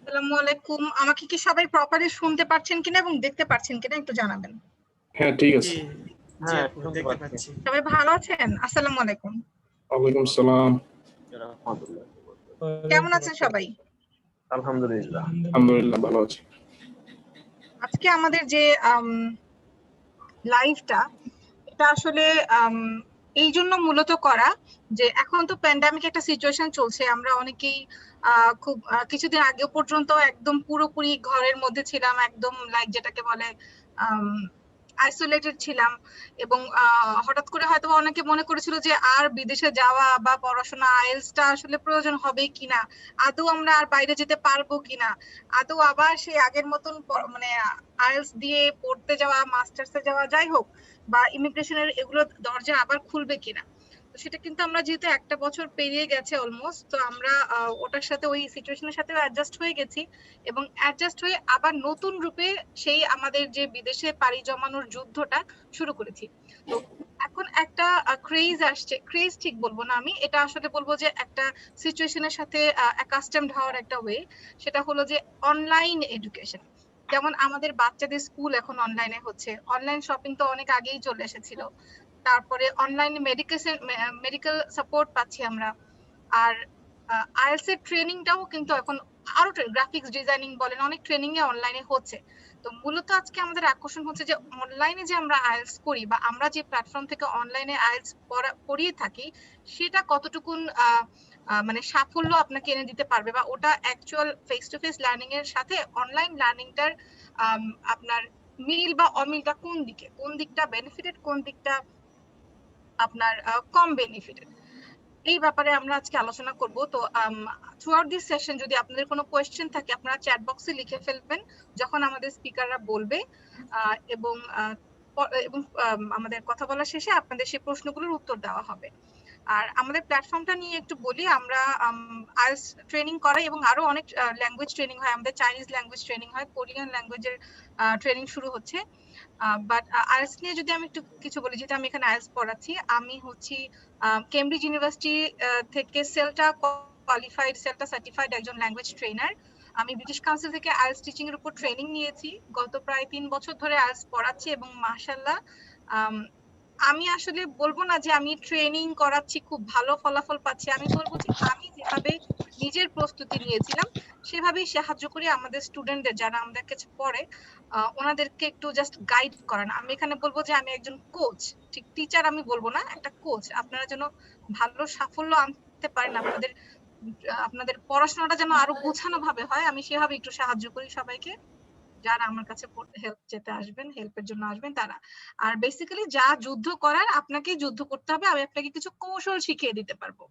আসসালামু আলাইকুম। আমাকে কি সবাই প্রপারলি শুনতে পাচ্ছেন কিনা এবং দেখতে পাচ্ছেন কিনা একটু জানাবেন। হ্যাঁ, ঠিক আছে। হ্যাঁ, দেখতে পাচ্ছি। সবাই ভালো আছেন? আসসালামু আলাইকুম। ওয়ালাইকুম সালাম। কেমন আছেন সবাই? আলহামদুলিল্লাহ। আলহামদুলিল্লাহ ভালো আছি। আজকে আমাদের যে লাইভটা এটা আসলে এই জন্য মূলত করা যে এখন তো প্যান্ডামিক একটা সিচুয়েশন চলছে। আমরা অনেকেই খুব কিছুদিন আগে পর্যন্ত একদম পুরোপুরি ঘরের মধ্যে ছিলাম, একদম লাইক যেটাকে বলে আইসোলেটেড ছিলাম এবং হঠাৎ করে হয়তো অনেকে মনে করেছিল যে আর বিদেশে যাওয়া বা পড়াশোনা আইএলটিএসটা আসলে প্রয়োজন হবে কিনা, আদৌ আমরা আর বাইরে যেতে পারবো কিনা, আদৌ আবার সেই আগের মতন মানে আইএলটিএস দিয়ে পড়তে যাওয়া, মাস্টার্সে যাওয়া, যাই হোক, বা ইমিগ্রেশনের এগুলো দরজা আবার খুলবে কিনা। তো সেটা কিন্তু আমরা যেহেতু একটা বছর পেরিয়ে গেছে অলমোস্ট, তো আমরা ওটার সাথে ওই সিচুয়েশনের সাথে অ্যাডজাস্ট হয়ে গেছি এবং অ্যাডজাস্ট হয়ে আবার নতুন রূপে সেই আমাদের যে বিদেশে পাড়ি জমানোর যুদ্ধটা শুরু করেছি। তো এখন একটা ক্রেজ আসছে, ক্রেজ ঠিক বলবো না আমি, এটা আসলে বলবো যে একটা সিচুয়েশনের সাথে অ্যাকাস্টমড হওয়ার একটা ওয়ে। সেটা হলো যে অনলাইন এডুকেশন। যেমন আমাদের বাচ্চাদের স্কুল এখন অনলাইনে হচ্ছে, অনলাইন শপিং তো অনেক আগেই চলে এসেছিল, তারপরে অনলাইনে মেডিকেল সাপোর্ট পাচ্ছি আমরা। আর আইএলটিএস এর ট্রেনিংটাও কিন্তু এখন আরো গ্রাফিক্স ডিজাইনিং বলেন, অনেক ট্রেনিং এ অনলাইনে হচ্ছে। তো মূলত আজকে আমাদের আকর্ষণ হচ্ছে যে অনলাইনে যে আমরা আইএলটিএস করি বা আমরা যে প্ল্যাটফর্ম থেকে অনলাইনে আইএলটিএস পড়িয়ে থাকি সেটা কতটুকুন মানে সাফল্য আপনাকে এনে দিতে পারবে, বা ওটা actual face to face learning এর সাথে অনলাইন লার্নিংটার আপনার মিল বা অমিলটা কোন দিকটা বেনিফিটেড, কোন দিকটা আপনার কম বেনিফিটেড, এই ব্যাপারে আমরা আজকে আলোচনা করব। তো থ্রু আউট দিস সেশন যদি আপনাদের কোনো কোয়েশ্চেন থাকে আপনারা চ্যাট বক্সে লিখে ফেলবেন যখন আমাদের স্পিকাররা বলবে, এবং আমাদের কথা বলার শেষে আপনাদের সেই প্রশ্নগুলোর উত্তর দেওয়া হবে। আর আমাদের প্ল্যাটফর্মটা নিয়ে একটু বলি, আমরা আইএলটিএস ট্রেনিং করাই এবং আরো অনেক ল্যাঙ্গুয়েজ ট্রেনিং হয়, আমাদের চাইনিজ ল্যাঙ্গুয়েজ ট্রেনিং হয়, কোরিয়ান ল্যাঙ্গুয়েজের ট্রেনিং শুরু হচ্ছে। বাট আইএলটিএস নিয়ে যদি আমি একটু কিছু বলি, যেটা আমি এখানে আইএলটিএস পড়াচ্ছি, আমি হচ্ছি কেমব্রিজ ইউনিভার্সিটি থেকে সেলটা কোয়ালিফাইড, সেলটা সার্টিফাইড একজন ল্যাঙ্গুয়েজ ট্রেনার। আমি ব্রিটিশ কাউন্সিল থেকে আইএলটিএস টিচিং এর উপর ট্রেনিং নিয়েছি, গত প্রায় 3 বছর ধরে আইএলটিএস পড়াচ্ছি এবং মাশাআল্লাহ আমি আসলে বলবো না যে আমি ট্রেনিং করাচ্ছি খুব ভালো ফলাফল পাচ্ছি, আমি বলবো যে আমি যেভাবে নিজের প্রস্তুতি নিয়েছিলাম সেভাবেই সাহায্য করি আমাদের স্টুডেন্টদের যারা আমাদের কাছে পড়ে, ওনাদেরকে একটু জাস্ট গাইড করানো। আমি এখানে বলবো যে আমি একজন কোচ, ঠিক টিচার আমি বলবো না, একটা কোচ। আপনারা যেন ভালো সাফল্য আনতে পারেন, আপনাদের পড়াশোনাটা যেন আরো গোছানো ভাবে হয়, আমি সেভাবে একটু সাহায্য করি সবাইকে যারা আমার কাছে পড়তে হেল্পের জন্য আসবেন তারা। আর বেসিক্যালি যা যুদ্ধ করার আপনাকে যুদ্ধ করতে হবে, আমি আপনাকে কিছু কৌশল শিখিয়ে দিতে পারবো।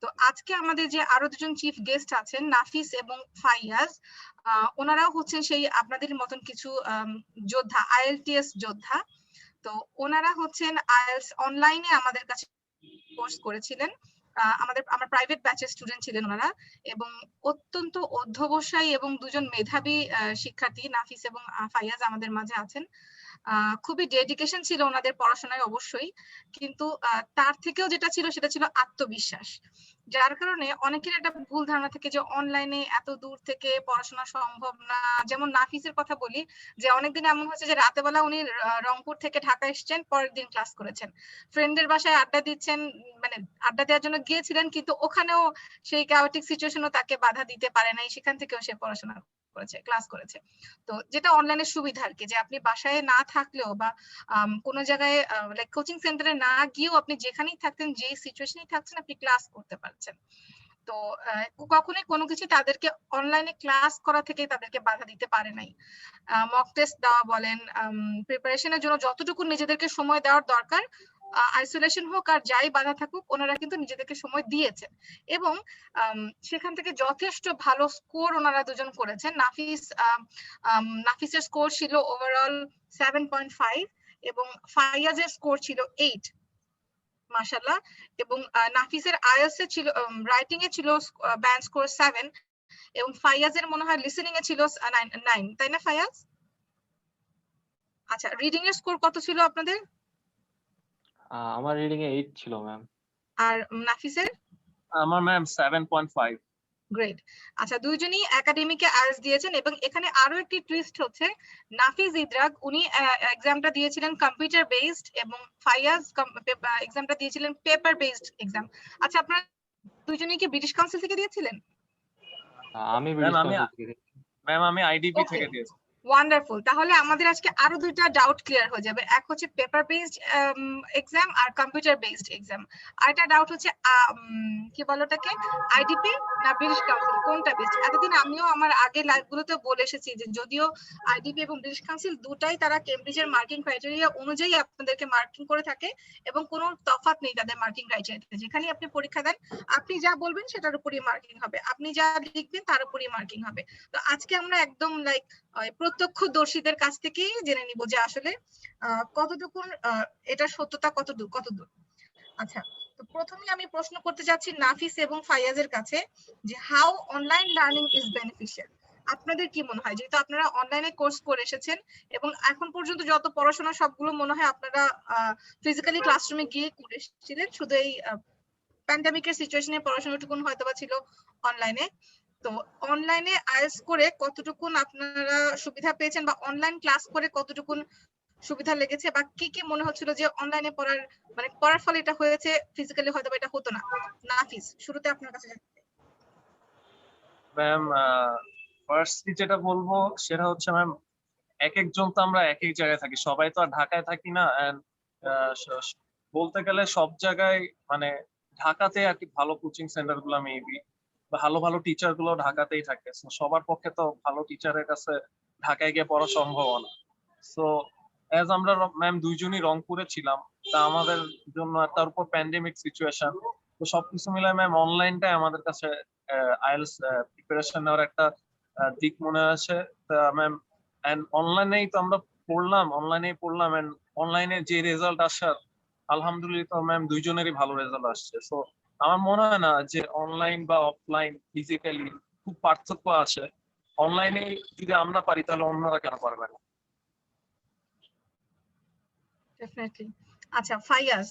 তো আজকে আমাদের যে আরো দুজন চিফ গেস্ট আছেন, নাফিস এবং ফাইয়াজ, ওনারাও হচ্ছেন সেই আপনাদের মতন কিছু যোদ্ধা, আইএলটিএস যোদ্ধা। তো ওনারা হচ্ছেন আইএলটিএস অনলাইনে আমাদের কাছে কোর্স করেছিলেন, আমার প্রাইভেট ব্যাচের স্টুডেন্ট ছিলেন ওনারা, এবং অত্যন্ত অধ্যবসায়ী এবং দুজন মেধাবী শিক্ষার্থী নাফিস এবং ফাইয়াজ আমাদের মাঝে আছেন। খুবই ডেডিকেশন ছিল ওনাদের পড়াশোনায় অবশ্যই, কিন্তু তার থেকেও যেটা ছিল সেটা ছিল আত্মবিশ্বাস, যার কারণে অনেকের একটা ভুল ধারণা থেকে যে অনলাইনে এত দূর থেকে পড়াশোনা সম্ভব না। যেমন নাফিসের কথা বলি, যে অনেকদিন এমন হচ্ছে যে রাতে বেলা উনি রংপুর থেকে ঢাকা এসেছেন, পরের দিন ক্লাস করেছেন, ফ্রেন্ডের বাসায় আড্ডা দিচ্ছেন, মানে আড্ডা দেওয়ার জন্য গিয়েছিলেন, কিন্তু ওখানেও সেই ক্যাওটিক সিচুয়েশনও তাকে বাধা দিতে পারে নাই, সেখান থেকেও সে পড়াশোনা করেছে, ক্লাস করেছে। তো যেটা অনলাইনের সুবিধা আর কি, যে আপনি বাসায় না থাকলেও বা কোনো জায়গায় লাইক কোচিং সেন্টারে না গিয়েও আপনি যেখানেই থাকতেন, যে সিচুয়েশনেই থাকছেন, আপনি ক্লাস করতে পারছেন। তো কখনোই কোনো কিছু তাদেরকে অনলাইনে ক্লাস করা থেকে তাদেরকে বাধা দিতে পারে নাই। মক টেস্ট দেওয়া বলেন, প্রিপারেশনের জন্য যতটুকু নিজেদেরকে সময় দেওয়ার দরকার, আইসোলেশন হোক আর যাই বাধা থাকুক, ওনারা কিন্তু নিজেদেরকে সময় দিয়েছেন এবং সেখান থেকে যথেষ্ট ভালো স্কোর ওনারা দুজন করেছেন। নাফিসের স্কোর ছিল ওভারঅল 7.5 এবং ফাইয়াজের স্কোর ছিল 8, মাশাআল্লাহ। এবং নাফিসের আইএলটিএস এ ছিল, রাইটিং এ ছিল ব্যান্ড স্কোর 7 এবং ফাইয়াজের মনে হয় লিসেনিং এ ছিল 9, তাই না ফাইয়াজ? আচ্ছা, রিডিং এর স্কোর কত ছিল আপনাদের? আমার রিডিং এ 8 ছিল ম্যাম। আর নাফিসের? আমার ম্যাম 7.5। গ্রেট। আচ্ছা, দুইজনই একাডেমিকে আইএলটিএস দিয়েছেন এবং এখানে আরো একটি টুইস্ট হচ্ছে, নাফিজ ইদ্রাক উনি এক্সামটা দিয়েছিলেন কম্পিউটার বেসড এবং ফাইয়াজ এক্সামটা দিয়েছিলেন পেপার বেসড এক্সাম। আচ্ছা, আপনারা দুইজনই কি ব্রিটিশ কাউন্সিল থেকে দিয়েছিলেন? আমি ব্রিটিশ কাউন্সিল থেকে দিয়েছি। ম্যাম আমি আইডিপি Okay. থেকে দিয়েছি। ওয়ান্ডারফুল। তাহলে আমাদের আজকে আরো দুইটা ডাউট ক্লিয়ার হয়ে যাবে, এক হচ্ছে পেপার বেসড এক্সাম আর কম্পিউটার বেসড এক্সাম। আরেকটা ডাউট হচ্ছে কি বলে ওটাকে, আইডিপি না ব্রিটিশ কাউন্সিল কোনটা বেস্ট। এতদিন আমিও আমার আগে লাইভগুলোতে বলে এসেছি যে যদিও আইডিপি এবং ব্রিটিশ কাউন্সিল দুটাই তারা কেমব্রিজের মার্কিং ক্রাইটেরিয়া অনুযায়ী আপনাদেরকে মার্কিং করে থাকে এবং কোনো তফাৎ নেই তাদের মার্কিং ক্রাইটেরিয়াতে। যেখানে আপনি পরীক্ষা দেন আপনি যা বলবেন সেটার উপরই মার্কিং হবে, আপনি যা লিখবেন তার উপরই মার্কিং হবে। তো আজকে আমরা একদম লাইক প্রত্যক্ষদর্শীদের কাছ থেকেই জেনে নিব যে আসলে কতটুকু এটার সত্যতা কতদূর। আচ্ছা, তো প্রথমে আমি প্রশ্ন করতে যাচ্ছি নাফিস এবং ফাইয়াজের কাছে যে how online learning is beneficial. আপনাদের কি মনে হয়, যেহেতু আপনারা অনলাইনে কোর্স করে এসেছেন এবং এখন পর্যন্ত যত পড়াশোনা সবগুলো মনে হয় আপনারা ফিজিক্যালি ক্লাসরুমে গিয়ে করে এসেছিলেন, শুধু এই প্যান্ডেমিকের সিচুয়েশনে পড়াশোনাটুকুন হয়তোবা ছিল অনলাইনে। তো অনলাইনে আইএলটিএস করে কতটুকুন আপনারা সুবিধা পেয়েছেন বা অনলাইন ক্লাস করে কতটুকুন সুবিধা লেগেছে, বা কি কি মনে হচ্ছিল যে অনলাইনে পড়ার ফলে এটা হয়েছে, ফিজিক্যালি হয়তো এটা হতো না। নাফিস, শুরুতে আপনার কাছে যাচ্ছি। ম্যাম ফার্স্টলি যেটা বলবো সেটা হচ্ছে ম্যাম এক একজন তো আমরা এক এক জায়গায় থাকি, সবাই তো আর ঢাকায় থাকি না। এন্ড বলতে গেলে সব জায়গায় মানে ঢাকাতে আর কি ভালো কোচিং সেন্টার গুলো মেবি ভালো ভালো টিচার গুলো ঢাকাতেই থাকে। সবার পক্ষে তো ভালো টিচারের কাছে ঢাকায় গিয়ে পড়া সম্ভব না। সো অ্যাজ আমরা ম্যাম দুইজনই রংপুরে ছিলাম, তা আমাদের জন্য তার উপর প্যান্ডেমিক সিচুয়েশন, তো সবকিছু মিলায় ম্যাম অনলাইনটাই আমাদের কাছে আইএলটিএস প্রিপারেশন নেওয়ার একটা দিক মনে আছে। ম্যাম এন্ড অনলাইনেই তো আমরা পড়লাম এন্ড অনলাইনে যে রেজাল্ট আসার আলহামদুলিল্লাহ তো ম্যাম দুইজনেরই ভালো রেজাল্ট আসছে। সো আমার মনে হয় না যে অনলাইন বা অফলাইন ফিজিক্যালি খুব পার্থক্য আছে। অনলাইনে যদি আমরা পারি তাহলে অন্যরা কেন পারবে না? ডেফিনেটলি। আচ্ছা ফাইয়াজ,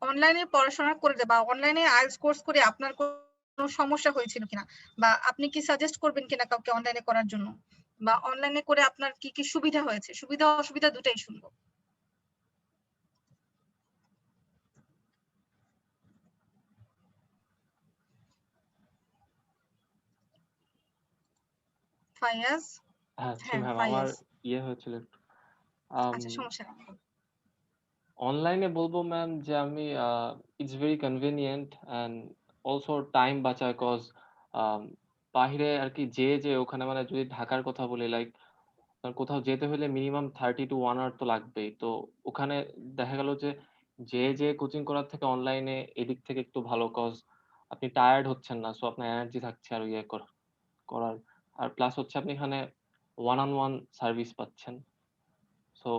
অনলাইনে পড়াশোনা করে বা অনলাইনে আইএলটিএস কোর্স করে আপনার কোনো সমস্যা হয়েছিল কিনা, বা আপনি কি সাজেস্ট করবেন কিনা কাউকে অনলাইনে করার জন্য, বা অনলাইনে করে আপনার কি কি সুবিধা হয়েছে? সুবিধা অসুবিধা দুটাই শুনবো। ফাইয়াজ। হ্যাঁ হ্যাঁ ম্যাম, আমার ফাইয়াজ। হয়েছিল একটু আচ্ছা সমস্যা নেই। অনলাইনে বলবো ম্যাম যে আমি it's very convenient and also time বাঁচায়, কজ বাহিরে আর কি যে ওখানে মানে যদি ঢাকার কথা বলি, লাইক কোথাও যেতে হলে মিনিমাম 30 to 1 hour তো লাগবেই। তো ওখানে দেখা গেল যে কোচিং করার থেকে অনলাইনে এদিক থেকে একটু ভালো, কজ আপনি টায়ার্ড হচ্ছেন না, সো আপনার এনার্জি থাকছে আর করার। আর প্লাস হচ্ছে আপনি এখানে ওয়ান অন ওয়ান সার্ভিস পাচ্ছেন। সো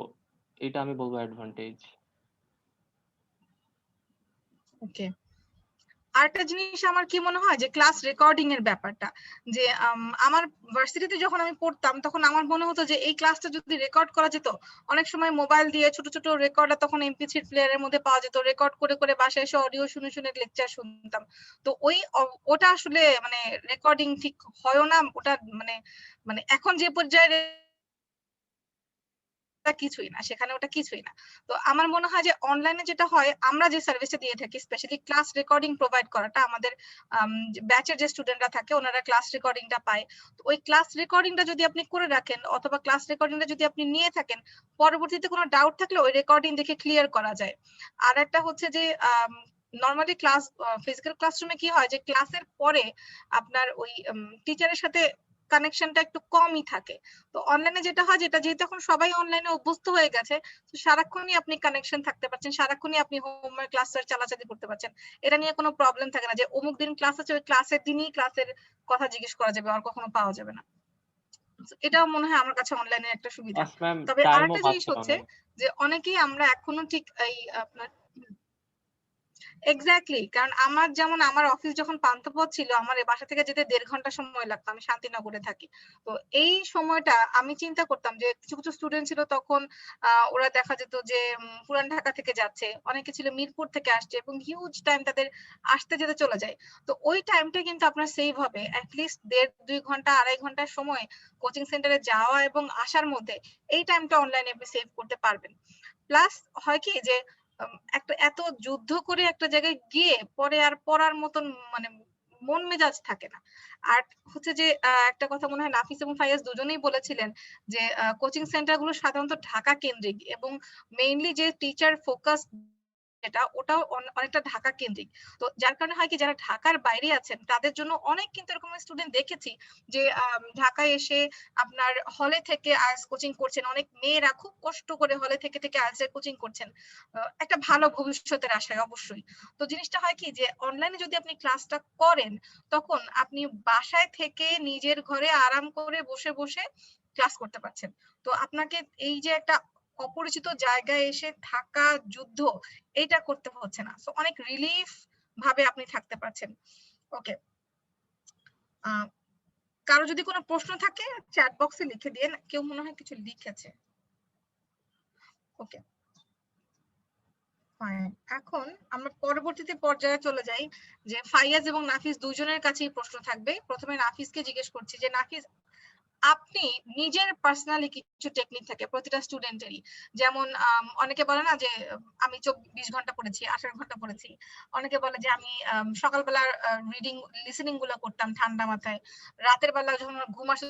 এটা আমি বলবো অ্যাডভান্টেজ। ওকে। আরেকটা জিনিস আমার কি মনে হয় যে ক্লাস রেকর্ডিং এর ব্যাপারটা, যে আমার ভার্সিটিতে যখন আমি পড়তাম তখন আমার মনে হতো যে এই ক্লাসটা যদি রেকর্ড করা যেত, অনেক সময় মোবাইল দিয়ে ছোট ছোট রেকর্ডার তখন এমপি3 প্লেয়ারের মধ্যে পাওয়া যেত, রেকর্ড করে করে বাসায় এসে অডিও শুনে শুনে লেকচার শুনতাম। তো ওটা আসলে মানে রেকর্ডিং ঠিক হয় না ওটা, মানে এখন যে পর্যায়ে কিছুই না, সেখানে ওটা কিছুই না। তো আমার মনে হয় যে অনলাইনে যেটা হয়, আমরা যে সার্ভিসটা দিয়ে থাকি স্পেশালি ক্লাস রেকর্ডিং প্রোভাইড করাটা, আমাদের ব্যাচের যে স্টুডেন্টরা থাকে ওনারা ক্লাস রেকর্ডিংটা পায়। তো ওই ক্লাস রেকর্ডিংটা যদি আপনি করে রাখেন অথবা ক্লাস রেকর্ডিংটা যদি আপনি নিয়ে থাকেন, পরবর্তীতে কোনো ডাউট থাকলে ওই রেকর্ডিং দেখে ক্লিয়ার করা যায়। আর একটা হচ্ছে যে নর্মালি ক্লাস ফিজিক্যাল ক্লাসরুমে কি হয় যে ক্লাসের পরে আপনার ওই টিচারের সাথে কানেকশনটা একটু কমই থাকে। তো অনলাইনে যেটা হয়, যেহেতু এখন সবাই অনলাইনে অভ্যস্ত হয়ে গেছে, তো সারাক্ষণই আপনি কানেকশন থাকতে পারছেন, সারাক্ষণই আপনি হোমওয়ার্ক ক্লাসের চালাচালি করতে পারছেন। এটা নিয়ে কোনো প্রবলেম থাকে না যে অমুক দিন ক্লাস আছে, ওই ক্লাসের দিনই ক্লাসের কথা জিজ্ঞেস করা যাবে, আর কখনো পাওয়া যাবে না। এটাও মনে হয় আমার কাছে অনলাইনের একটা সুবিধা। তবে আরেকটা জিনিস হচ্ছে যে অনেকেই আমরা এখনো ঠিক এই আপনার এক্স্যাক্টলি, কারণ আমার অফিস যখন পান্থপথ ছিল, আমার এই বাসা থেকে যেতে 1.5 ঘন্টা সময় লাগতো। আমি শান্তিনগরে থাকি। তো এই সময়টা আমি চিন্তা করতাম যে কিছু, কিছু স্টুডেন্ট ছিল তখন ওরা দেখা যেত যে পুরান ঢাকা থেকে যাচ্ছে। অনেকে ছিল মিরপুর থেকে আসছে এবং হিউজ টাইম তাদের আসতে যেতে চলে যায়। তো ওই টাইমটা কিন্তু আপনার সেভ হবে। এট লিস্ট 1.5-2 ঘন্টা 2.5 ঘন্টার সময় কোচিং সেন্টারে যাওয়া এবং আসার মধ্যে এই টাইমটা অনলাইনে আপনি সেভ করতে পারবেন। প্লাস হয় কি যে একটা এত যুদ্ধ করে একটা জায়গায় গিয়ে পরে আর পড়ার মতন মানে মন মেজাজ থাকে না। আর হচ্ছে যে একটা কথা মনে হয় নাফিস এবং ফাইয়াজ দুজনেই বলেছিলেন যে কোচিং সেন্টার গুলো সাধারণত ঢাকা কেন্দ্রিক এবং মেইনলি যে টিচার ফোকাস ওটাও অনেকটা ঢাকা কেন্দ্রিক। তো যার কারণে হয় কি যারা ঢাকার বাইরে আছেন তাদের জন্য অনেক কিন্তু এরকম স্টুডেন্ট দেখেছি যে ঢাকায় এসে আপনার হলে থেকে আইএলটিএস কোচিং করছেন। অনেক মেয়েরা খুব কষ্ট করে হলে থেকে আইএলটিএস এর কোচিং করছেন একটা ভালো ভবিষ্যতের আশায় অবশ্যই। তো জিনিসটা হয় কি যে অনলাইনে যদি আপনি ক্লাসটা করেন তখন আপনি বাসায় থেকে নিজের ঘরে আরাম করে বসে বসে ক্লাস করতে পারছেন। তো আপনাকে এই যে একটা অপরিচিত জায়গায় এসে থাকা যুদ্ধ এটা করতে হচ্ছে না। সো অনেক রিলিফ ভাবে আপনি থাকতে পারছেন। ওকে, কারো যদি কোনো প্রশ্ন থাকে চ্যাট বক্সে লিখে দিন। কেউ মনে হয় কিছু লিখেছে। ওকে ফাইন, এখন আমরা পরবর্তীতে পর্যায়ে চলে যাই যে ফাইয়াজ এবং নাফিস দুজনের কাছেই প্রশ্ন থাকবে। প্রথমে নাফিসকে জিজ্ঞেস করছি যে নাফিস, আপনি নিজের পার্সোনালি কিছু টেকনিক থাকে প্রতিটা স্টুডেন্টেরই, যেমন অনেকে বলে না যে আমি 20 ঘন্টা পড়েছি, 18 ঘন্টা পড়েছি। অনেকে বলে যে আমি সকালবেলা রিডিং লিসেনিং গুলো করতাম ঠান্ডা মাথায়, রাতের বেলা যখন আমার ঘুম আসে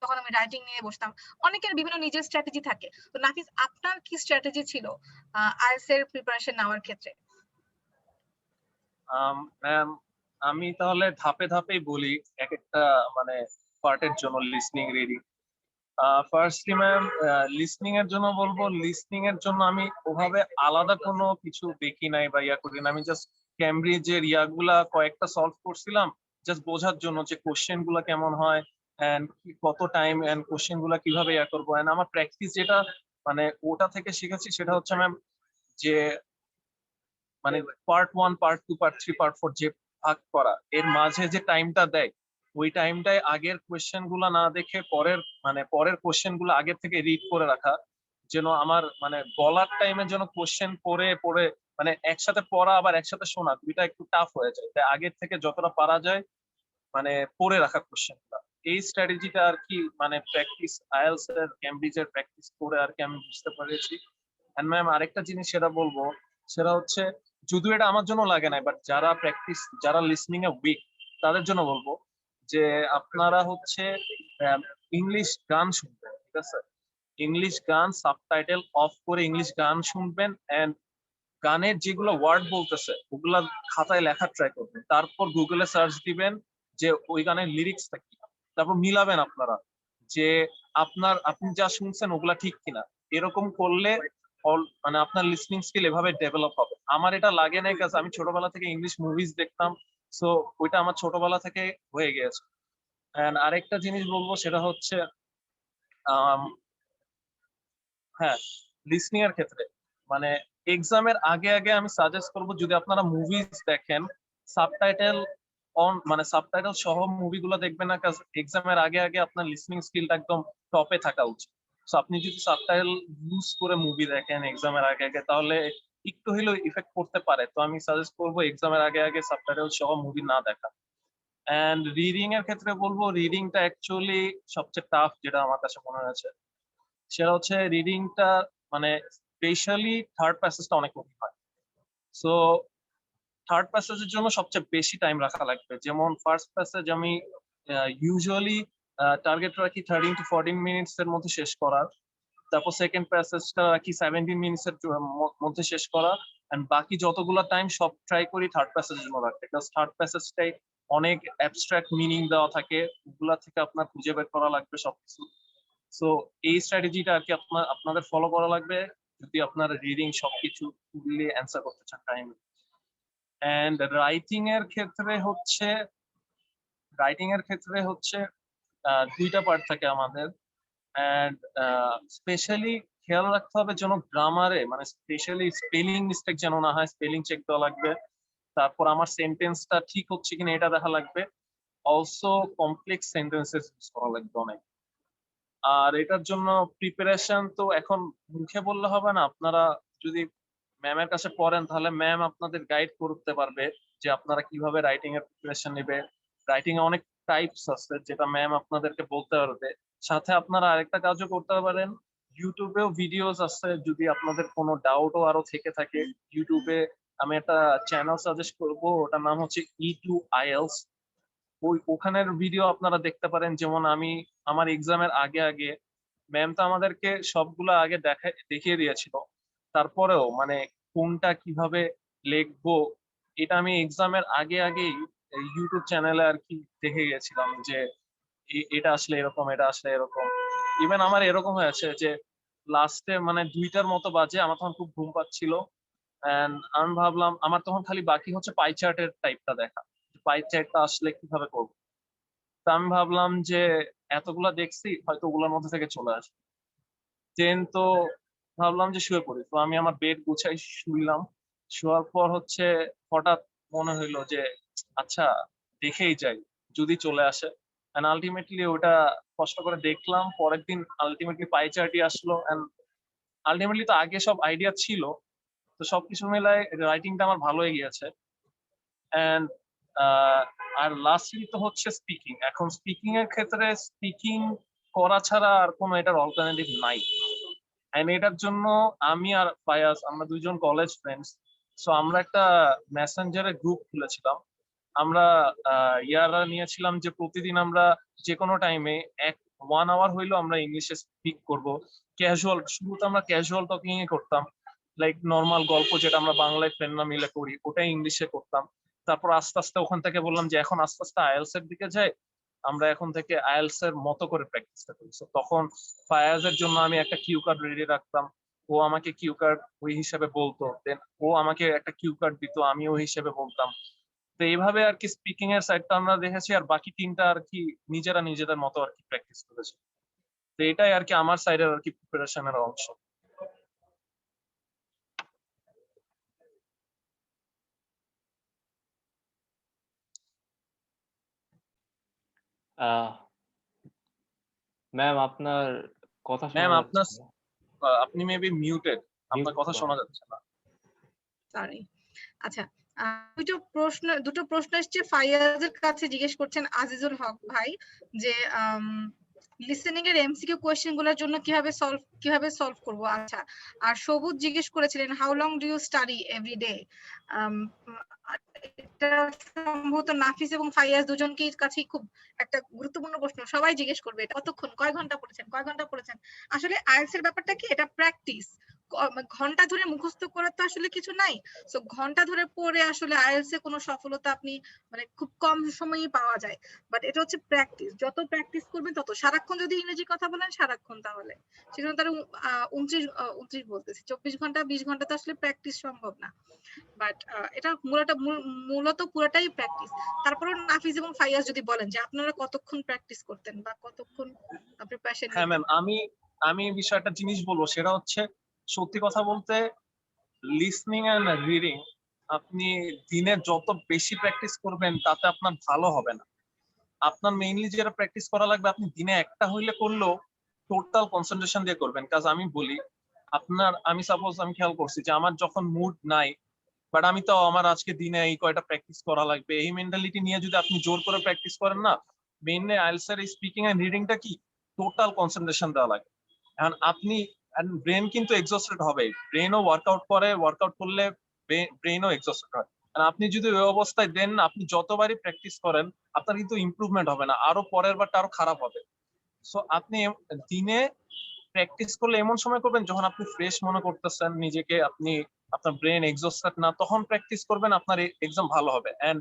তখন আমি রাইটিং নিয়ে বসতাম। অনেকের বিভিন্ন নিজের স্ট্র্যাটেজি থাকে। তো নাফিস, আপনার কি স্ট্র্যাটেজি ছিল আইএলটিএস এর প্রিপারেশন নেওয়ার ক্ষেত্রে? ম্যাম, আমি তাহলে ধাপে ধাপেই বলি এক একটা মানে পার্টের জন্য, listening, reading. Firstly ma'am, listening এর জন্য বলবো, লিসনিং এর জন্য আমি ওভাবে আলাদা কোনো কিছু দেখি নাই বা ইয়া করি না। আমি জাস্ট ক্যামব্রিজের ইয়াগুলা কয়েকটা সলভ করছিলাম জাস্ট বোঝার জন্য যে কোশ্চেন গুলা কেমন হয় এন্ড কত টাইম এন্ড কোশ্চেন গুলা কিভাবে ইয়া করবো। এন্ড আমার প্র্যাকটিস যেটা মানে ওটা থেকে শিখেছি সেটা হচ্ছে ম্যাম যে মানে পার্ট 1, পার্ট 2, পার্ট 3, পার্ট 4 যে ভাগ করা, এর মাঝে যে টাইমটা দেয় ওই টাইমটায় আগের কোয়েশ্চেন গুলা না দেখে পরের কোয়েশ্চেন গুলো আগের থেকে রিড করে রাখা, যেন আমার মানে বলার টাইমে যেন কোয়েশ্চেন পড়ে পড়ে মানে একসাথে পড়া আবার একসাথে শোনা দুইটা একটু টাফ হয়ে যায়। তাই আগের থেকে যতটা পারা যায় মানে পড়ে রাখা কোয়েশ্চেন গুলা, এই স্ট্র্যাটেজিটা আর কি মানে প্র্যাকটিস আইএলটিএস এর ক্যামব্রিজের প্র্যাকটিস করে আর কি আমি বুঝতে পেরেছি। এন্ড ম্যাম আরেকটা জিনিস সেটা বলবো, সেটা হচ্ছে যদিও এটা আমার জন্য লাগে না, বাট যারা লিসনিং এ উইক তাদের জন্য বলবো যে আপনারা হচ্ছে ইংলিশ গান শুনবেন, ঠিক আছে? ইংলিশ গান সাবটাইটেল অফ করে ইংলিশ গান শুনবেন এন্ড গানের যেগুলো ওয়ার্ড বলতেছে ওগুলা খাতায় লেখার ট্রাই করবেন। তারপর গুগলে সার্চ দিবেন যে ওই গানের লিরিক্সটা কি, তারপর মিলাবেন আপনারা যে আপনি যা শুনছেন ওগুলা ঠিক কিনা। এরকম করলে মানে আপনার লিসনিং স্কিল এভাবে ডেভেলপ হবে। আমার এটা লাগে না কাজ আমি ছোটবেলা থেকে ইংলিশ মুভিজ দেখতাম, সো ওইটা আমার ছোটবেলা থেকে হয়ে গিয়েছে। এন্ড আরেকটা জিনিস বলবো সেটা হচ্ছে হ্যাঁ, লিসনিং এর ক্ষেত্রে মানে এক্সামের আগে আগে আমি সাজেস্ট করবো যদি আপনারা মুভিজ দেখেন সাবটাইটেল মানে সাবটাইটেল সহ মুভিগুলো দেখবেন না, কারণ এক্সামের আগে আগে আপনার লিসনিং স্কিলটা একদম টপে থাকা উচিত। তো আপনি যদি সাবটাইটেল ইউজ করে মুভি দেখেন এক্সামের আগে আগে তাহলে একটু হলেও ইফেক্ট করতে পারে। তো আমি সাজেস্ট করবো এক্সামের আগে আগে সাবটাইটেল সহ মুভি না দেখা। এন্ড রিডিং এর ক্ষেত্রে বলবো রিডিংটা অ্যাকচুয়ালি সবচেয়ে টাফ যেটা আমার কাছে মনে হয়েছে, সেটা হচ্ছে রিডিংটা মানে স্পেশালি থার্ড প্যাসেজটা অনেক কঠিন হয়। সো থার্ড প্যাসেজের জন্য সবচেয়ে বেশি টাইম রাখা লাগবে। যেমন ফার্স্ট প্যাসেজ আমি ইউজুয়ালি টার্গেট রাখি 13 to 14 মিনিটস এর মধ্যে শেষ করার। তারপর সেকেন্ড প্যাসেজটা রাখি 17 মিনিটস এর মধ্যে শেষ করা। এন্ড বাকি যতগুলো টাইম সব ট্রাই করি থার্ড প্যাসেজের জন্য রাখতে, বিকজ থার্ড প্যাসেজটাই অনেক অ্যাবস্ট্রাক্ট মিনিং দেওয়া থাকে, ওগুলা থেকে আপনার খুঁজে বের করা লাগবে সবকিছু। সো এই স্ট্র্যাটেজিটা আর কি আপনাদের ফলো করা লাগবে যদি আপনার রিডিং সবকিছু মিলিয়ে অ্যান্সার করতে চান টাইমে। এন্ড রাইটিং এর ক্ষেত্রে হচ্ছে দুইটা পার্ট থাকে আমাদের। এন্ড স্পেশালি খেয়াল রাখতে হবে যেন গ্রামারে মানে স্পেশালি স্পেলিং মিস্টেক যেন না হয়, স্পেলিং চেক দেওয়া লাগবে। তারপর আমার সেন্টেন্সটা ঠিক হচ্ছে কিনা এটা দেখা লাগবে, অলসো কমপ্লেক্স সেন্টেন্সেস ইউজ করা লাগবে অনেক। আর এটার জন্য প্রিপারেশন তো এখন মুখে বললে হবে না, আপনারা যদি ম্যামের কাছে পড়েন তাহলে ম্যাম আপনাদের গাইড করতে পারবে যে আপনারা কিভাবে রাইটিং এর প্রিপারেশন নেবে। রাইটিং এ অনেক টাইপস আছে যেটা ম্যাম আপনাদেরকে বলতে পারবে। সাথে আপনারা আরেকটা কাজও করতে পারেন, ইউটিউবেও ভিডিওস আছে, যদি আপনাদের কোনো ডাউটও আরো থেকে থাকে ইউটিউবে আমি একটা চ্যানেল সাজেস্ট করব, ওটার নাম হচ্ছে E2IELTS। ওখানের ভিডিও আপনারা দেখতে পারেন। যেমন আমি আমার এক্সামের আগে আগে ম্যাম তো আমাদেরকে সবগুলো আগে দেখিয়ে দিয়েছিল, তারপরেও মানে কোনটা কিভাবে লিখবো এটা আমি এক্সামের আগে আগেই ইউটিউব চ্যানেলে আর কি দেখে গেছিলাম যে এটা আসলে এরকম, এটা আসলে এরকম। ইভেন আমার এরকম হয়েছে যে লাস্টে মানে 2টার মতো বাজে, আমার তখন খুব ঘুম পাচ্ছিল, এন্ড আমি ভাবলাম আমার তখন খালি বাকি হচ্ছে পাই চার্টের টাইপটা দেখা, পাই চার্টটা আসলে কিভাবে করবো। তা আমি ভাবলাম যে এতগুলা দেখছি হয়তো ওগুলোর মধ্যে থেকে চলে আসবে, দেন তো ভাবলাম যে শুয়ে পড়ি। তো আমি আমার বেড গুছাই শুইলাম, শোয়ার পর হচ্ছে হঠাৎ মনে হইলো যে আচ্ছা দেখেই যাই যদি চলে আসে। এন্ড আলটিমেটলি ওটা কষ্ট করে দেখলাম, পরের দিন আলটিমেটলি পাই চার্টই আসলো। এন্ড আলটিমেটলি তো আগে সব আইডিয়া ছিল, তো সবকিছু মিলায় রাইটিংটা আমার ভালো হয়ে গিয়েছে। এন্ড আর লাস্টলি তো হচ্ছে স্পিকিং। এখন স্পিকিং এর ক্ষেত্রে স্পিকিং করা ছাড়া আর কোনো এটার অল্টারনেটিভ নাই। এন্ড এটার জন্য আমি আর ফায়াজ আমরা দুইজন কলেজ ফ্রেন্ডস, সো আমরা একটা মেসেঞ্জারে গ্রুপ খুলেছিলাম। আমরা ইয়ারা নিয়েছিলাম যে প্রতিদিন আমরা যে কোনো টাইমে 1 আওয়ার হইলো আমরা ইংলিশে স্পিক করব। ক্যাজুয়াল, শুরুতে আমরা ক্যাজুয়াল টকিং এ করতাম, লাইক নর্মাল গল্প যেটা আমরা বাংলায় ফ্রেন্ডরা মিলে করি ওটাই ইংলিশে করতাম। তারপর আস্তে আস্তে ওখান থেকে বললাম যে এখন আস্তে আস্তে আইএলস এর দিকে যাই, আমরা এখন থেকে আইএলস এর মতো করে প্র্যাকটিসটা করি। So তখন ফায়াজের জন্য আমি একটা কিউ কার্ড রেডি রাখতাম, ও আমাকে কিউ কার্ড ওই হিসাবে বলতো, দেন ও আমাকে একটা কিউ কার্ড দিত, আমি ওই হিসেবে বলতাম। তো এইভাবে আর কি স্পিকিং এর সাইডটা আমরা দেখেছি, আর বাকি 3টা আর কি নিজেরা নিজেদের মতো আর কি প্র্যাকটিস করেছি। তো এটাই আর কি আমার সাইডের আর কি প্রিপারেশনের অংশ। ম্যাম আপনার কথা ম্যাম শোনা আপনার যাচ্ছে না। আপনি মেবি মিউটেড, আপনার Mute কথা করা। শোনা যাচ্ছে না। সরি। আচ্ছা, দুটো প্রশ্ন এসছে ফাইয়াজের কাছে, জিজ্ঞেস করছেন আজিজুল হক ভাই যে লিসেনিং এর এমসিকিউ কোয়েশ্চেন গুলোর জন্য কিভাবে সলভ করব। আচ্ছা, আর সবুজ জিজ্ঞেস করেছিলেন how long do you study every day. এটা সম্ভবত নাফিস এবং ফাইয়াজ দুজনকেই কাছেই খুব একটা গুরুত্বপূর্ণ প্রশ্ন, সবাই জিজ্ঞেস করবে এটা কতক্ষণ, কয় ঘন্টা পড়েছেন। আসলে আইএলটিএস এর ব্যাপারটা কি, এটা প্র্যাকটিস। ঘন্টা ধরে মুখস্থ করার তো আসলে কিছু নাই। সো ঘন্টা ধরে পড়ে আসলে আইএলটিএস এ কোনো সফলতা আপনি মানে খুব কম সময়ই পাওয়া যায়। বাট এটা হচ্ছে প্র্যাকটিস, যত প্র্যাকটিস করবেন তত। সারাক্ষণ যদি ইংরেজি কথা বলেন সারাক্ষণ, তাহলে সেজন্য তার 29 বলতেছি, 24 ঘন্টা 20 ঘন্টা তো আসলে প্র্যাকটিস সম্ভব না। বাট এটা মূলত পুরোটাই প্র্যাকটিস। তারপরে নাফিজ এবং ফাইয়াজ যদি বলেন যে আপনারা কতক্ষণ প্র্যাকটিস করতেন বা কতক্ষণ প্রিপারেশন হ্যাঁ নিতেন। ম্যাম, আমি এই বিষয়ে একটা জিনিস বলবো, সেটা হচ্ছে সত্যি কথা বলতে লিসনিং এন্ড রিডিং আপনি দিনে যত বেশি প্র্যাকটিস করবেন তাতে আপনার ভালো হবে না। আপনার মেইনলি যেটা প্র্যাকটিস করা লাগবে, আপনি দিনে একটা হইলে করলেও টোটাল কনসেন্ট্রেশন দিয়ে করবেন। কাজ আমি বলি আমি সাপোজ আমি খেয়াল করছি যে আমার যখন মুড নাই, বাট আমি তো আমার আজকে দিনে এই কয়টা প্র্যাকটিস করা লাগবে, এই মেন্টালিটি নিয়ে যদি আপনি জোর করে প্র্যাকটিস করেন না, মেইনলি আইএলটিএস এর স্পিকিং এন্ড রিডিংটা কি টোটাল কনসেন্ট্রেশন দেওয়া লাগে। এখন আপনি ব্রেন কিন্তু এক্সস্টেড হবে, ব্রেনও ওয়ার্কআউট করে, ওয়ার্কআউট করলে ব্রেনও এক্সস্টেড হয়। আর আপনি যদি ওই অবস্থায় দেন, আপনি যতবারই প্র্যাকটিস করেন আপনার কিন্তু ইমপ্রুভমেন্ট হবে না, আরো পরের বারটা আরো খারাপ হবে। সো আপনি দিনে প্র্যাকটিস করলে এমন সময় করবেন যখন আপনি ফ্রেশ মনে করতেছেন নিজেকে, আপনি আপনার ব্রেন এক্সস্টেড না, তখন প্র্যাকটিস করবেন, আপনার এক্সাম ভালো হবে। এন্ড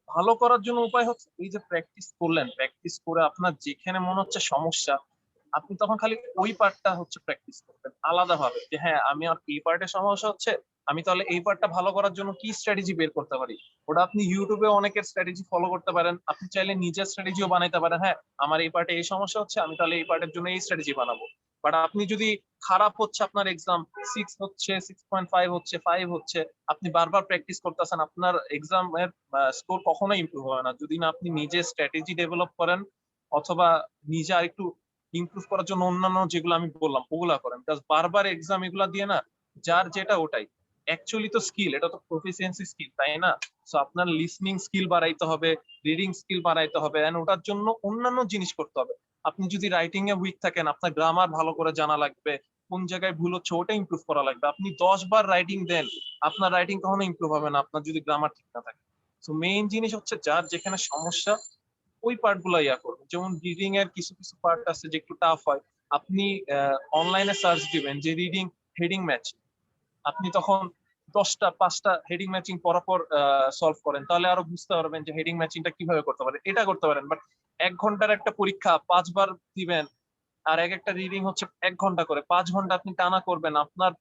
ভালো করার জন্য উপায় হচ্ছে এই যে প্র্যাকটিস করলেন, প্র্যাকটিস করে আপনার যেখানে মনে হচ্ছে সমস্যা, আপনি তখন খালি ওই পার্টটা হচ্ছে প্র্যাকটিস করবেন আলাদাভাবে, যে হ্যাঁ আমি আর এই পার্টে সমস্যা হচ্ছে, আমি তাহলে এই পার্টটা ভালো করার জন্য কি স্ট্র্যাটেজি বের করতে পারি। ওটা আপনি ইউটিউবে অনেকের স্ট্র্যাটেজি ফলো করতে পারেন, আপনি চাইলে নিজের স্ট্র্যাটেজিও বানাইতে পারেন। হ্যাঁ আমার এই পার্টে এই সমস্যা হচ্ছে, আমি তাহলে এই পার্টের জন্য এই স্ট্র্যাটেজি বানাবো। বাট আপনি যদি খারাপ হচ্ছে আপনার এক্সাম 6 হচ্ছে 6.5 হচ্ছে 5 হচ্ছে, আপনি বারবার প্র্যাকটিস করতেছেন, আপনার এক্সামের স্কোর কখনোই ইমপ্রুভ হবে না যদি না আপনি নিজে স্ট্র্যাটেজি ডেভেলপ করেন অথবা নিজে আরেকটু ইমপ্রুভ করার জন্য অন্যান্য যেগুলো আমি বললাম ওগুলা করেন। বিকজ বারবার এক্সাম এগুলা দিয়ে না যার যেটা ওটাই অ্যাকচুয়ালি তো স্কিল, এটা তো প্রফিসিয়েন্সি স্কিল, তাই না? সো আপনার লিসনিং স্কিল বাড়াইতে হবে, রিডিং স্কিল বাড়াইতে হবে, এন্ড ওটার জন্য অন্যান্য জিনিস করতে হবে। আপনি যদি রাইটিং এ উইক থাকেন, আপনার গ্রামার ভালো করে জানা লাগবে, কোন জায়গায় ভুল হচ্ছে ওটা ইমপ্রুভ করা লাগবে। আপনি 10 বার রাইটিং দেন, আপনার রাইটিং কখনো ইমপ্রুভ হবে না আপনার যদি গ্রামার ঠিক না থাকে। সো মেইন জিনিস হচ্ছে যার যেখানে সমস্যা ওই পার্ট গুলো ইয়া করবে। যেমন রিডিং এর কিছু কিছু পার্ট আছে যে একটু টাফ হয়, আপনি অনলাইনে সার্চ দিবেন যে রিডিং হেডিং ম্যাচ, আপনি তখন 5টা হেডিং ম্যাচিং পরপর সলভ করেন, তাহলে আরো বুঝতে পারবেন যে হেডিং ম্যাচিংটা কিভাবে করতে পারেন। এটা করতে পারেন, বাট 1 ঘন্টার একটা পরীক্ষা 5 বার দিবেন আর এক একটা রিডিং হচ্ছে 1 ঘন্টা করে, 5 ঘন্টা আপনি টানা করবেন, আপনার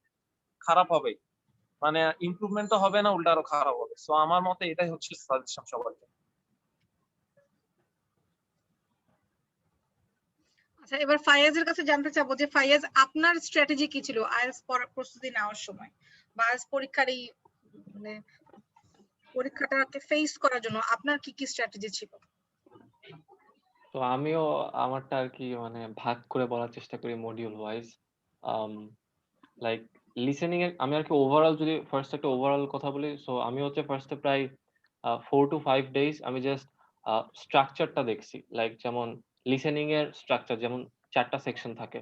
খারাপ হবে, মানে ইমপ্রুভমেন্ট তো হবে না, উল্টা আরো খারাপ হবে। সো আমার মতে এটাই হচ্ছে সাজেশন সবার জন্য। আচ্ছা, এবার ফায়াজের কাছে জানতে চাবো যে ফায়াজ, আপনার স্ট্র্যাটেজি কি ছিল আইএলটিএস প্রস্তুতি নেওয়ার সময় বা আইএলটিএস পরীক্ষার এই মানে পরীক্ষাটাকে ফেস করার জন্য আপনার কি কি স্ট্র্যাটেজি ছিল? তো আমিও আমারটা আর কি মানে ভাগ করে বলার চেষ্টা করি মডিউল ওয়াইজ। লাইক লিসেনিং এর আমি আর কি ওভারঅল যদি ফার্স্ট একটা ওভারঅল কথা বলি, সো আমি হচ্ছে ফার্স্টে প্রায় 4 to 5 ডেজ আমি জাস্ট স্ট্রাকচারটা দেখছি। লাইক যেমন লিসেনিং এর স্ট্রাকচার যেমন 4টা সেকশন থাকে,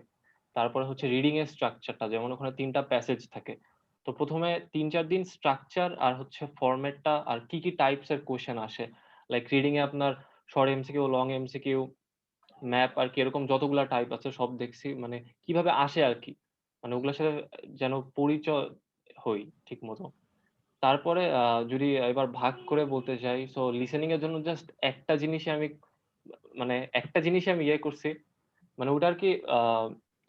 তারপরে হচ্ছে রিডিং এর স্ট্রাকচারটা যেমন ওখানে 3টা প্যাসেজ থাকে। তো প্রথমে 3-4 দিন স্ট্রাকচার আর হচ্ছে ফরম্যাটটা আর কি কি টাইপস এর কোশ্চেন আসে, লাইক রিডিং এ আপনার short MCQ, long MCQ, map আর কি এরকম যতগুলা টাইপ আছে সব দেখছি, মানে কিভাবে আসে আর কি, মানে ওগুলোর সাথে যেন পরিচয় হই ঠিক মতো। তারপরে যদি এবার ভাগ করে বলতে চাই, সো লিসেনিং এর জন্য জাস্ট একটা জিনিসই আমি মানে একটা জিনিসই আমি ইয়ে করছি, মানে ওটা আর কি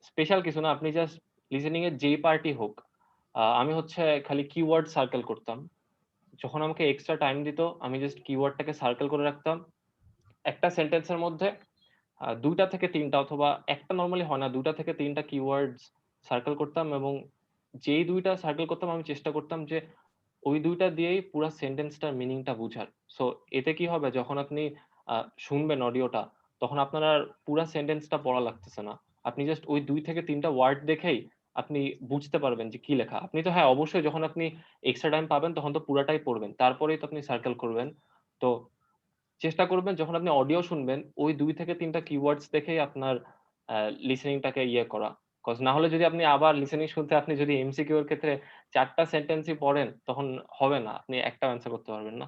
স্পেশাল কিছু না, আপনি জাস্ট লিসেনিং এর যেই পার্টি হোক, আমি হচ্ছে খালি কিওয়ার্ড সার্কেল করতাম। যখন আমাকে এক্সট্রা টাইম দিত আমি জাস্ট কিওয়ার্ডটাকে সার্কেল করে রাখতাম। একটা সেন্টেন্সের মধ্যে 2টা থেকে 3টা অথবা একটা নরমালি হয় না, 2টা থেকে 3টা কিওয়ার্ডস সার্কেল করতাম, এবং যেই 2টা সার্কেল করতাম আমি চেষ্টা করতাম যে ওই 2টা দিয়েই পুরো সেন্টেন্সটার মিনিংটা বুঝার। সো এতে কি হবে, যখন আপনি শুনবেন অডিওটা তখন আপনার আর পুরো সেন্টেন্সটা পড়া লাগতেছে না, আপনি জাস্ট ওই 2 থেকে 3টা ওয়ার্ড দেখেই আপনি বুঝতে পারবেন যে কি লেখা। আপনি তো হ্যাঁ অবশ্যই যখন আপনি এক্সট্রা টাইম পাবেন তখন তো পুরাটাই পড়বেন, তারপরেই তো আপনি সার্কেল করবেন। তো চেষ্টা করবেন যখন আপনি অডিও শুনবেন ওই 2 থেকে 3টা কিওয়ার্ডস দেখেই আপনার লিসেনিংটাকে ইয়ে করা। কজ না হলে যদি আপনি আবার লিসেনিং শুনতে আপনি যদি এমসিকিউ এর ক্ষেত্রে 4টা সেন্টেন্সই পড়েন তখন হবে না, আপনি একটা অ্যান্সার করতে পারবেন না।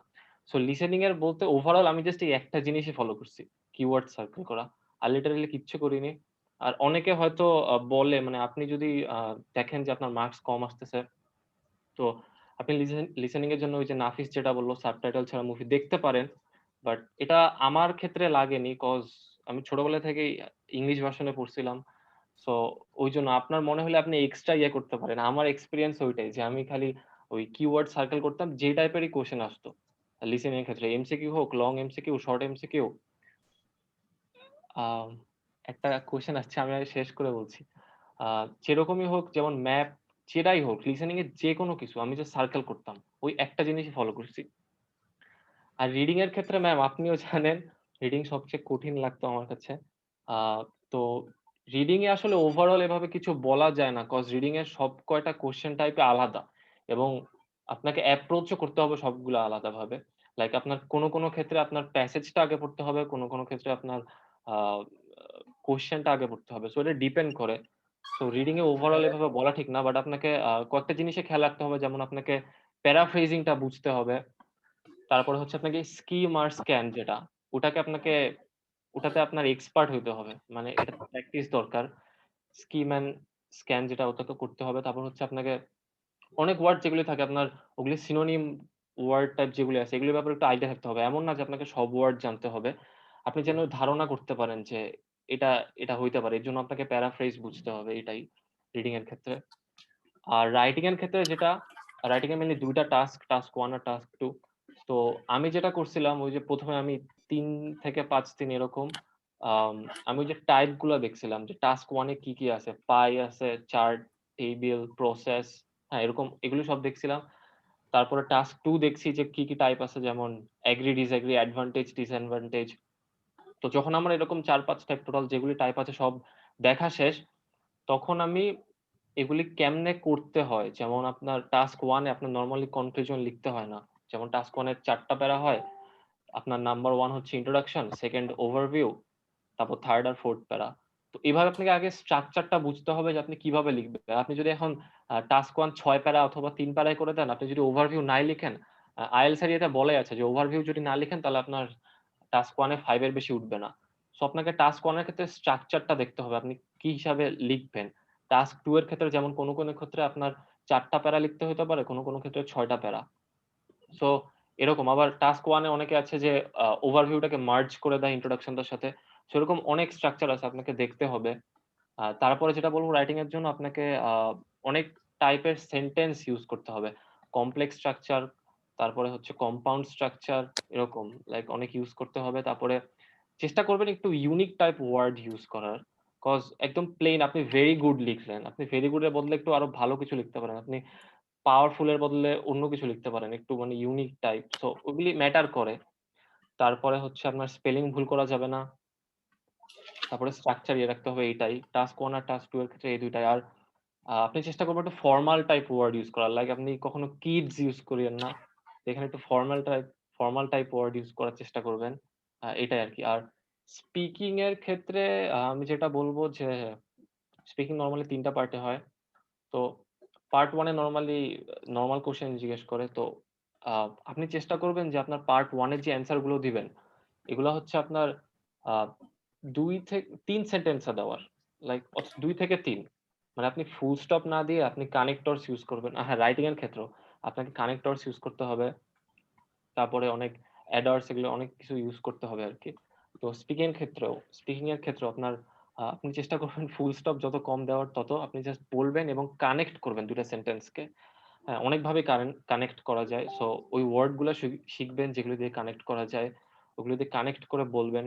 সো লিসেনিং এর বলতে ওভারঅল আমি জাস্ট এই একটা জিনিসই ফলো করছি, কিওয়ার্ড সার্কেল করা, আর লিটারালি কিচ্ছু করিনি। আর অনেকে হয়তো বলে মানে আপনি যদি দেখেন যে আপনার মার্কস কম আসতেছে, তো আপনি লিসেনিং এর জন্য ওই যে নাফিস যেটা বললো সাবটাইটেল ছাড়া মুভি দেখতে পারেন, বাট এটা আমার ক্ষেত্রে লাগেনি, কজ আমি ছোটবেলা থেকেই ইংলিশ ভার্সনে পড়ছিলাম। সো ওই জন্য আপনার মনে হলে আপনি এক্সট্রা ইয়ে করতে পারেন। আমার এক্সপিরিয়েন্স ওইটাই যে আমি খালি ওই কিওয়ার্ড সার্কেল করতাম যে টাইপেরই কোশ্চেন আসতো লিসেনিং এর ক্ষেত্রে, এমসিকিউ হোক, লং এমসিকিউ, শর্ট এমসিকিউ। একটা কোশ্চেন আসছে আমি আগে শেষ করে বলছি। যেরকমই হোক, যেমন ম্যাপ, যেটাই হোক লিসেনিং এর যে কোনো কিছু আমি জাস্ট সার্কেল করতাম, ওই একটা জিনিসই ফলো করছি। আর রিডিং এর ক্ষেত্রে ম্যাম আপনিও জানেন রিডিং সবচেয়ে কঠিন লাগতো আমার কাছে। তো রিডিং এ আসলে ওভারঅল এভাবে কিছু বলা যায় না, কজ রিডিং এর সব কয়টা কোশ্চেন টাইপে আলাদা, এবং আপনাকে অ্যাপ্রোচও করতে হবে সবগুলো আলাদাভাবে। লাইক আপনার কোনো ক্ষেত্রে আপনার প্যাসেজটা আগে পড়তে হবে, কোনো ক্ষেত্রে আপনার আহ কোশ্চেনটা আগে পড়তে হবে। সো এটা ডিপেন্ড করে। সো রিডিং এ ওভারঅল এভাবে বলা ঠিক না, বাট আপনাকে কয়েকটা জিনিসে খেয়াল রাখতে হবে, যেমন আপনাকে প্যারাফ্রেজিংটা বুঝতে হবে। তারপরে হচ্ছে আপনাকে স্কিম আর স্ক্যান যেটা, ওটাকে আপনাকে ওটাতে আপনার এক্সপার্ট হইতে হবে, মানে এটা প্র্যাকটিস দরকার। স্কিম অ্যান্ড স্ক্যান যেটা ওটাকে করতে হবে। তারপর হচ্ছে আপনাকে অনেক ওয়ার্ড যেগুলি থাকে আপনার ওগুলি সিনোনিম ওয়ার্ড টাইপ যেগুলি আছে এগুলির ব্যাপারে একটু আইডিয়া থাকতে হবে। এমন না যে আপনাকে সব ওয়ার্ড জানতে হবে, আপনি যেন ধারণা করতে পারেন যে এটা এটা হইতে পারে, এর জন্য আপনাকে প্যারাফ্রেজ বুঝতে হবে, এটাই রিডিং এর ক্ষেত্রে। আর রাইটিং এর ক্ষেত্রে যেটা, রাইটিং এ মেইনলি 2টা টাস্ক, টাস্ক 1 আর টাস্ক 2। তো আমি যেটা করছিলাম ওই যে প্রথমে আমি 3 থেকে 5 দিন এরকম আমি ওই যে টাইপ গুলো দেখছিলাম যে টাস্ক 1 এ কি কি আছে, পাই আছে, চার্ট, টেবিল, প্রসেস, হ্যাঁ এরকম এগুলো সব দেখছিলাম। তারপরে টাস্ক 2 দেখছি যে কি কি টাইপ আছে, যেমন এগ্রি, ডিসএগ্রি, অ্যাডভান্টেজ, ডিসঅ্যাডভান্টেজ। তো যখন আমার এরকম 4-5 টাইপ টোটাল যেগুলি টাইপ আছে সব দেখা শেষ, তখন আমি এগুলি কেমনে করতে হয়, যেমন আপনার টাস্ক 1 এ আপনার নরমালি কনক্লুশন লিখতে হয় না। যেমন টাস্ক 1 এর 4টা প্যারা হয়। আপনার নাম্বার 1 হচ্ছে ইন্ট্রোডাকশন, সেকেন্ড ওভারভিউ, তারপর থার্ড আর ফোর্থ প্যারা। তো এভাবে আপনাকে আগে স্ট্রাকচারটা বুঝতে হবে যে আপনি কিভাবে লিখবেন। আপনি যদি এখন টাস্ক 1 6 প্যারা অথবা 3 প্যারায় করে দেন, আপনি যদি ওভারভিউ নাই লিখেন, আইএলটিএস এর ইয়েতে বলাই আছে যে ওভারভিউ যদি না লিখেন তাহলে আপনার টাস্ক 1 এ 5 এর বেশি উঠবে না। সো আপনাকে টাস্ক 1 এর ক্ষেত্রে স্ট্রাকচারটা দেখতে হবে, আপনি কি হিসাবে লিখবেন। টাস্ক 2 এর ক্ষেত্রে যেমন কোনো ক্ষেত্রে আপনার 4টা প্যারা লিখতে হতে পারে, কোনো ক্ষেত্রে 6টা প্যারা। সো এরকম আবার টাস্ক 1 এ অনেকে আছে যে ওভারভিউটাকে মার্জ করে দেয় ইন্ট্রোডাকশনটার সাথে। সেরকম অনেক স্ট্রাকচার আছে, আপনাকে দেখতে হবে। তারপরে যেটা বলব, রাইটিং এর জন্য আপনাকে অনেক টাইপের সেন্টেন্স ইউজ করতে হবে। কমপ্লেক্স স্ট্রাকচার, তারপরে হচ্ছে কম্পাউন্ড স্ট্রাকচার, এরকম লাইক অনেক ইউজ করতে হবে। তারপরে চেষ্টা করবেন একটু ইউনিক টাইপ ওয়ার্ড ইউজ করার। কজ একদম প্লেন আপনি ভেরি গুড লিখলেন, আপনি ভেরি গুড এর বদলে একটু আরো ভালো কিছু লিখতে পারেন। আপনি পাওয়ারফুল এর বদলে অন্য কিছু লিখতে পারেন, একটু মানে ইউনিক টাইপ। সো ওগুলি ম্যাটার করে। তারপরে হচ্ছে আপনার স্পেলিং ভুল করা যাবে না। তারপরে স্ট্রাকচার ইয়ে রাখতে হবে, এইটাই। টাস্ক 1 আর টাস্ক 2 এর ক্ষেত্রে এই দুইটাই। আর আপনি চেষ্টা করবেন একটু ফরমাল টাইপ ওয়ার্ড ইউজ করার। লাইক আপনি কখনো কিডস ইউজ করিয়েন না। এখানে একটু ফরমাল টাইপ ওয়ার্ড ইউজ করার চেষ্টা করবেন। এটাই আরকি। আর স্পিকিং এর ক্ষেত্রে আমি যেটা বলব যে স্পিকিং নরমালি ৩ টা পার্টে হয়। তো পার্ট 1 এ নরমালি নরমাল কোয়েশ্চেন জিজ্ঞেস করে। তো আ আপনি চেষ্টা করবেন যে আপনার পার্ট 1 এর যে অ্যান্সার গুলো দিবেন, এগুলা হচ্ছে আপনার আ ২ থেকে ৩ সেন্টেন্সে দেওয়ার। লাইক ২ থেকে ৩। মানে আপনি ফুল স্টপ না দিয়ে আপনি কানেক্টরস ইউজ করবেন। হ্যাঁ, রাইটিং এর ক্ষেত্রেও আপনাকে কানেক্টরস ইউজ করতে হবে। তারপরে অনেক অ্যাডার্স, এগুলো অনেক কিছু ইউজ করতে হবে আরকি। তো স্পিকিং এর ক্ষেত্রেও আপনার আপনি চেষ্টা করবেন ফুল স্টপ যত কম দেওয়ার তত। আপনি জাস্ট বলবেন এবং কানেক্ট করবেন ২ টা সেন্টেন্সকে। হ্যাঁ, অনেকভাবে কানেক্ট করা যায়। সো ওই ওয়ার্ড গুলা শিখবেন যেগুলো দিয়ে কানেক্ট করা যায়। ওগুলো দিয়ে কানেক্ট করে বলবেন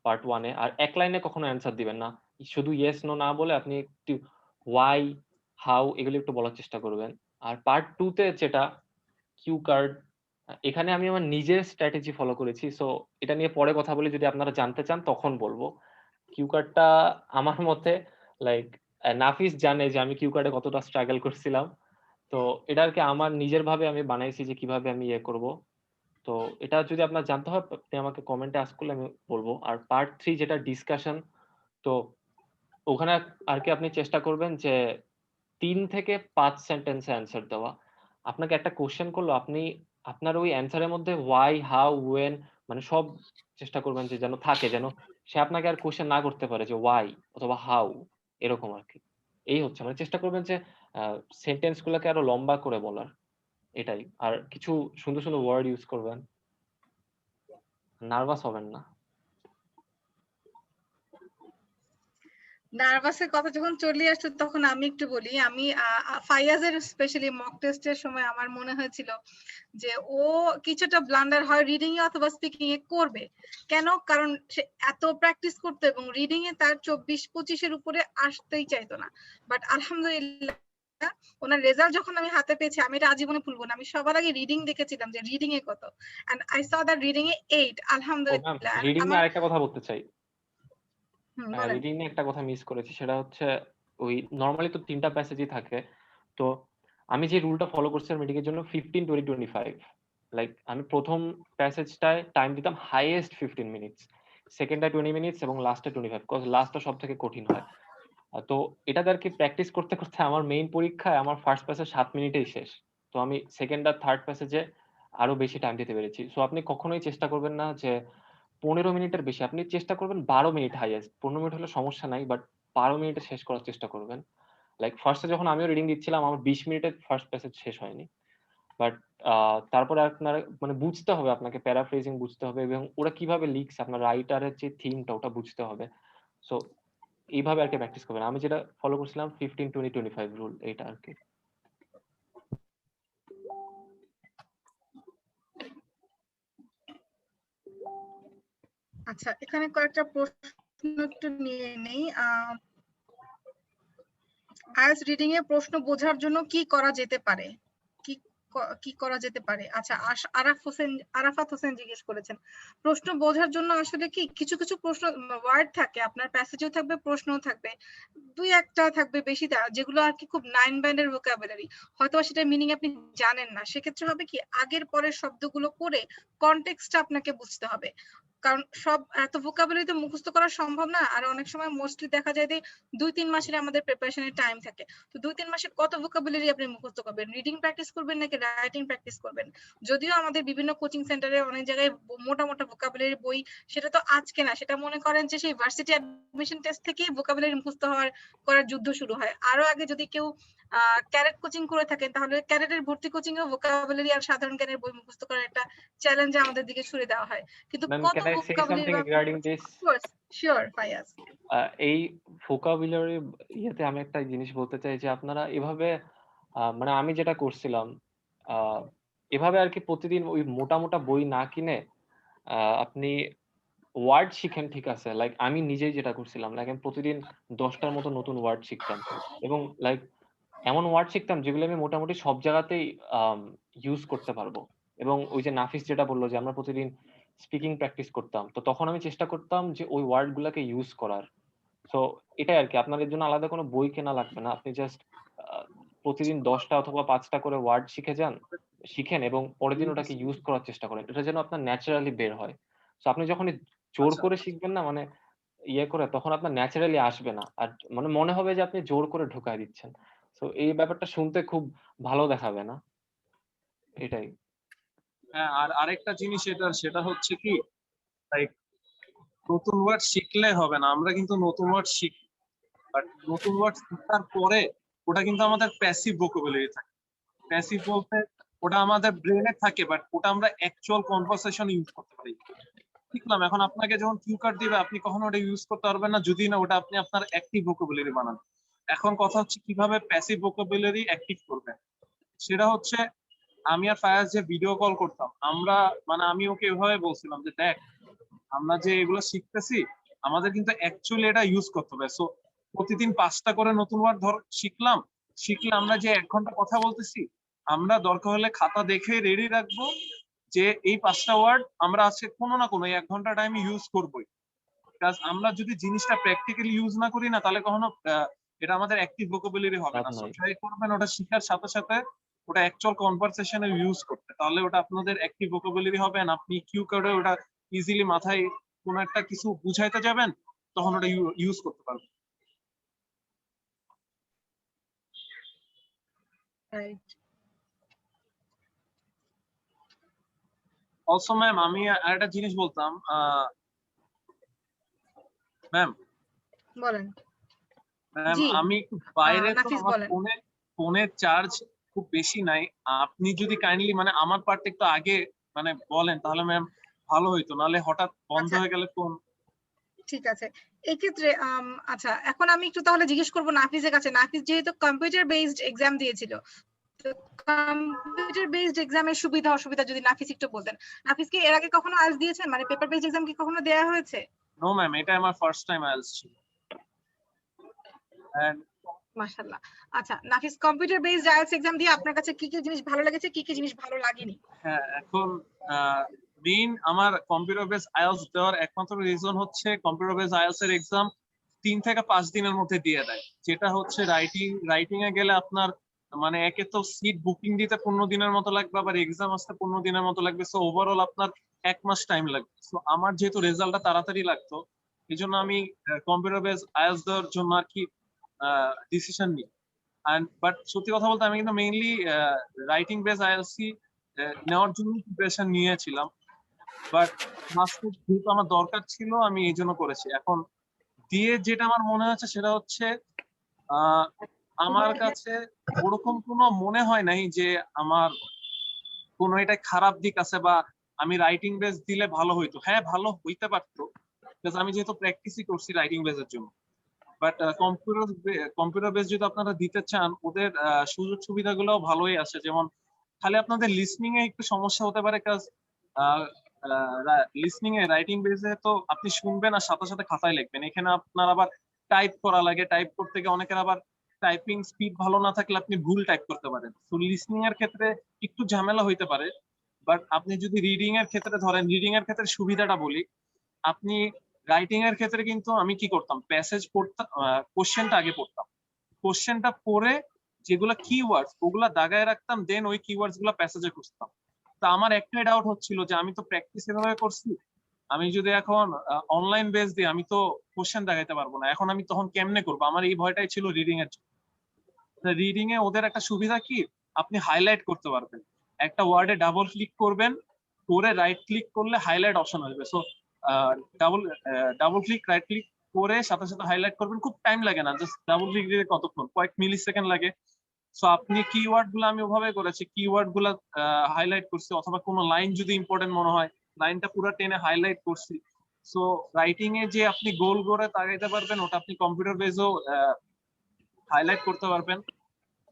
পার্ট 1 এ। আর এক লাইনে কখনো অ্যান্সার দিবেন না। শুধু ইয়েস নো না বলে আপনি একটু হোয়াই, হাউ এগুলো একটু বলার চেষ্টা করবেন। আর পার্ট 2 তে যেটা কিউ কার্ড, এখানে আমি আমার নিজের স্ট্র্যাটেজি ফলো করেছি। সো এটা নিয়ে পরে কথা বলি, যদি আপনারা জানতে চান তখন বলব। কিউ কার্ডটা আমার মতে লাইক নাফিস জানে যে আমি কিউ কার্ডে কতটা স্ট্রাগল করছিলাম। তো এটা আরকি আমার নিজের ভাবে আমি বানাইছি যে কিভাবে আমি ইয়ে করব। তো এটা যদি আপনার জানতে হয় আপনি আমাকে কমেন্টে আস্ক করলে আমি বলব। আর পার্ট 3 যেটা ডিসকাশন, তো ওখানে আরকি আপনি চেষ্টা করবেন যে ৩ থেকে ৫ সেন্টেন্সে অ্যান্সার দেওয়া। আপনাকে একটা কোয়েশ্চেন করলো, আপনি আপনার ওই অ্যান্সার এর মধ্যে why, how, when মানে সব চেষ্টা করবেন যে যেন থাকে, যেন সে আপনাকে আর কোয়েশ্চেন না করতে পারে যে why অথবা how, এরকম আরকি। এই হচ্ছে মানে চেষ্টা করবেন যে আ সেন্টেন্স গুলাকে আরো লম্বা করে বলার। এটাই। আর কিছু সুন্দর ওয়ার্ড ইউজ করবেন। নার্ভাস হবেন না। নার্ভাসের কথা যখন চলে আসছে তখন আমি একটু বলি। আমি ফাইয়াজের স্পেশালি মক টেস্টের সময় আমার মনে হয়েছিল যে ও কিছুটা ব্লান্ডার হয় রিডিং এ অথবা স্পিকিং এ করবে। কেন? কারণ সে এত প্র্যাকটিস করতো এবং রিডিং এ তার 24-25 এর উপরে আসতেই চাইতো না। বাট আলহামদুলিল্লাহ ওনার রেজাল্ট যখন আমি হাতে পেয়েছি, আমি এটা আজীবনে ভুলবো না। আমি সবার আগে রিডিং দেখেছিলাম যে রিডিং এ কত, and I saw that reading এ 8 ও ম্যাম, আলহামদুলিল্লাহ। রিডিং নিয়ে আমার আরেকটা কথা বলতে চাই। বলেন। রিডিং নিয়ে একটা কথা মিস করেছি, সেটা হচ্ছে ওই নরমালি তো ৩ টা প্যাসেজই থাকে। তো আমি যে রুলটা ফলো করছিলাম রিডিং এর জন্য 15, 20, 25। লাইক আমি ১ম প্যাসেজটায় টাইম দিতাম হাইয়েস্ট 15 মিনিটস। সেকেন্ডটায় 20 মিনিটস এবং লাস্টে 25, কজ লাস্টটা সবথেকে কঠিন হয়। তো এটাতে আরকি প্র্যাকটিস করতে আমার মেইন পরীক্ষায় আমার ফার্স্ট প্যাসেজ ৭ মিনিটেই শেষ। তো আমি সেকেন্ড আর থার্ড প্যাসেজে আরো বেশি টাইম দিতে পেরেছি। সো আপনি কখনোই চেষ্টা করবেন না যে ১৫ মিনিটের বেশি। আপনি চেষ্টা করবেন ১২ মিনিট হাইয়েস্ট। ১৫ মিনিট হলে সমস্যা নাই। বাট ১২ মিনিটে শেষ করার চেষ্টা করবেন। লাইক ফার্স্ট এ যখন আমিও রিডিং দিচ্ছিলাম আমার ২০ মিনিটে ফার্স্ট প্যাসেজ শেষ হয়নি। বাট আ তারপরে আপনার মানে বুঝতে হবে, আপনাকে প্যারাফ্রেজিং বুঝতে হবে এবং ওরা কিভাবে লিখছে, আপনার রাইটারের যে থিমটা ওটা বুঝতে হবে। সো এইভাবে আরকি প্র্যাকটিস করবেন। আমি যেটা ফলো করছিলাম 15, 20, 25 রুল, এইটা আরকি। আচ্ছা, এখানে কয়েকটা প্রশ্ন একটু নিয়ে নেই। আইএলটিএস রিডিং এ প্রশ্ন বোঝার জন্য কি করা যেতে পারে? কি করা যেতে পারে? আচ্ছা, আরাফাত হোসেন জিজ্ঞেস করেছেন। প্রশ্ন বোঝার জন্য আসলে কি কিছু কিছু প্রশ্ন ওয়ার্ড থাকে, আপনার প্যাসেজেও থাকবে, প্রশ্নও থাকবে, দুই একটা থাকবে বেশি, যেগুলো আর কি খুব 9 ব্যান্ডের ভোকাবুলারি, হয়তো সেটা মিনিং আপনি জানেন না। সেক্ষেত্রে হবে কি, আগের পরের শব্দগুলো পড়ে কনটেক্সটটা আপনাকে বুঝতে হবে। কারণ সব এত ভোকাবুলারি তো মুখস্থ করা সম্ভব না। আর অনেক সময় মোস্টলি দেখা যায় যে 2-3 মাসের আমাদের প্রিপারেশনের টাইম থাকে। তো 2-3 মাসে কত ভোকাবুলারি আপনি মুখস্থ করবেন? রিডিং প্র্যাকটিস করবেন নাকি রাইটিং প্র্যাকটিস করবেন? যদিও আমাদের বিভিন্ন কোচিং সেন্টারে অনেক জায়গায় মোটা মোটা ভোকাবুলারি বই, সেটা তো আজকে না, সেটা মনে করেন যে সেই ভার্সিটি অ্যাডমিশন টেস্ট থেকেই ভোকাবুলারি মুখস্থ করার যুদ্ধ শুরু হয়। আরো আগে যদি কেউ ক্যারেট কোচিং করে থাকেন, তাহলে ক্যারেটের ভর্তি কোচিং এও ভোকাবুলারি আর সাধারণ জ্ঞানের বই মুখস্থ করার একটা চ্যালেঞ্জ আমাদের দিকে ছুড়ে দেওয়া হয়। কিন্তু ম্যাম, কত can I say vocabulary something regarding this? Sure Fayaz. এই ভোকাবুলারি ইয়েতে আমি একটা জিনিস বলতে চাই যে আপনারা এভাবে মানে আমি যেটা করছিলাম এভাবে আর কি প্রতিদিন ওই মোটা মোটা বই না কিনে আপনি ওয়ার্ড শিখেন, ঠিক আছে? লাইক আমি নিজেই যেটা করছিলাম, লাইক আমি প্রতিদিন 10টার মতো নতুন ওয়ার্ড শিখতাম এবং লাইক এমন ওয়ার্ড শিখতাম যেগুলো আমি মোটামুটি সব জায়গাতেই ইউজ করতে পারবো। এবং ওই যে নাফিস যেটা বললো যে আমরা প্রতিদিন স্পিকিং প্র্যাকটিস করতাম, তো তখন আমি চেষ্টা করতাম যে ওই ওয়ার্ড গুলাকে ইউজ করার। সো এটাই আর কি, আপনাদের জন্য আলাদা কোনো বই কেনা লাগবে না, আপনি জাস্ট প্রতিদিন 10টা অথবা 5টা করে ওয়ার্ড শিখেন এবং পরের দিন ওটাকে ইউজ করার চেষ্টা করেন, এটা যেন আপনার ন্যাচারালি বের হয়। সো আপনি যখন জোর করে শিখবেন না, মানে ইয়ে করে, তখন আপনার ন্যাচারালি আসবে না, আর মানে মনে হবে যে আপনি জোর করে ঢুকায় দিচ্ছেন। তো এই ব্যাপারটা শুনতে খুব ভালো দেখাবে না, এটাই। হ্যাঁ, আর আরেকটা জিনিস সেটা হচ্ছে কি, লাইক নতুন ওয়ার্ড শিখলে হবে না, আমরা কিন্তু নতুন ওয়ার্ড শিখি, বাট নতুন ওয়ার্ড শেখার পরে ওটা কিন্তু আমাদের প্যাসিভ ভোকাবুলারি থাকে। প্যাসিভ বলতে ওটা আমাদের ব্রেনে থাকে, বাট ওটা আমরা অ্যাকচুয়াল কনভারসেশন ইউজ করতে পারি। শিখলাম, এখন আপনাকে যখন কিউ কার্ড দিবে আপনি কখনো ওটা ইউজ করতে পারবেন না যদি না ওটা আপনি আপনার অ্যাক্টিভ ভোকাবুলারি বানান। এখন কথা হচ্ছে কিভাবে প্যাসিভ ভোকাবুলারি অ্যাক্টিভ করবেন। সেটা হচ্ছে, আমি আর ফায়াজ যে ভিডিও কল করতাম, আমি ওকে এভাবে বলছিলাম যে দেখ, আমরা যে এগুলো শিখতেছি আমাদের কিন্তু অ্যাকচুয়ালি এটা ইউজ করতে হবে। সো প্রতিদিন 5টা করে নতুন ওয়ার্ড শিখলে আমরা যে 1 ঘন্টা কথা বলতেছি, আমরা দরকার হলে খাতা দেখে রেডি রাখবো যে এই 5টা ওয়ার্ড আমরা আজকে কোনো না কোনো 1 ঘন্টা টাইমে ইউজ করবোই। কাজ আমরা যদি জিনিসটা প্র্যাকটিক্যালি ইউজ না করি না, তাহলে কখনো এটা আমাদের অ্যাক্টিভ ভোকাবুলারি হবে না। সো ট্রাই করবেন ওটা শিখার সাথে সাথে ওটা অ্যাকচুয়াল কনভারসেশনে ইউজ করতে, তাহলে ওটা আপনাদের অ্যাক্টিভ ভোকাবুলারি হবে। না আপনি কিউ কার্ডে ওটা ইজিলি মাথায় কোনো একটা কিছু বুঝাইতে যাবেন, তখন ওটা ইউজ করতে পারবেন। রাইট। অলসো ম্যাম, আমি আরেকটা জিনিস বলতাম। ম্যাম বলেন। আমি একটু বাইরে, তো নাফিস আমার বলেন। ফোনের চার্জ খুব বেশি নাই। আপনি যদি কাইন্ডলি মানে আমার পার্টটা একটু আগে মানে বলেন, তাহলে ম্যাম ভালো হইতো, নাহলে হঠাৎ বন্ধ হয়ে গেলে ফোন। ঠিক আছে, এক্ষেত্রে আচ্ছা, এখন আমি একটু তাহলে জিজ্ঞেস করবো নাফিসের কাছে। নাফিস যেহেতু কম্পিউটার বেসড এক্সাম দিয়েছিল, কম্পিউটার বেসড এক্সামের সুবিধা অসুবিধা যদি নাফিস একটু বলতেন। নাফিস কি এর আগে কখনো আইএলটিএস দিয়েছেন, মানে পেপার বেসড এক্সাম কি কখনো দেয়া হয়েছে? নো ম্যাম, এটা আমার ফার্স্ট টাইম আইএলটিএস ছিল। মাশাআল্লাহ। আচ্ছা নাফিস, কম্পিউটার বেসড আইএলটিএস এক্সাম দিয়ে আপনার কাছে কি কি জিনিস ভালো লেগেছে, কি কি জিনিস ভালো লাগেনি? হ্যাঁ, এখন মেইন আমার কম্পিউটার বেস আইএলটিএস দেওয়ার একমাত্র রিজন হচ্ছে কম্পিউটার বেস আইএলটিএস এর এক্সাম 3 থেকে 5 দিনের মধ্যে দিয়ে দেয়। যেটা হচ্ছে রাইটিং এ গেলে আপনার মানে একে তো সিট বুকিং দিতে 15 দিনের মতো লাগবে, আবার এক্সাম আসতে 15 দিনের মতো লাগবে। সো ওভারঅল আপনার 1 মাস টাইম লাগবে। সো আমার যেহেতু রেজাল্টটা তাড়াতাড়ি লাগতো, এই জন্য আমি কম্পিউটার বেস আইএলটিএস দেওয়ার জন্য আর কি ডিসিশন নিই। বাট সত্যি কথা বলতে আমি কিন্তু মেইনলি রাইটিং বেস আইএলটিএস নেওয়ার জন্য প্রিপারেশন নিয়েছিলাম, বাট যেহেতু আমার দরকার ছিল আমি এই জন্য করেছি। এখন দিয়ে যেটা আমার মনে হচ্ছে সেটা হচ্ছে আমার কাছে ওরকম কোনো মনে হয় নাই যে আমার কোনো এটা খারাপ দিক আছে বা আমি রাইটিং বেস দিলে ভালো হইতো। হ্যাঁ, ভালো হইতে পারতো, আমি যেহেতু প্র্যাকটিসই করছি রাইটিং বেসের জন্য। বাট কম্পিউটার বেস যদি আপনারা দিতে চান, ওদের সুযোগ সুবিধাগুলো ভালোই আছে। যেমন খালি আপনাদের লিসনিং এ একটু সমস্যা হতে পারে, কাজ লিসনিং এ রাইটিং বেসে তো আপনি শুনবেন আর সাথে সাথে খাতায় লিখবেন। এখানে আপনার আবার টাইপ করা লাগে, টাইপ করতে গিয়ে অনেকের আবার টাইপিং স্পিড ভালো না থাকলে আপনি ভুল টাইপ করতে পারেন। তো লিসনিং এর ক্ষেত্রে একটু ঝামেলা হইতে পারে, বাট আপনি যদি রিডিং এর ক্ষেত্রে ধরেন, রিডিং এর ক্ষেত্রে সুবিধাটা বলি, আপনি রাইটিং এর ক্ষেত্রে কিন্তু আমি কি করতাম, প্যাসেজ পড়তাম, কোশ্চেনটা আগে পড়তাম, কোশ্চেনটা পড়ে যেগুলা কিওয়ার্ডস ওগুলা দাগায় রাখতাম, দেন ওই কিওয়ার্ডস গুলা প্যাসেজে খুঁজতাম। তো আমার একটাই ডাউট হচ্ছিল যে আমি তো প্র্যাকটিস এভাবে করছি, আমি যদি এখন অনলাইন বেস দিই আমি তো কোশ্চেন দেখাইতে পারবো না, এখন আমি তখন কেমনে করবো? আমার এই ভয়টাই ছিল রিডিং এর জন্য। রিডিং এ ওদের একটা সুবিধা কি, আপনি হাইলাইট করতে পারবেন, একটা ওয়ার্ডে ডাবল ক্লিক করবেন, করে রাইট ক্লিক করলে হাইলাইট অপশন আসবে। So double click right click করে সাথে সাথে হাইলাইট করবেন, খুব টাইম লাগে না, জাস্ট ডাবল ক্লিক দিলে কতক্ষণ, কয়েক মিলি সেকেন্ড লাগে। সো আপনি কিওয়ার্ড গুলো আমি ওভাবে করেছি, কিওয়ার্ড গুলো হাইলাইট করছি, অথবা কোনো লাইন যদি ইম্পর্টেন্ট মনে হয় লাইনটা পুরো টেনে হাইলাইট করছি। সো রাইটিং এ যে আপনি গোল করে তাকাইতে পারবেন, ওটা আপনি কম্পিউটার বেসও হাইলাইট করতে পারবেন।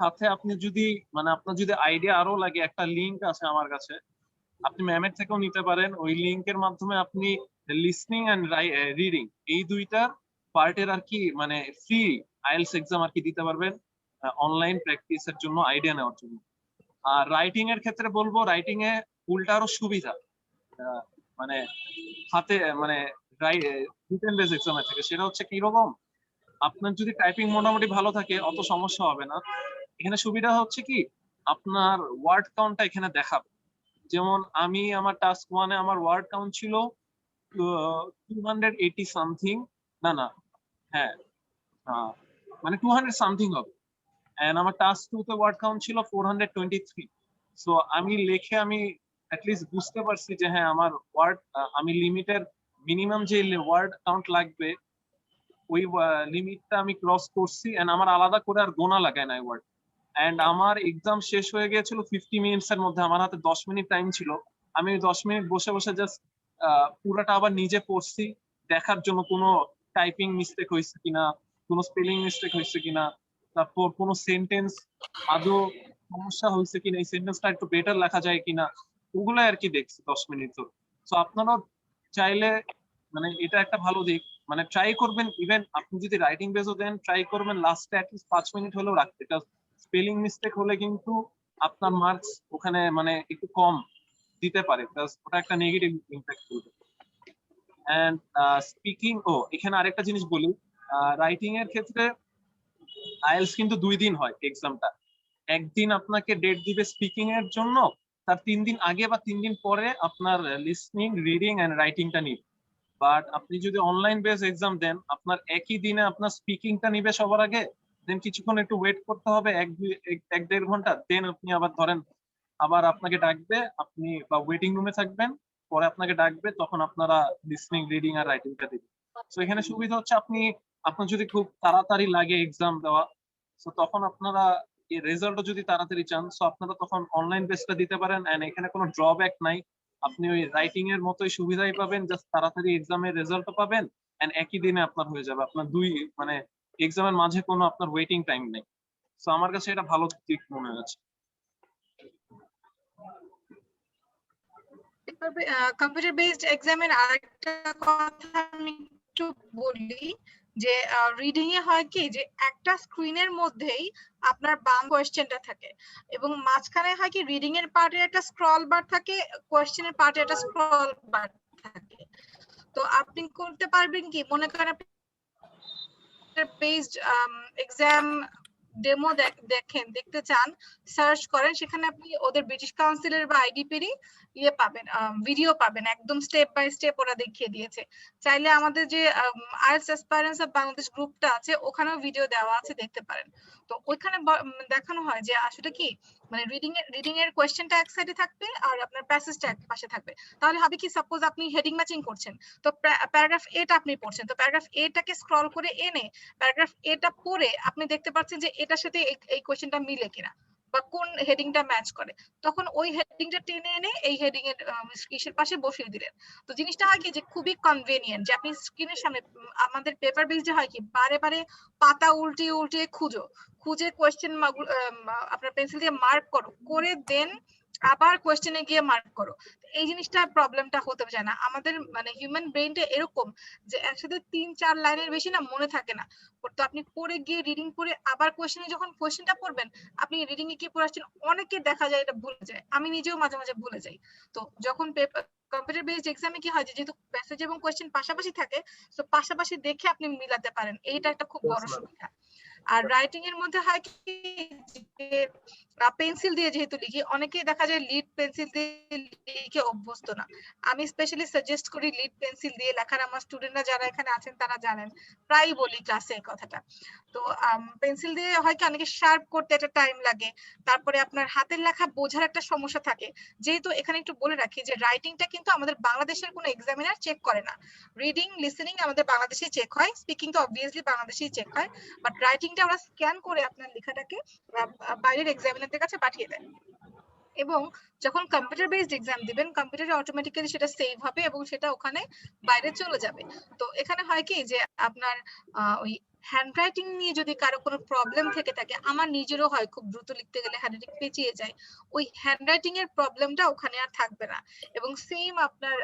সাথে আপনি যদি আপনার যদি আইডিয়া আরো লাগে, একটা লিংক আছে আমার কাছে, আপনি ম্যামের থেকেও নিতে পারেন। ওই লিংকের মাধ্যমে আপনি লিসনিং এন্ড রিডিং এই দুইটা পার্টের আর কি ফ্রি আইএলটিএস এক্সাম আর কি দিতে পারবেন অনলাইন প্র্যাকটিসের জন্য, আইডিয়া নেওয়ার জন্য। আর রাইটিং এর ক্ষেত্রে বলবো, রাইটিং এ উল্টা আরো সুবিধা, মানে হাতে রিটেন বেস এক্সামের থেকে। সেটা হচ্ছে কি রকম, আপনার যদি টাইপিং মোটামুটি ভালো থাকে অত সমস্যা হবে না। এখানে সুবিধা হচ্ছে কি, আপনার ওয়ার্ড কাউন্টটা এখানে দেখাবে। যেমন আমি আমার টাস্ক 1 এ আমার ওয়ার্ড কাউন্ট ছিল 280 সামথিং, না হ্যাঁ 200 সামথিং হবে, এন্ড আমার টাস্ক 2 তে ওয়ার্ড কাউন্ট ছিল 423। সো আমি লিখে আমি অ্যাটলিস্ট বুঝতে পারছি যে হ্যাঁ আমার ওয়ার্ড, আমি লিমিটের মিনিমাম যে ওয়ার্ড কাউন্ট লাগবে ওই লিমিটটা আমি ক্রস করছি, এন্ড আমার আলাদা করে আর গোনা লাগায় নাই ওয়ার্ড। এন্ড আমার এক্সাম শেষ হয়ে গিয়েছিল 50 মিনিটস এর মধ্যে, আমার হাতে 10 মিনিট টাইম ছিল। আমি 10 মিনিট বসে বসে জাস্ট পুরাটা আবার নিজে পড়ছি, দেখার জন্য কোনো টাইপিং মিস্টেক হয়েছে কিনা, কোনো স্পেলিং মিস্টেক হয়েছে কিনা, তারপর কোনো সেন্টেন্স আদৌ সমস্যা হয়েছে কিনা, এই সেন্টেন্সটা একটু বেটার লেখা যায় কিনা, ওগুলো আর কি দেখছি 10 মিনিট ধরে। তো আপনারাও চাইলে এটা একটা ভালো দিক, ট্রাই করবেন, ইভেন আপনি যদি রাইটিং বেসও দেন ট্রাই করবেন লাস্টে অ্যাটলিস্ট 5 মিনিট হলেও রাখতে, স্পেলিং মিস্টেক হলে কিন্তু আপনার মার্কস ওখানে একটু কম দিতে পারে, ওটা একটা নেগেটিভ ইম্প্যাক্ট করবে। এন্ড স্পিকিং, এখানে আরেকটা জিনিস বলি, রাইটিং এর ক্ষেত্রে আইএলটিএস কিন্তু 2 দিন হয় এক্সামটা। একদিন আপনাকে ডেট দিবে স্পিকিং এর জন্য, তার 3 দিন আগে বা 3 দিন পরে আপনার লিসনিং, রিডিং এন্ড রাইটিংটা নিবে। বাট আপনি যদি অনলাইন বেস এক্সাম দেন, আপনার একই দিনে আপনার স্পিকিংটা নিবে সবার আগে, দেন কিছুক্ষণ একটু ওয়েট করতে হবে, 1-1.5 ঘন্টা, দেন আপনি আবার ধরেন আবার আপনাকে ডাকবে, আপনি বা ওয়েটিং রুমে থাকবেন, পরে আপনাকে ডাকবে, তখন আপনারা লিসনিং, রিডিং আর রাইটিংটা দিবেন। তো এখানে সুবিধা হচ্ছে আপনার যদি খুব তাড়াতাড়ি লাগে এক্সাম দেওয়া, তো তখন আপনারা এই রেজাল্টও যদি তাড়াতাড়ি চান, তো আপনারা তখন অনলাইন বেসটা দিতে পারেন, এন্ড এখানে কোনো ড্রব্যাক নাই, আপনি ওই রাইটিং এর মতোই সুবিধাই পাবেন, জাস্ট তাড়াতাড়ি এক্সামের রেজাল্টও পাবেন, এন্ড একই দিনে আপনার হয়ে যাবে, আপনার এক্সামের মাঝে কোনো আপনার ওয়েটিং টাইম নেই। তো আমার কাছে এটা ভালো দিক মনে হচ্ছে। কম্পিউটার বেসড এক্সামের আরেকটা কথা আমি একটু বলি, যে রিডিং এ হয় কি, যে একটা স্ক্রিনের মধ্যেই আপনার বাম কোয়েশ্চেনটা থাকে, এবং মাঝখানে হয় কি রিডিং এর পার্টে একটা স্ক্রল বার থাকে, কোয়েশ্চেনের পার্টে একটা স্ক্রল বার থাকে। তো আপনি করতে পারবেন কি, মনে করেন আপনি বেসড এক্সাম ডেমো দেখতে চান, সার্চ করেন, সেখানে আপনি ওদের ব্রিটিশ কাউন্সিলের বা আইডিপির পাবেন, ভিডিও পাবেন, একদম স্টেপ বাই স্টেপ ওরা দেখিয়ে দিয়েছে। চাইলে আমাদের যে আইএলটিএস অ্যাসপারেন্টস অফ বাংলাদেশ গ্রুপটা আছে, ওখানেও ভিডিও দেওয়া আছে, দেখতে পারেন। তো ওইখানে দেখানো হয় যে আসলে কি রিডিং এর কোয়েশ্চেনটা এক সাইডে থাকবে আর আপনার প্যাসেজটা এক পাশে থাকবে। তাহলে হবে কি, সাপোজ আপনি হেডিং ম্যাচিং করছেন, তো প্যারাগ্রাফ এটা আপনি পড়ছেন, তো প্যারাগ্রাফ এটাকে স্ক্রল করে এনে প্যারাগ্রাফ এটা পড়ে আপনি দেখতে পাচ্ছেন যে এটার সাথে এই কোয়েশ্চেনটা মিলে কিনা বা কোন হেডিংটা ম্যাচ করে, তখন ওই হেডিংটা টেনে এনে এই হেডিং এর ইসের পাশে বসিয়ে দিলেন। তো জিনিসটা হয় কি, যে খুবই কনভেনিয়েন্ট, যে আপনি স্ক্রিনের সামনে, আমাদের পেপার বেসড হয় কি বারে বারে পাতা উল্টিয়ে উল্টিয়ে খুঁজে কোয়েশ্চেন আপনার পেন্সিল দিয়ে মার্ক করে দেন আবার কোয়েশ্চেনে গিয়ে মার্ক করো। এই জিনিসটা প্রবলেমটা হতে চায় না। আমাদের মানে হিউম্যান ব্রেইনটা এরকম যে একসাথে ৩-৪ লাইনের বেশি না মনে থাকে না। তো আপনি পড়ে গিয়ে রিডিং পড়ে আবার কোয়েশ্চেনে যখন কোয়েশ্চেনটা পড়বেন, আপনি রিডিং এ কি পড়ে আসছেন অনেকে দেখা যায় এটা ভুলে যায়। আমি নিজেও মাঝে মাঝে ভুলে যাই। তো যখন পেপার কম্পিউটার বেসড এক্সামে কি হয় যে যেহেতু প্যাসেজ এবং কোয়েশ্চেন পাশাপাশি থাকে, তো পাশাপাশি দেখে আপনি মিলাতে পারেন। এইটা একটা খুব বড় সুবিধা। আর রাইটিং এর মধ্যে হয় কি যে পেন্সিল দিয়ে যেহেতু লিখি, অনেকেই দেখা যায় লিড পেন্সিল দিয়ে লিখে অভ্যস্ত না। আমি স্পেশালি সাজেস্ট করি লিড পেন্সিল দিয়ে লেখার। আমার স্টুডেন্টরা যারা এখানে আছেন তারা জানেন, প্রায়ই বলি ক্লাসে এই কথাটা। তো পেন্সিল দিয়ে হয় কি অনেকে শার্প করতে একটা টাইম লাগে, তারপরে আপনার হাতের লেখা বোঝার একটা সমস্যা থাকে। যেহেতু এখানে একটু বলে রাখি যে রাইটিংটা কিন্তু আমাদের বাংলাদেশের কোনো এক্সামিনার চেক করে না। রিডিং লিসেনিং আমাদের বাংলাদেশেই চেক হয়, স্পিকিং তো অবভিয়াসলি বাংলাদেশেই চেক হয়, বাট রাইটিংটা আমরা স্ক্যান করে আপনার লেখাটাকে বাইরের এক্সামিনারদের কাছে পাঠিয়ে দেয়। এবং যখন কম্পিউটার বেসড এক্সাম দিবেন, কম্পিউটারে অটোমেটিক্যালি সেটা সেভ হবে এবং সেটা ওখানে বাইরে চলে যাবে। তো এখানে হয় কি যে আপনার ওই হ্যান্ডরাইটিং নিয়ে যদি কারো কোনো প্রবলেম থেকে থাকে, আমার নিজেরও হয় খুব দ্রুত লিখতে গেলে হ্যান্ডরাইটিং পেঁচিয়ে যায়, ওই হ্যান্ডরাইটিং এর প্রবলেমটা ওখানে আর থাকবে না। এবং সেম আপনার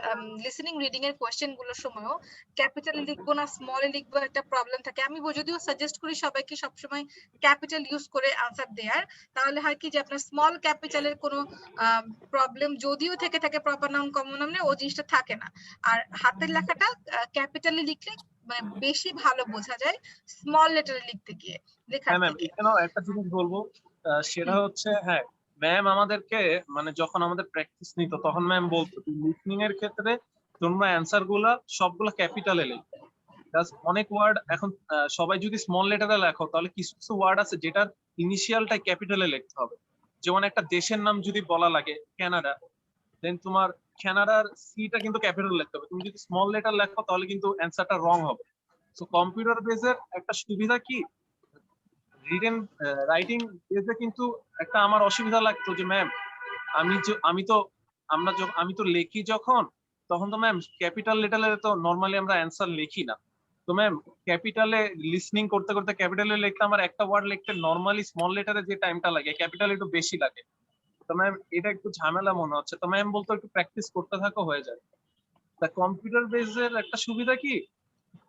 লিসেনিং রিডিং এর কোয়েশ্চেন গুলোর সময়ও ক্যাপিটালে লিখবো না স্মলে লিখবো একটা প্রবলেম থাকে। আমি যদিও সাজেস্ট করি সবাইকে সবসময় ক্যাপিটাল ইউজ করে আনসার দেয়ার, তাহলে হয় কি যে আপনার স্মল ক্যাপিটালের কোনো প্রবলেম যদিও থেকে থাকে প্রপার নাউন কমন নাউন ও জিনিসটা থাকে না। আর হাতের লেখাটা ক্যাপিটালে লিখলে মানে বেশি ভালো বোঝা যায় স্মল লেটারে লিখতে গিয়ে লেখার হ্যাঁ ম্যাম, থেকে। এখানেও একটা জিনিস বলবো, সেটা হচ্ছে হ্যাঁ ম্যাম আমাদেরকে মানে যখন আমাদের প্র্যাকটিস নিত তখন ম্যাম বলতো লিসনিং এর ক্ষেত্রে তোমরা অ্যান্সার গুলা সবগুলা ক্যাপিটালে লিখো। অনেক ওয়ার্ড এখন সবাই যদি স্মল লেটারে লেখো তাহলে কিছু কিছু ওয়ার্ড আছে যেটার ইনিশিয়ালটাই ক্যাপিটালে লিখতে হবে। যেমন একটা দেশের নাম যদি বলা লাগে কানাডা, দেন তোমার কানাডার সিটা কিন্তু ক্যাপিটাল লিখতে হবে। তুমি যদি স্মল লেটার লেখো তাহলে কিন্তু অ্যান্সারটা রং হবে। তো কম্পিউটার বেসের একটা সুবিধা কি, রিটেন রাইটিং বেসে কিন্তু একটা আমার অসুবিধা লাগতো যে ম্যাম আমি তো আমি তো লিখি যখন, তখন তো ম্যাম ক্যাপিটাল লেটারে তো নরমালি আমরা অ্যান্সার লিখি না। তো ম্যাম ক্যাপিটালে লিসনিং করতে করতে ক্যাপিটালে লিখতে আমার একটা ওয়ার্ড লিখতে নরমালি স্মল লেটারে যে টাইমটা লাগে ক্যাপিটালে একটু বেশি লাগে। তো ম্যাম এটা একটু ঝামেলা মনে হচ্ছে। তো ম্যাম বলতো একটু প্র্যাকটিস করতে থাকো হয়ে যায়। তা কম্পিউটার বেসের একটা সুবিধা কি,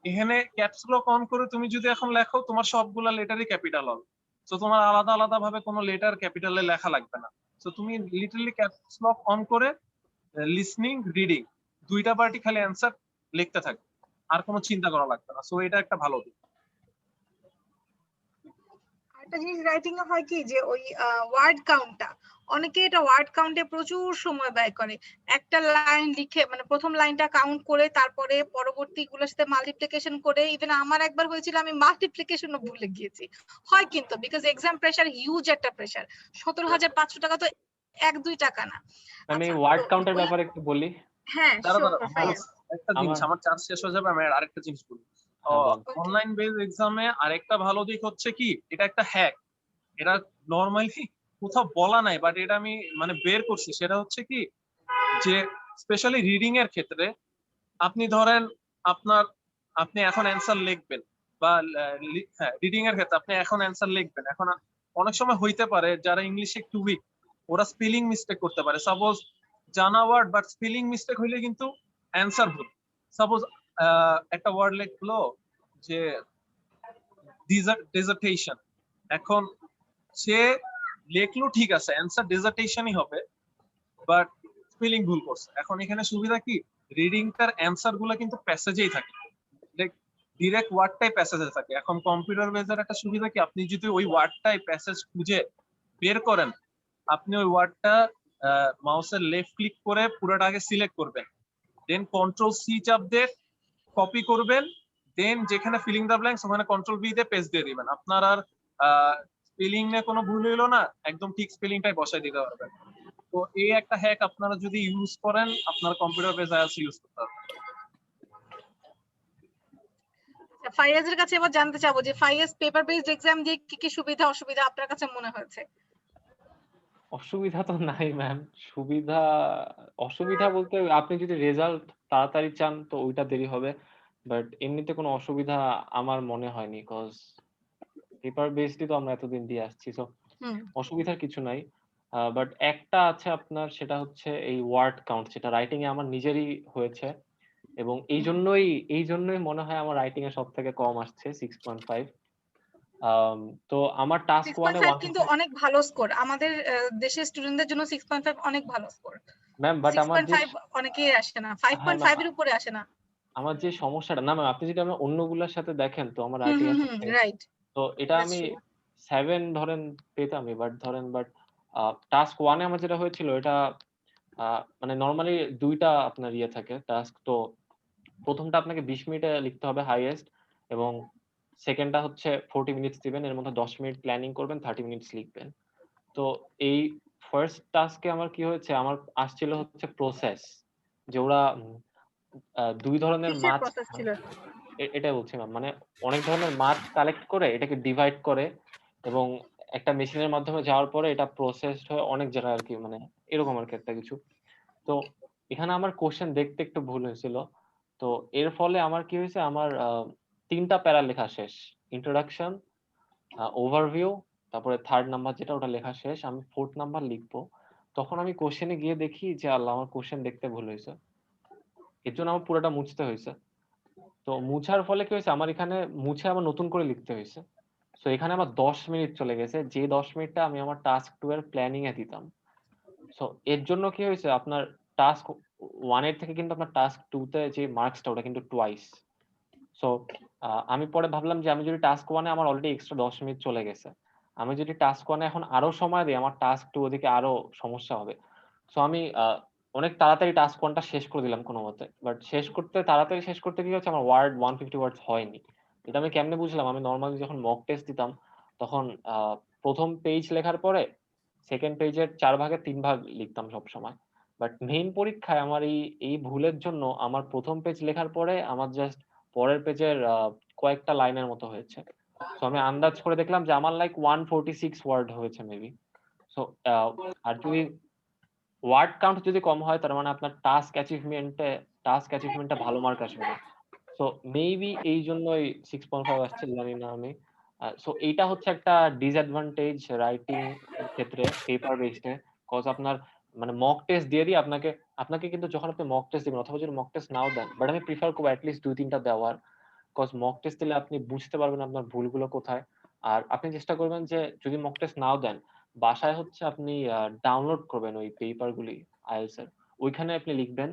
এখানে ক্যাপস লক অন করে তুমি যদি এখন লেখো তোমার সবগুলা লেটারই ক্যাপিটাল হবে। তো তোমার আলাদা আলাদা ভাবে কোনো লেটার ক্যাপিটালে লেখা লাগবে না। তো তুমি লিটারলি ক্যাপস লক অন করে লিসনিং রিডিং দুইটা পার্টি খালি অ্যান্সার লিখতে থাকবে, আর কোনো চিন্তা করা লাগবে না। সো এটা একটা ভালো দিক। একটা জিনিস রাইটিং এ হয় কি যে ওই ওয়ার্ড কাউন্টটা, অনেকে এটা ওয়ার্ড কাউন্টে প্রচুর সময় ব্যয় করে। একটা লাইন লিখে মানে প্রথম লাইনটা কাউন্ট করে তারপরে পরবর্তী গুলোর সাথে মাল্টিপ্লিকেশন করে, ইভেন আমার একবার হয়েছিল আমি মাল্টিপ্লিকেশনও ভুলে গিয়েছি। হয় কিন্তু বিকজ এক্সাম প্রেসার হিউজ একটা প্রেসার, 17,500 টাকা তো 1-2 টাকা না। আমি আচ্ছা ওয়ার্ড তো কাউন্টের ওই ব্যাপারে একটু বলি। হ্যাঁ দাঁড়া শিওর দাঁড়া আমার একটা জিনিস, আমার আমার চার্জ শেষ হয়ে যাবে, আমি আরেকটা জিনিস বলি। হ্যাঁ বল। অনলাইন বেস এক্সামে আরেকটা ভালো দিক হচ্ছে কি, এটা একটা হ্যাক, এটা নরমালি কোথাও বলা নাই বাট এটা আমি মানে বের করছি। সেটা হচ্ছে কি যে স্পেশালি রিডিং এর ক্ষেত্রে আপনি ধরেন আপনার আপনি এখন অ্যান্সার লিখবেন বা হ্যাঁ রিডিং এর ক্ষেত্রে আপনি এখন অ্যান্সার লিখবেন। এখন অনেক সময় হইতে পারে যারা ইংলিশে একটু উইক ওরা স্পেলিং মিস্টেক করতে পারে। সাপোজ জানা ওয়ার্ড বাট স্পেলিং মিস্টেক হইলে কিন্তু অ্যান্সার ভুল। সাপোজ একটা ওয়ার্ড লিখলো যে ডেজার্টেশন, এখন সে লেখলো ঠিক আছে অ্যান্সার ডেজার্টেশনই হবে বাট স্পেলিং ভুল করছে। এখন এখানে সুবিধা কি, রিডিংটার অ্যান্সার গুলো কিন্তু প্যাসেজেই থাকে, ডিরেক্ট ওয়ার্ডটাই প্যাসেজে থাকে। এখন কম্পিউটার বেজের একটা সুবিধা কি, আপনি যদি ওই ওয়ার্ডটাই প্যাসেজ খুঁজে বের করেন, আপনি ওই ওয়ার্ডটা মাউসের লেফট ক্লিক করে পুরোটাকে সিলেক্ট করবেন, দেন কন্ট্রোল সি চাপ দিয়ে কপি করবেন, দেন যেখানে ফিলিং দ্য ব্ল্যাঙ্কস ওখানে কন্ট্রোল ভি দিয়ে পেস্ট দিয়ে দিবেন। আপনার আর স্পেলিং এ কোনো ভুল হইলো না, একদম ঠিক স্পেলিংটাই বসাই দিতে পারবেন। তো এই একটা হ্যাক আপনারা যদি ইউজ করেন আপনার কম্পিউটার বেস আইএলটিএস ইউজ করতে পারবেন। ফাইয়াজের কাছে এবার জানতে চাবো যে ফাইয়াজ পেপার বেসড এক্সাম দিয়ে কি কি সুবিধা অসুবিধা আপনার কাছে মনে হয়েছে? অসুবিধা তো নাই ম্যাম। অসুবিধা বলতে আপনি যদি রেজাল্ট তাড়াতাড়ি চান তো ওইটা দেরি হবে। বাট এমনিতে কোনো অসুবিধা আমার মনে হয়নি। কজ পেপার বেসডই তো আমরা এতদিন দিয়ে আসছি। সো হুম অসুবিধার কিছু নাই। বাট একটা আছে আপনার, সেটা হচ্ছে এই ওয়ার্ড কাউন্ট, যেটা রাইটিং এ আমার নিজেরই হয়েছে এবং এই জন্যই মনে হয় আমার রাইটিং এ সবথেকে কম আসছে 6.5। তো আমার টাস্ক 1 এ 6.5 কিন্তু 150। অনেক ভালো স্কোর আমাদের দেশের স্টুডেন্টদের জন্য। 6.5 অনেক ভালো স্কোর। ম্যাম বাট আমার যে 6.5 অনেকেই আসে না, হ্যাঁ ম্যাম, 5.5 এর উপরে আসে না। আমার যে সমস্যাটা, না ম্যাম আপনি যদি আমার অন্যগুলোর সাথে দেখেন তো আমার রাইটিং এর সাথে, রাইট, তো এটা দ্যাটস আমি ট্রু। 7 ধরেন পেতামই, বাট টাস্ক 1 এ আমার যেটা হয়েছিল এটা মানে নরমালি ২ টা আপনার ইয়ে থাকে টাস্ক। তো ১ম টা আপনাকে ২০ মিনিটে লিখতে হবে হাইয়েস্ট, এবং 2nd টা হচ্ছে 40 মিনিটস দিবেন। এর মধ্যে ১০ মিনিট প্ল্যানিং করবেন, 30 মিনিটস লিখবেন। তো এই ফার্স্ট টাস্কে আমার কি হয়েছে, আমার আসছিল হচ্ছে প্রসেস, যে ওরা ২ ধরনের কিসের মাছ, প্রসেস ছিল? এটাই বলছি ম্যাম। মানে অনেক ধরনের মাছ কালেক্ট করে এটাকে ডিভাইড করে এবং একটা মেশিনের মাধ্যমে যাওয়ার পরে এটা প্রসেসড হয়ে অনেক জায়গায় আরকি, মানে এরকম আরকি একটা কিছু। তো এখানে আমার কোয়েশ্চেন দেখতে একটু ভুল হয়েছিল। তো এর ফলে আমার কি হয়েছে, আমার ৩ টা প্যারা লেখা শেষ। ইন্ট্রোডাকশন, ওভারভিউ, তারপরে 3rd নাম্বার যেটা ওটা লেখা শেষ। আমি 4th নাম্বার লিখবো। তখন আমি কোয়েশ্চেনে গিয়ে দেখি যে আল্লাহ, আমার কোয়েশ্চেন দেখতে ভুল হইছে। এর জন্য আমার পুরাটা মুছতে হইছে। তো মুছার ফলে কি হয়েছে, আমার এখানে মুছে আবার নতুন করে লিখতে হইছে। সো এখানে আমার ১০ মিনিট চলে গেছে। যে ১০ মিনিটটা আমি আমার টাস্ক 2 এর প্ল্যানিং এ দিতাম। সো এর জন্য কি হয়েছে, আপনার টাস্ক 1 এর থেকে কিন্তু আপনার টাস্ক 2 তে যে মার্কসটা ওটা কিন্তু টুয়াইস। সো আমি পরে ভাবলাম যে আমি যদি টাস্ক 1 এ আমার অলরেডি এক্সট্রা ১০ মিনিট চলে গেছে। আমি যদি টাস্ক 1 এ এখন আরো সময় দেই, আমার টাস্ক 2 ওদিকে আরো সমস্যা হবে। সো আমি অনেক তাড়াতাড়ি টাস্ক 1 টা শেষ করে দিলাম কোনমতে। বাট তাড়াতাড়ি শেষ করতে গিয়ে হচ্ছে আমার ওয়ার্ড 150 ওয়ার্ডস হয়নি। এটা আমি কেমনে বুঝলাম? আমি নরমালি যখন মক টেস্ট দিতাম তখন ১ম পেজ লেখার পরে 2nd পেজের ৪ ভাগের ৩ ভাগ লিখতাম সবসময়। বাট মেইন পরীক্ষায় আমার এই ভুলের জন্য আমার ১ম পেজ লেখার পরে আমার জাস্ট পরের পেজের কয়েকটা লাইনের মতো হয়েছে। সো আমি আন্দাজ করে দেখলাম যে আমার লাইক 146 ওয়ার্ড হয়েছে মেবি। সো আ আর যদি ওয়ার্ড কাউন্ট যদি কম হয় তার মানে আপনার টাস্ক অ্যাচিভমেন্টে ভালো মার্ক আসবে না। সো মেবি এইজন্যই 6.5 আসছে, জানি না আমি। সো এইটা হচ্ছে একটা ডিসঅ্যাডভান্টেজ রাইটিং এর ক্ষেত্রে পেপার বেসড এ। কজ আপনার মানে মক টেস্ট দিয়ে আপনাকে কিন্তু যখন আপনি মক টেস্ট দিবেন অথবা যদি মক টেস্ট নাও দেন, বাট আমি প্রিফার করব এট লিস্ট ২-৩ টা দেওয়ার। কজ মক টেস্ট দিলে আপনি বুঝতে পারবেন আপনার ভুলগুলো কোথায়। আর আপনি চেষ্টা করবেন যে যদি মক টেস্ট নাও দেন, বাসায় হচ্ছে আপনি ডাউনলোড করবেন ওই পেপার গুলি IELTS এর। ওইখানে আপনি লিখবেন।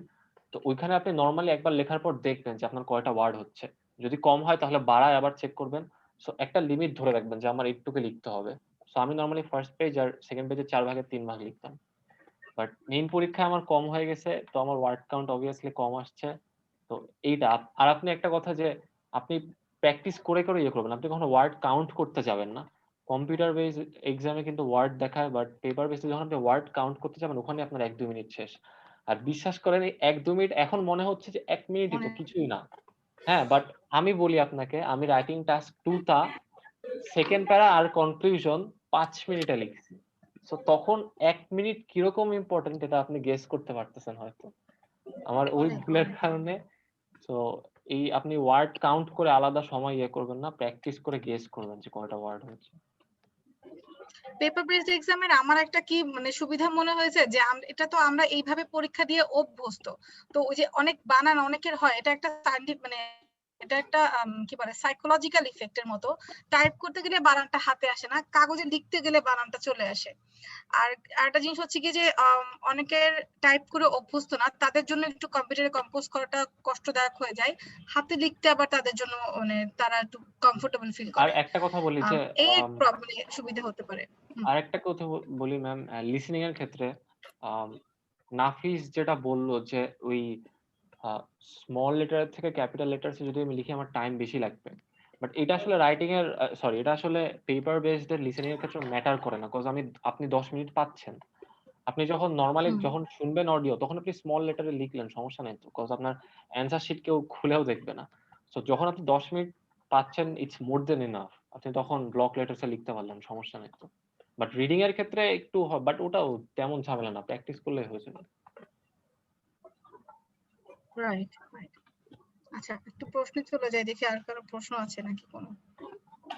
তো ওইখানে আপনি নরমালি একবার লেখার পর দেখবেন যে আপনার কয়টা ওয়ার্ড হচ্ছে। যদি কম হয় তাহলে বাড়ায় আবার চেক করবেন। সো একটা লিমিট ধরে রাখবেন যে আমার এইটুকু লিখতে হবে। সো আমি নরমালি ফার্স্ট পেজ আর সেকেন্ড পেজের ৪ ভাগের ৩ ভাগ লিখতাম। বাট মেইন পরীক্ষায় আমার কম হয়ে গেছে। তো আমার ওয়ার্ড কাউন্ট obviously কম আসছে। তো এইটা আর আপনি একটা কথা যে আপনি প্র্যাকটিস করে ইয়ে করবেন। আপনি কখনো ওয়ার্ড কাউন্ট করতে যাবেন না। কম্পিউটার বেস এক্সামে কিন্তু ওয়ার্ড দেখায়, বাট পেপার বেসে যখন আপনি ওয়ার্ড কাউন্ট করতে যাবেন ওখানে আপনার ১-২ মিনিট শেষ। আর বিশ্বাস করেন এই ১-২ মিনিট এখন মনে হচ্ছে যে ১ মিনিটই তো, অনেক। কিছুই না। হ্যাঁ, বাট আমি বলি আপনাকে, আমি রাইটিং টাস্ক 2 টা 2nd প্যারা আর কনক্লুশন ৫ মিনিটে লিখছি। সো তখন ১ মিনিট কিরকম ইম্পোর্টেন্ট এটা আপনি গেস করতে পারতেছেন হয়তো। আমার ওই অনেক ভুলের অনেক। কারণে। সো এই আপনি ওয়ার্ড কাউন্ট করে আলাদা সময় ইয়ে করবেন না। প্র্যাকটিস করে গেস করবেন যে কয়টা ওয়ার্ড হচ্ছে। পেপার বেসড এক্সামের আমার একটা কি মানে সুবিধা মনে হয়েছে যে এটা তো আমরা এইভাবে পরীক্ষা দিয়ে অভ্যস্ত। তো ওই যে অনেক বানান অনেকের হয়, এটা একটা মানে এটা একটা কি বলে সাইকোলজিক্যাল ইফেক্টের মতো। টাইপ করতে গেলে বানানটা হাতে আসে না, কাগজে লিখতে গেলে বানানটা চলে আসে। আর আরেকটা জিনিস হচ্ছে কি যে অনেকের টাইপ করে অভ্যস্ত না, তাদের জন্য একটু কম্পিউটারে কম্পোজ করাটা কষ্টদায়ক হয়ে যায়। হাতে লিখতে আবার তাদের জন্য মানে তারা একটু কমফোর্টেবল ফিল আর করে। একটা কথা বলি যে এই আম প্রবলেম সুবিধা হতে পারে। আরেকটা কথা বলি ম্যাম, লিসেনিং এর ক্ষেত্রে আম নাফিস যেটা বলল যে ওই আ স্মল লেটার থেকে ক্যাপিটাল লেটারস এ যদি আমি লিখি আমার টাইম বেশি লাগবে। বাট এটা আসলে রাইটিং এর সরি, এটা আসলে পেপার বেসড এর লিসেনিং এর ক্ষেত্রে ম্যাটার করে না। কজ আপনি ১০ মিনিট পাচ্ছেন। আপনি যখন নরমালি হুম। যখন শুনবেন অডিও তখন আপনি স্মল লেটারে লিখলেন, সমস্যা নাই তো। কজ আপনার অ্যান্সার শিট কেউ খুলেও দেখবে না। সো যখন আপনি ১০ মিনিট পাচ্ছেন, ইটস মোর দ্যান এনাফ। আপনি তখন ব্লক লেটারস এ লিখতে পারলেন, সমস্যা নাই তো। বাট রিডিং এর ক্ষেত্রে একটু বাট ওটাও তেমন ঝামেলা না। প্র্যাকটিস করলেই হয়ে যাবে। Right, right. আচ্ছা, একটু প্রশ্নে চলে যাই, দেখি আর কারো প্রশ্ন আছে নাকি কোনো।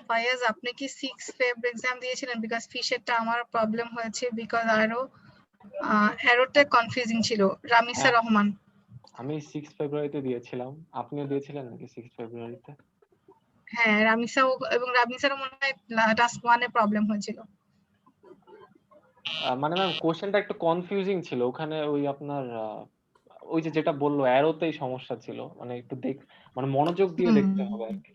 ফায়াজ আপনি কি 6 ফেব এক্সাম দিয়েছিলেন? বিকজ ফিশেরটা আমার প্রবলেম হয়েছে, বিকজ অ্যারোটা কনফিউজিং ছিল। রামিসা হ্যাঁ রহমান। আমি 6 ফেব্রুয়ারিতে দিয়েছিলাম, আপনিও দিয়েছিলেন নাকি 6 ফেব্রুয়ারিতে? হ্যাঁ, এবং রামিসারও মনে হয় টাস্ক 1 এ প্রবলেম হয়েছিল। মানে ম্যাম কোশ্চেনটা একটু কনফিউজিং ছিল ওখানে, ওই আপনার ওই যে যেটা বললো অ্যারোতেই সমস্যা ছিল, মানে একটু মানে মনোযোগ দিয়ে হুম। দেখতে হবে আর কি।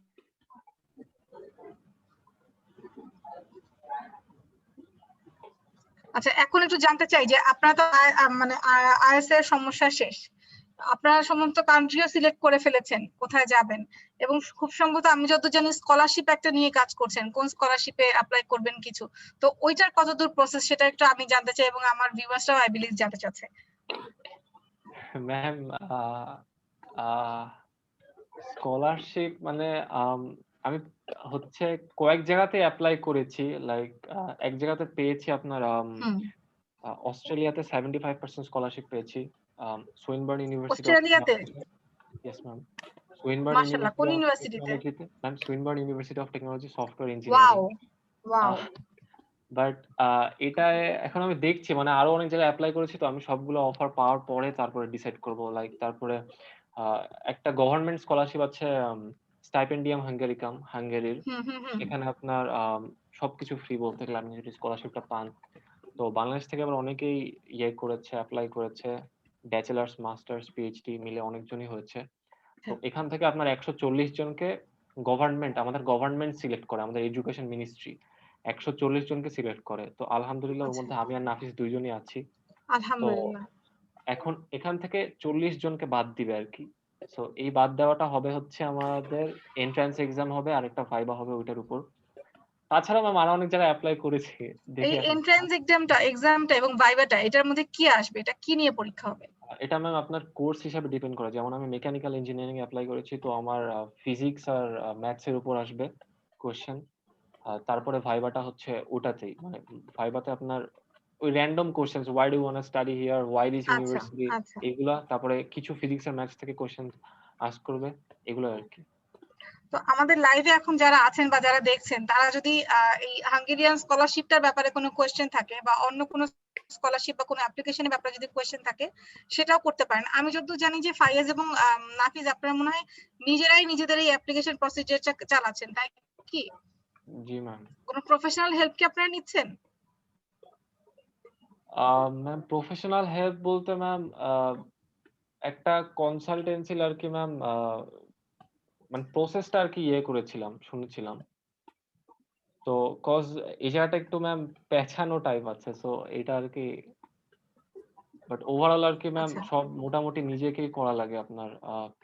আচ্ছা, এখন একটু জানতে চাই যে আপনারা তো মানে আইএস এর সমস্যা শেষ, আপনারা সমস্ত কান্ট্রিও সিলেক্ট করে ফেলেছেন কোথায় যাবেন, এবং খুব সম্ভবত আমি যত জানি স্কলারশিপ একটা নিয়ে কাজ করছেন, কোন স্কলারশিপে অ্যাপ্লাই করবেন কিছু, তো ওইটার কতদূর প্রসেস সেটা একটু আমি জানতে চাই, এবং আমার ভিউয়ার্সরাও আই বিলিভ জানতে চাচ্ছে। ম্যাম স্কলারশিপ মানে আমি হচ্ছে কয়েক জায়গাতে অ্যাপ্লাই করেছি, লাইক এক জায়গাতে পেয়েছি আপনার হুম। অস্ট্রেলিয়াতে 75% স্কলারশিপ পেয়েছি, সুইনবার্ন ইউনিভার্সিটি অফ অস্ট্রেলিয়াতে? টেকনোলজি। ইয়েস ম্যাম, সুইনবার্ন মাশাআল্লাহ, কোন ইউনিভার্সিটি অফ ইউনিভার্সিটিতে? টেকনোলজিতে, ma'am Swinburne university of technology software wow, engineering. Wow. But এটা এখন আমি দেখছি, মানে আরো অনেক জায়গায় অ্যাপ্লাই করেছি, তো আমি সবগুলো অফার পাওয়ার পরে তারপরে ডিসাইড করব, লাইক তারপরে একটা গভর্নমেন্ট স্কলারশিপ আছে স্টাইপেন্ডিয়াম হাঙ্গেরির, হুম হুম হুম। এখানে আপনার সবকিছু ফ্রি বলতে গেলে আপনি যদি স্কলারশিপটা পান। তো বাংলাদেশ থেকে আবার অনেকেই করেছে, অ্যাপ্লাই করেছে, ব্যাচেলার্স মাস্টার্স পিএইচডি মিলে অনেকজনই হয়েছে। তো এখান থেকে আপনার 140 জনকে আমাদের গভর্নমেন্ট সিলেক্ট করে, আমাদের এডুকেশন মিনিস্ট্রি 140 জনকে সিলেক্ট করে। তো আলহামদুলিল্লাহ ওর আচ্ছা, মধ্যে আমি আর নাফিস দুইজনই আছি। তো আলহামদুলিল্লাহ। এখন এখান থেকে 40 জনকে বাদ দিবে আর কি। সো এই বাদ দেওয়াটা হবে হচ্ছে আমাদের এন্ট্রান্স এক্সাম হবে আর একটা ভাইবা হবে ওইটার উপর। তাছাড়া ম্যাম আরো অনেক জায়গায় অ্যাপ্লাই করেছি, এই দেখি এখন। এন্ট্রান্স এক্সামটা এবং ভাইভাটা এটার মধ্যে কি আসবে? এটা কি নিয়ে পরীক্ষা হবে? এটা ম্যাম আপনার কোর্স হিসাবে ডিপেন্ড করে, যেমন আমি মেকানিক্যাল ইঞ্জিনিয়ারিং অ্যাপ্লাই করেছি, তো আমার ফিজিক্স আর ম্যাথস এর উপর আসবে কোশ্চেন। তারপরে ভাইবাটা হচ্ছে ওটাতেই, মানে ভাইবাতে আপনার ওই random questions, why do you wanna study here, why this আচ্ছা, ইউনিভার্সিটি, আচ্ছা। এগুলা, তারপরে কিছু ফিজিক্স আর ম্যাথস থেকে কোশ্চেন আস্ক করবে, এগুলো আর কি। তো আমাদের লাইভে এখন যারা আছেন বা যারা দেখছেন, তারা যদি এই হাঙ্গেরিয়ান স্কলারশিপটার ব্যাপারে কোনো কোয়েশ্চেন থাকে বা অন্য কোনো স্কলারশিপ বা কোনো অ্যাপ্লিকেশনের ব্যাপারে যদি কোয়েশ্চেন থাকে, সেটাও করতে পারেন। আমি যতদূর জানি যে ফাইয়াজ এবং নাফিজ আপনারা মনে হয় নিজেরাই নিজেদের এই অ্যাপ্লিকেশন প্রসিজারটা চালাচ্ছেন, তাই কি? জি ম্যাম। কোনো প্রফেশনাল হেল্প কি আপনারা নিচ্ছেন? ম্যাম প্রফেশনাল হেল্প বলতে ম্যাম একটা কনসালটেন্সির আর কি ম্যাম, মানে প্রসেসটা আর কি করেছিলাম, শুনেছিলাম। তো কজ এই জায়গাটা একটু ম্যাম পেঁচানো টাইপ আছে, সো এটা আর কি। বাট ওভারঅল আর কি ম্যাম আচ্ছা, সব মোটামুটি নিজেকেই করা লাগে আপনার,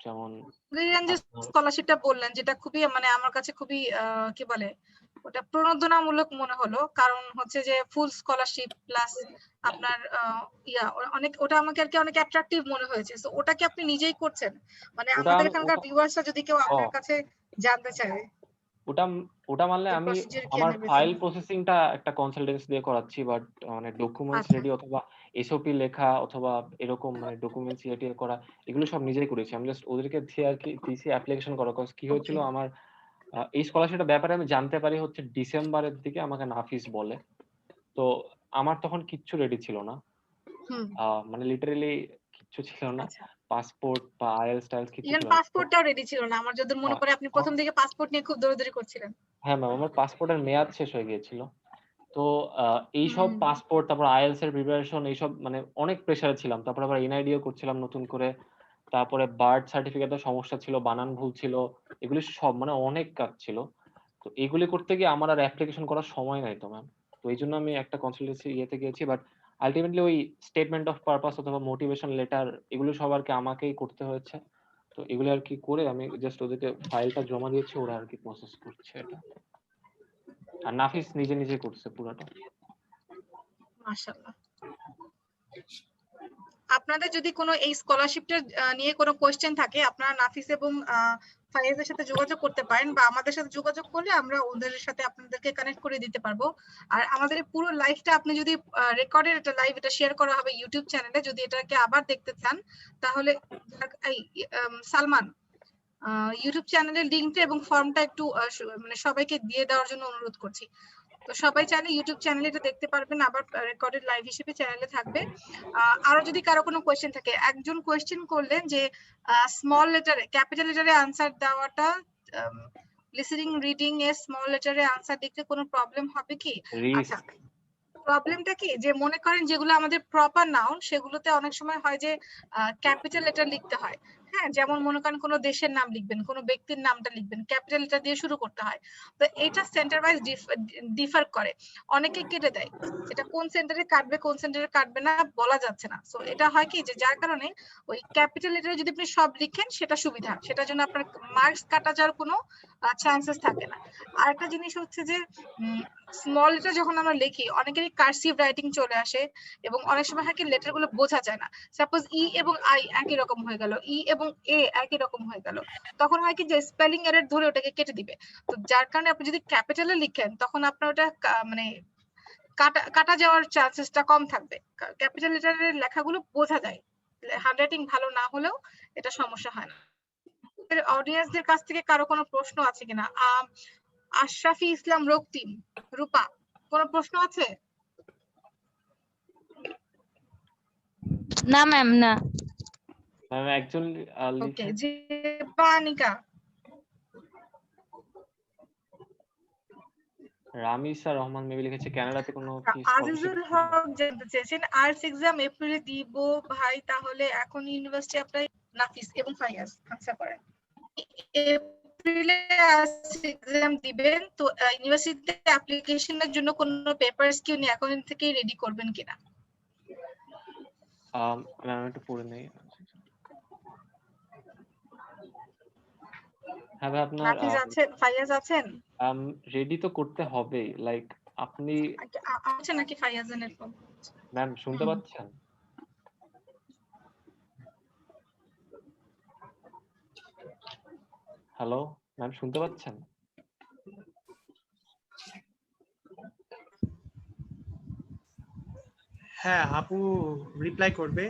যেমন হাঙ্গেরিয়ান যে আপনার স্কলারশিপটা বললেন, যেটা খুবই মানে আমার কাছে খুবই কি বলে, ওটা প্রণোদনামূলক মনে হলো, কারণ হচ্ছে যে ফুল স্কলারশিপ প্লাস আপনার অনেক, ওটা আমাকে আর কি অনেক অ্যাট্রাকটিভ মনে হয়েছে। তো ওটা কি আপনি নিজেই করছেন? মানে ওটা আমাদের আমি এখানকার ওটা ভিউয়ার্সরা যদি কেউ ও আপনার কাছে জানতে চায় ওটা ওটা মানলে এর আমি প্রসিজার কি আমার and ফাইল everything। প্রসেসিংটা একটা কনসালটেন্সি দিয়ে করাচ্ছি, বাট মানে ডকুমেন্টস আচ্ছা, রেডি অথবা এসওপি লেখা অথবা এরকম মানে ডকুমেন্টস রিলেটেড করা, এগুলো সব নিজেই করেছি। আমি জাস্ট ওদেরকে দিয়ে আর কি দিছি অ্যাপ্লিকেশন করা। কজ কি ওকে। হয়েছিল, আমার এই স্কলারশিপটার ব্যাপারে আমি জানতে পারি হচ্ছে ডিসেম্বরের দিকে, আমাকে নাফিস বলে। তো আমার তখন কিচ্ছু রেডি ছিল না, হুম। মানে লিটারেলি কিচ্ছু ছিল না, আচ্ছা, পাসপোর্ট বা আইএলটিএস টাইলস কিচ্ছু ইভেন ছিল না। তো পাসপোর্টটাও রেডি ছিল না। আমার যতদূর মনে হ্যাঁ, পড়ে আপনি প্রথম দিকে পাসপোর্ট নিয়ে খুব দৌড়াদৌড়ি করছিলেন। হ্যাঁ ম্যাম আমার পাসপোর্টের মেয়াদ শেষ হয়ে গিয়েছিল। তো এইসব হুম। পাসপোর্ট, তারপর আইএলটিএস এর প্রিপারেশন, এইসব মানে অনেক প্রেসারে ছিলাম। তারপর আবার এনআইডিও করছিলাম নতুন করে। তারপরে বার্থ সার্টিফিকেটের সমস্যা ছিল, বানান ভুল ছিল। এগুলি সব মানে অনেক কাজ ছিল। তো এগুলি করতে গিয়ে আমার আর অ্যাপ্লিকেশন করার সময় নাই তো ম্যাম। তো এইজন্য আমি একটা কনসালটেন্সি গিয়েছি। বাট আল্টিমেটলি ওই স্টেটমেন্ট অফ পারপাস অথবা মোটিভেশন লেটার, এগুলো সব আর কি আমাকেই করতে হয়েছে। তো এগুলো আর কি করে আমি জাস্ট ওদেরকে ফাইলটা জমা দিয়েছি, ওরা আর কি প্রসেস করছে এটা। আর নাফিস নিজে নিজে করছে পুরাটা। মাশাআল্লাহ। আপনাদের যদি কোনো এই স্কলারশিপটা নিয়ে কোনো কোয়েশ্চেন থাকে, আপনারা নাফিস এবং ফাইয়াজের সাথে যোগাযোগ করতে পারেন, বা আমাদের সাথে যোগাযোগ করলে আমরা ওদের সাথে আপনাদেরকে কানেক্ট করে দিতে পারবো। আর আমাদের এই পুরো লাইভটা আপনি যদি রেকর্ডের একটা লাইভ, এটা শেয়ার করা হবে ইউটিউব চ্যানেলে, যদি এটাকে আবার দেখতে চান তাহলে সালমান, ইউটিউব চ্যানেলের লিঙ্কটা এবং ফর্মটা একটু মানে সবাইকে দিয়ে দেওয়ার জন্য অনুরোধ করছি। তো সবাই চাইলে ইউটিউব চ্যানেলে এটা দেখতে পারবেন, আবার রেকর্ডেড লাইভ হিসেবে চ্যানেলে থাকবে। আরো যদি কারো কোনো কোয়েশ্চেন থাকে, একজন কোয়েশ্চেন করলেন যে স্মল লেটারে ক্যাপিটাল লেটারে আনসার দেওয়াটা, listening reading a small লেটারে answer দিতে কোনো প্রবলেম হবে কি? আচ্ছা, রিস্ক প্রবলেমটা কি, যে মনে করেন যেগুলো আমাদের প্রপার নাউন সেগুলোতে অনেক সময় হয় যে ক্যাপিটাল লেটার লিখতে হয়। হ্যাঁ, যেমন মনে করেন কোনো দেশের নাম লিখবেন, কোনো ব্যক্তির নামটা লিখবেন, ক্যাপিটাল লেটার দিয়ে শুরু করতে হয়। তো এটা সেন্টার ওয়াইজ ডিফার করে, অনেকে কেটে দেয়। এটা কোন সেন্টারে কাটবে কোন সেন্টারে কাটবে না বলা যাচ্ছে না। সো এটা হয় কি, যে যার কারণে ওই ক্যাপিটাল লেটারে যদি আপনি সব লিখেন সেটা সুবিধা, সেটার জন্য আপনার মার্কস কাটা যাওয়ার কোনো চান্সেস থাকে না। আরেকটা জিনিস হচ্ছে যে স্মল লেটার যখন আমরা লিখি অনেকেরই কার্সিভ রাইটিং চলে আসে, এবং অনেক সময় হয় কি লেটার গুলো বোঝা যায় না। সাপোজ ই এবং আই একই রকম হয়ে গেল, ই এবং এ একই রকম হয়ে গেল, তখন হয় কি যে স্পেলিং এরর ধরে ওটাকে কেটে দিবে। তো যার কারণে আপনি যদি ক্যাপিটালে লিখেন তখন আপনার ওটা মানে কাটা কাটা যাওয়ার চান্সেসটা কম থাকবে। ক্যাপিটাল লেটারের লেখাগুলো বোঝা যায়, হ্যান্ডরাইটিং ভালো না হলেও এটা সমস্যা হয় না। অডিয়েন্সদের কাছ থেকে কারো কোনো প্রশ্ন আছে কিনা? আশরাফি ইসলাম রক্তিম, রূপা, কোনো প্রশ্ন আছে? না ম্যাম, না। ম্যাম একজন ওকে, লিখে যে পানিকা, রামিসা রহমান মেবি লিখেছে কানাডাতে কোনো কি আজিজুল স্কলারশিপ। হক জানতে চেয়েছেন আর্টস এক্সাম এপ্রিলে দিব ভাই, তাহলে এখন ইউনিভার্সিটি অ্যাপ্লাই। নাফিস এবং ফাইয়াজ আনসার করেন। এপ্রিলে আর্টস এক্সাম দিবেন তো ইউনিভার্সিটিতে অ্যাপ্লিকেশনের জন্য কোনো পেপারস কি উনি এখন থেকেই রেডি করবেন কিনা? ম্যাম একটু পড়ে নেই। হ্যাঁ ভাই, আপনার নাফিস আছেন, ফাইয়াজ আছেন? রেডি তো করতে হবে, লাইক আপনি আছে নাকি ফাইয়াজের নেটওয়ার্ক? ম্যাম শুনতে পাচ্ছেন? হ্যালো ম্যাম, শুনতে পাচ্ছেন? হ্যাঁ, আপু রিপ্লাই করবে,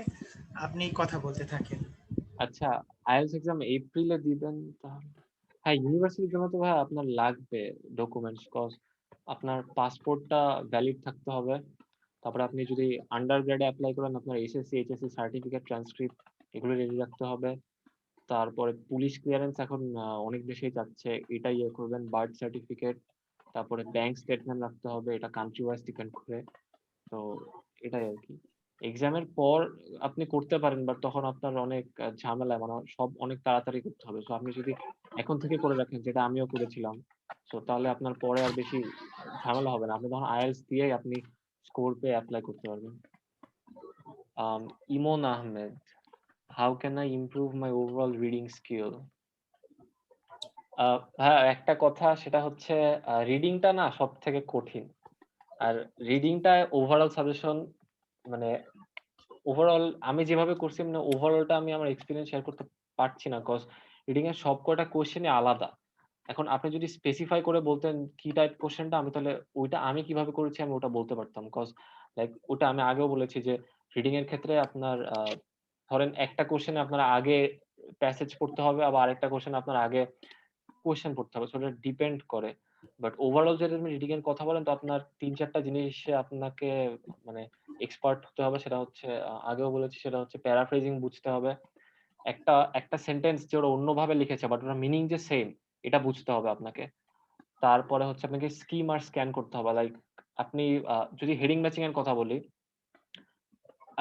আপনি কথা বলতে থাকেন। আচ্ছা, আইএলটিএস এক্সাম এপ্রিলে দিবেন তাহলে? হ্যাঁ, ইউনিভার্সিটির জন্য তো ভাই আপনার লাগবে ডকুমেন্টস, কজ আপনার পাসপোর্টটা ভ্যালিড থাকতে হবে। তারপরে আপনি যদি আন্ডার গ্রেডে অ্যাপ্লাই করেন আপনার এসএসসি এইচএসসি সার্টিফিকেট ট্রান্সক্রিপ্ট এগুলো রেডি রাখতে হবে। তারপরে পুলিশ ক্লিয়ারেন্স এখন অনেক দেশেই যাচ্ছে, এটা ইয়ে করবেন, বার্থ সার্টিফিকেট, তারপরে ব্যাংক স্টেটমেন্ট রাখতে হবে, এটা কান্ট্রি ওয়াইজ ডিপেন্ড করে। তো এটাই আর কি। এক্সামের পর আপনি করতে পারেন, বাট তখন আপনার অনেক ঝামেলা, মানে সব অনেক তাড়াতাড়ি করতে হবে। তো আপনি যদি এখন থেকে করে রাখেন, যেটা আমিও করেছিলাম, তো তাহলে আপনার পরে আর বেশি ঝামেলা হবে না। আপনি তখন আইএলটিএস দিয়ে আপনি স্কোর পেয়ে অ্যাপ্লাই করতে পারবেন। Emon Ahmed, how can I improve my overall reading skill? হ্যাঁ, একটা কথা সেটা হচ্ছে রিডিংটা না সব থেকে কঠিন। আর রিডিংটা ওভারঅল সাজেশন, মানে ওভারঅল আমি যেভাবে করছি, মানে ওভারঅলটা আমি আমার এক্সপেরিয়েন্স শেয়ার করতে পারছি না, কজ রিডিং এর সব কয়টা কোশ্চেনই আলাদা। এখন আপনি যদি স্পেসিফাই করে বলতেন কি টাইপ কোশ্চেনটা, আমি তাহলে ওইটা আমি কিভাবে করেছি আমি ওটা বলতে পারতাম। কজ লাইক ওটা আমি আগেও বলেছি যে রিডিং এর ক্ষেত্রে আপনার ধরেন একটা কোশ্চেনে আপনার আগে প্যাসেজ পড়তে হবে, আবার আরেকটা কোশ্চেন আপনার আগে কোয়েশ্চেন পড়তে হবে, সেটা ডিপেন্ড করে। বাট ওভারঅল যদি আপনি রিডিং এর কথা বলেন, তো আপনার ৩-৪টা জিনিসে আপনাকে মানে এক্সপার্ট হতে হবে। সেটা হচ্ছে আগেও বলেছি, সেটা হচ্ছে প্যারাফ্রেজিং বুঝতে হবে। একটা একটা সেন্টেন্স যে ওরা অন্যভাবে লিখেছে বাট ওটার মিনিং যে সেম, এটা বুঝতে হবে আপনাকে। তারপরে হচ্ছে আপনাকে স্কিম আর স্ক্যান করতে হবে। লাইক আপনি যদি হেডিং ম্যাচিং এর কথা বলি,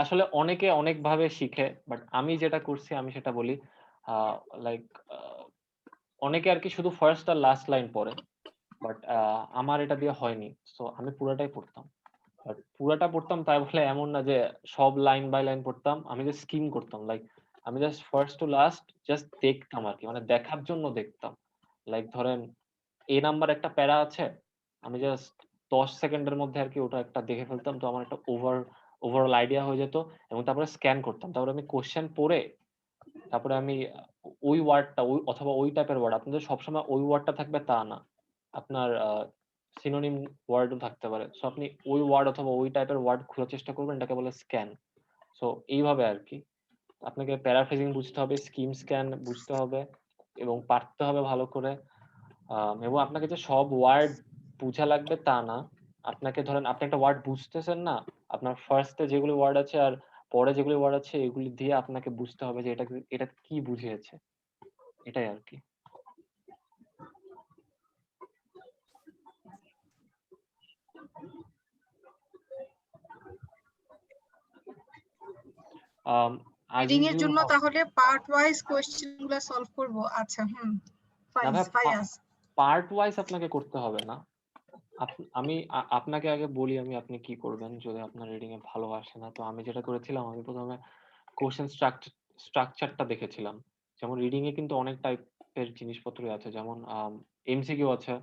আসলে অনেকে অনেকভাবে শিখে, বাট আমি যেটা করছি আমি সেটা বলি। লাইক অনেকে আর কি শুধু ফার্স্ট আর লাস্ট লাইন পড়ে, বাট আমার এটা দিয়ে হয়নি। সো আমি পুরোটাই পড়তাম। বাট পুরাটা পড়তাম তাই বলে এমন না যে সব লাইন বাই লাইন পড়তাম, আমি জাস্ট স্কিম করতাম। লাইক আমি just first to last just দেখতাম আর কি, মানে দেখার জন্য দেখতাম। লাইক ধরেন এ নাম্বার একটা প্যারা আছে, আমি জাস্ট 10 সেকেন্ডের মধ্যে আর কি ওটা একটা দেখে ফেলতাম, তো আমার একটা ওভারঅল আইডিয়া হয়ে যেত। এবং তারপরে স্ক্যান করতাম, তারপরে আমি কোশ্চেন পড়ে তারপরে আমি ওই ওয়ার্ডটা ওই অথবা ওই টাইপের ওয়ার্ড, আপনাদের সবসময় ওই ওয়ার্ডটা থাকবে তা না, আপনার সিনোনিম ওয়ার্ডও থাকতে পারে। সো আপনি ওই ওয়ার্ড অথবা ওই টাইপের ওয়ার্ড খোঁজার চেষ্টা করবেন, এটাকে বলে স্ক্যান। সো এইভাবে আর কি আপনাকে প্যারাফ্রেজিং বুঝতে হবে, স্কিম স্ক্যান বুঝতে হবে, এবং পারতে হবে ভালো করে। এবং আপনাকে যে সব ওয়ার্ড বুঝা লাগবে তা না। আপনাকে ধরেন আপনি একটা ওয়ার্ড বুঝতেছেন না, আপনার ফার্স্টে যেগুলো ওয়ার্ড আছে আর পরে যেগুলো ওয়ার্ড আছে এগুলি দিয়ে আপনাকে বুঝতে হবে যে এটা কি বুঝিয়েছে। এটাই আরকি। as রিডিং এর usual জন্য তাহলে পার্ট ওয়াইজ কোশ্চেন গুলো সলভ করব। আচ্ছা না ফাইজ ভাই, ফায়াজ পার্ট ওয়াইজ আপনাকে করতে হবে না। আমি আপনাকে আগে বলি আপনি কি করবেন যদি আপনার রিডিং এ ভালো আসে না। তো আমি যেটা করেছিলাম, আমি ১ম এ কোয়েশ্চেন স্ট্রাকচারটা দেখেছিলাম। যেমন রিডিং এ কিন্তু অনেক টাইপের জিনিসপত্রই আছে। যেমন এমসিকিউ আছে।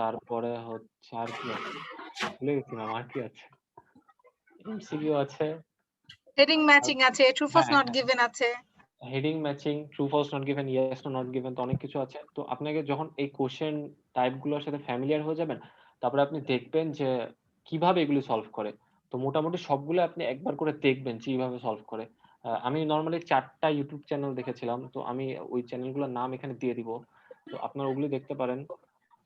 তারপরে হচ্ছে আর কি আছে? ভুলে গেছি ম্যাম, আর কি আছে? এমসিকিউ আছে। হেডিং ম্যাচিং আছে, ট্রু ফলস হ্যাঁ, নট হ্যাঁ। গিভেন আছে। Heading matching, true false not given, yes no not given, তো অনেক কিছু আছে। তো আপনাকে যখন এই কোশ্চেন টাইপ গুলোর সাথে ফ্যামিলিয়ার হয়ে যাবেন, তারপরে আপনি দেখবেন যে কিভাবে এগুলি সলভ করে। তো মোটামুটি সবগুলো আপনি একবার করে দেখবেন যে কিভাবে সলভ করে। আমি নরমালি ৪ টা ইউটিউব চ্যানেল দেখেছিলাম। তো আমি ওই চ্যানেলগুলোর নাম এখানে দিয়ে দিব। তো আপনারা ওগুলি দেখতে পারেন।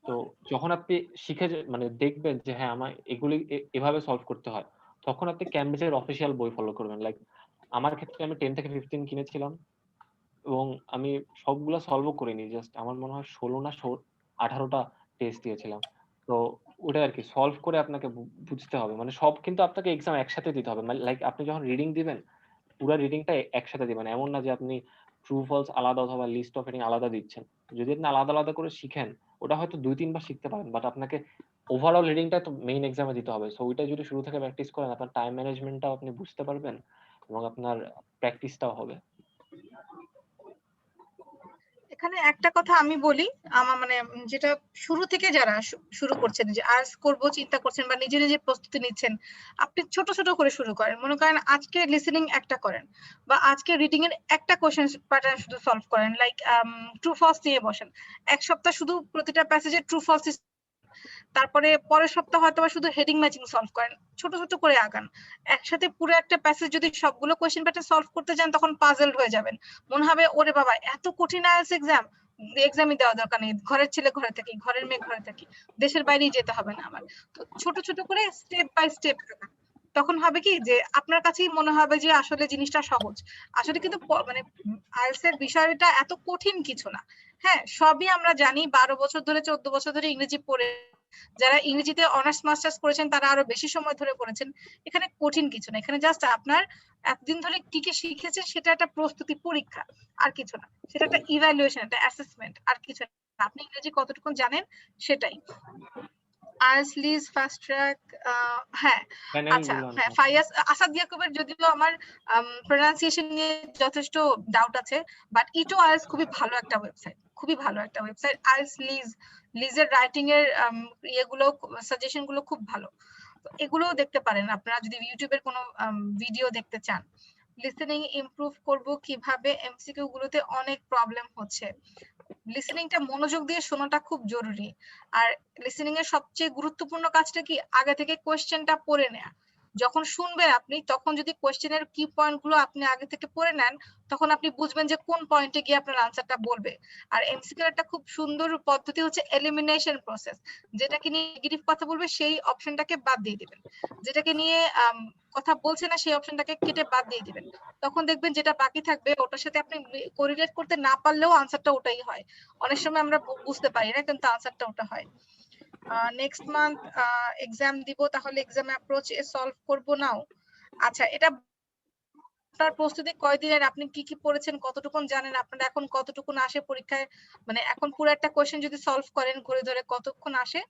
তো যখন আপনি শিখে মানে দেখবেন যে হ্যাঁ, আমার এগুলি এভাবে সলভ করতে হয়, তখন আপনি ক্যামব্রিজের অফিসিয়াল বই ফলো করবেন। লাইক আমার ক্ষেত্রে আমি 10 থেকে 15 কিনেছিলাম এবং আমি সবগুলা সলভও করিনি। জাস্ট আমার মনে হয় ১৬ না ১৮ টা টেস্ট দিয়েছিলাম। তো ওটাই আরকি সলভ করে আপনাকে বুঝতে হবে। মানে সব কিন্তু আপনাকে এক্সাম একসাথে দিতে হবে। মানে লাইক আপনি যখন রিডিং দিবেন, পুরা রিডিংটা একসাথে দিবেন। এমন না যে আপনি ট্রু ফলস আলাদা অথবা লিস্ট অফ হেডিং আলাদা দিচ্ছেন। যদি আপনি আলাদা, আলাদা করে শিখেন, ওটা হয়তো ২-৩ বার শিখতে পারেন। বাট আপনাকে ওভারঅল রিডিংটা তো মেইন এক্সামে দিতে হবে। সো ওইটা যদি শুরু থেকে প্র্যাকটিস করেন, আপনার টাইম ম্যানেজমেন্টটাও আপনি বুঝতে পারবেন এবং আপনার প্র্যাকটিসটাও হবে। এখানে একটা কথা আমি বলি, আমার মানে যেটা শুরু থেকে যারা শুরু করছেন, যে আর্টস করব চিন্তা করছেন বা নিজে নিজে প্রস্তুতি নিচ্ছেন, আপনি ছোট ছোট করে শুরু করেন। মনে করেন আজকে লিসেনিং একটা করেন বা আজকে রিডিং এর একটা কোশ্চেন প্যাটার্ন শুধু সলভ করেন, লাইক ট্রু ফলস নিয়ে বসেন। এক সপ্তাহ শুধু প্রতিটা প্যাসেজে ট্রু ফলস, তারপরে পরের সপ্তাহ হয়তো শুধু হেডিং ম্যাচিং সলভ করেন। ছোট ছোট করে আগান। একসাথে পুরো একটা প্যাসেজ যদি সবগুলো কোশ্চেন প্যাটার্ন সলভ করতে যান, তখন পাজলড হয়ে যাবেন। মনে হবে ওরে বাবা এত কঠিন আইএলটিএস এক্সাম, এক্সামই দেওয়া দরকার নেই, ঘরের ছেলে ঘরে থাকি, ঘরের মেয়ে ঘরে থাকি, দেশের বাইরেই যেতে হবে না আমার। তো ছোট ছোট করে স্টেপ বাই স্টেপ আগান। তখন হবে কি যে আপনার কাছেই মনে হবে যে আসলে জিনিসটা সহজ। আসলে কিন্তু মানে আইএলটিএস এর বিষয়টা এত কঠিন কিছু না। হ্যাঁ, সবই আমরা জানি। ১২ বছর ধরে ১৪ বছর ধরে ইংরেজি পড়ে, যারা ইংরেজিতে অনার্স মাস্টার্স করেছেন তারা আরো বেশি সময় ধরে করেছেন। এখানে কঠিন কিছু না। এখানে জাস্ট আপনার এতদিন ধরে কি কি শিখেছেন সেটা একটা প্রস্তুতি পরীক্ষা, আর কিছু না। সেটা একটা ইভ্যালুয়েশন, একটা অ্যাসেসমেন্ট, আর কিছু না। আপনি ইংরেজি কতটুকু জানেন সেটাই। আইএলটিএস লিজ ফাস্ট ট্র্যাক, হ্যাঁ চ্যানেল আচ্ছা, গুলো হ্যাঁ না। ফাইয়াজ আসাদ ইয়াকুবের যদিও আমার প্রোনাউন্সিয়েশন নিয়ে যথেষ্ট ডাউট আছে, বাট ইটো আইএলটিএস খুবই ভালো একটা ওয়েবসাইট, খুবই ভালো একটা ওয়েবসাইট। আইএলটিএস লিজের রাইটিং এর ইয়েগুলো, সাজেশন গুলো খুব ভালো। তো এগুলোও দেখতে পারেন আপনারা যদি ইউটিউবের কোনো ভিডিও দেখতে চান। লিসেনিং ইমপ্রুভ করব কিভাবে, এমসিকিউ গুলোতে অনেক প্রবলেম হচ্ছে। লিসেনিংটা মনোযোগ দিয়ে শোনাটা খুব জরুরি। আর লিসেনিং এর সবচেয়ে গুরুত্বপূর্ণ কাজটা কি, আগে থেকে কোশ্চেনটা পড়ে নেওয়া। যখন শুনবেন আপনি, তখন যদি কোশ্চেনের কি পয়েন্ট গুলো আপনি আগে থেকে পড়ে নেন, তখন আপনি বুঝবেন যে কোন পয়েন্টে গিয়ে আপনার আনসারটা বলবে। আর এমসিকিউ একটা খুব সুন্দর পদ্ধতি হচ্ছে এলিমিনেশন প্রসেস। যেটাকে নিয়ে নেগেটিভ কথা বলবে সেই অপশনটাকে বাদ দিয়ে দিবেন, যেটাকে নিয়ে কথা বলছে না সেই অপশনটাকে কেটে বাদ দিয়ে দিবেন। তখন দেখবেন যেটা বাকি থাকবে ওটার সাথে আপনি কোরিলেট করতে না পারলেও আনসারটা ওটাই হয়। অনেক সময় আমরা বুঝতে পারি না, কিন্তু আনসারটা ওটা হয়। নেক্সট মান্থ এক্সাম দিব, তাহলে এক্সাম অ্যাপ্রোচ সলভ করব নাও। আচ্ছা, এটা আপনার প্রস্তুতি কয়দিনের, আপনি কি কি পড়েছেন, কতটুকুন জানেন, আপনার এখন কতটুকুন আসে পরীক্ষায়, মানে এখন পুরো একটা কোশ্চেন যদি সলভ করেন ঘুরে ধরে কতক্ষণ আসে